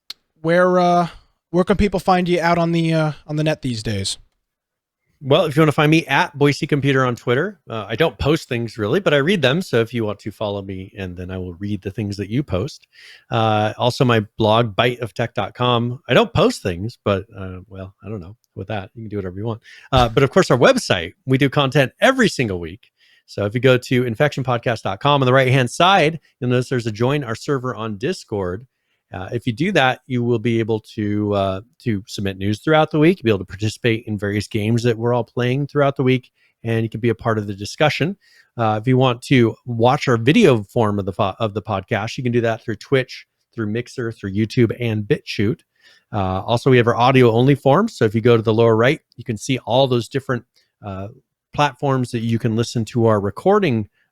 Where can people find you out on the net these days? Well, if you want to find me at Boise Computer on Twitter, I don't post things really, but I read them. So if you want to follow me, and then I will read the things that you post. Also, my blog, biteoftech.com. I don't post things, but well, I don't know. With that, you can do whatever you want. But of course, our website, we do content every single week. So if you go to infectionpodcast.com on the right-hand side, you'll notice there's a join our server on Discord. If you do that, you will be able to submit news throughout the week. You'll be able to participate in various games that we're all playing throughout the week, and you can be a part of the discussion. If you want to watch our video form of the podcast, you can do that through Twitch, through Mixer, through YouTube, and BitChute. Also, we have our audio-only form. So if you go to the lower right, you can see all those different platforms that you can listen to our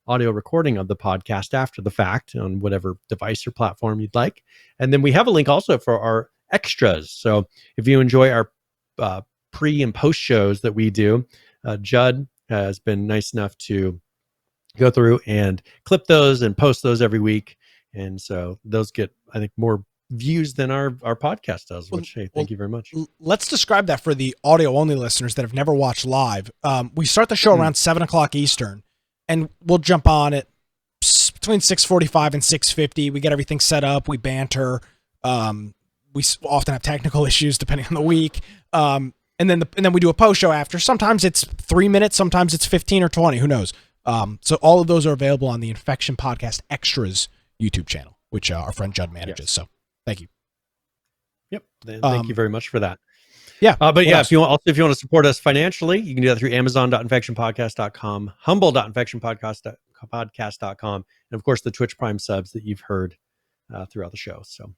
audio recording of the podcast after the fact on whatever device or platform you'd like. And then we have a link also for our extras. So if you enjoy our pre and post shows that we do, Judd has been nice enough to go through and clip those and post those every week. And so those get, I think, more views than our podcast does, which, hey, thank you very much. Let's describe that for the audio-only listeners that have never watched live. We start the show around 7 o'clock Eastern, and we'll jump on at between 6:45 and 6:50. We get everything set up. We banter. We often have technical issues depending on the week. And then we do a post show after. Sometimes it's 3 minutes. Sometimes it's 15 or 20. Who knows? So all of those are available on the Infection Podcast Extras YouTube channel, which our friend Judd manages. Yes. So thank you. Yep. Thank you very much for that. Yeah. But yeah, if you want to support us financially, you can do that through amazon.infectionpodcast.com, humble.infectionpodcast.com, and of course the Twitch Prime subs that you've heard throughout the show. So.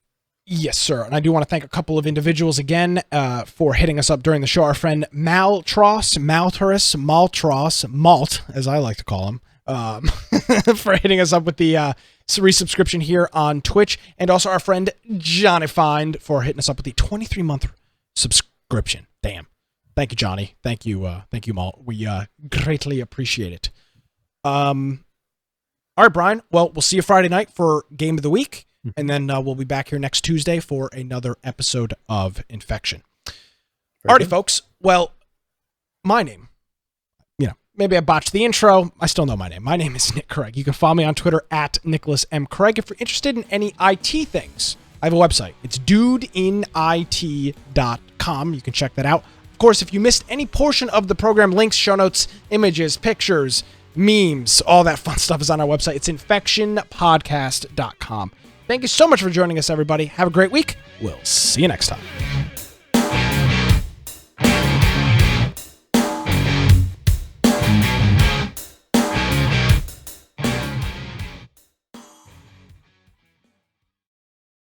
Yes, sir. And I do want to thank a couple of individuals again for hitting us up during the show. Our friend Malt, as I like to call him, for hitting us up with the resubscription here on Twitch. And also our friend Johnny Find for hitting us up with the 23-month subscription. Damn. Thank you, Johnny. Thank you, Malt. We greatly appreciate it. All right, Brian. Well, we'll see you Friday night for Game of the Week. And then we'll be back here next Tuesday for another episode of Infection. Alrighty, folks. Well, my name, maybe I botched the intro. I still know my name. My name is Nick Craig. You can follow me on Twitter at Nicholas M. Craig. If you're interested in any IT things, I have a website. It's dudeinit.com. You can check that out. Of course, if you missed any portion of the program, links, show notes, images, pictures, memes, all that fun stuff is on our website. It's infectionpodcast.com. Thank you so much for joining us, everybody. Have a great week. We'll see you next time.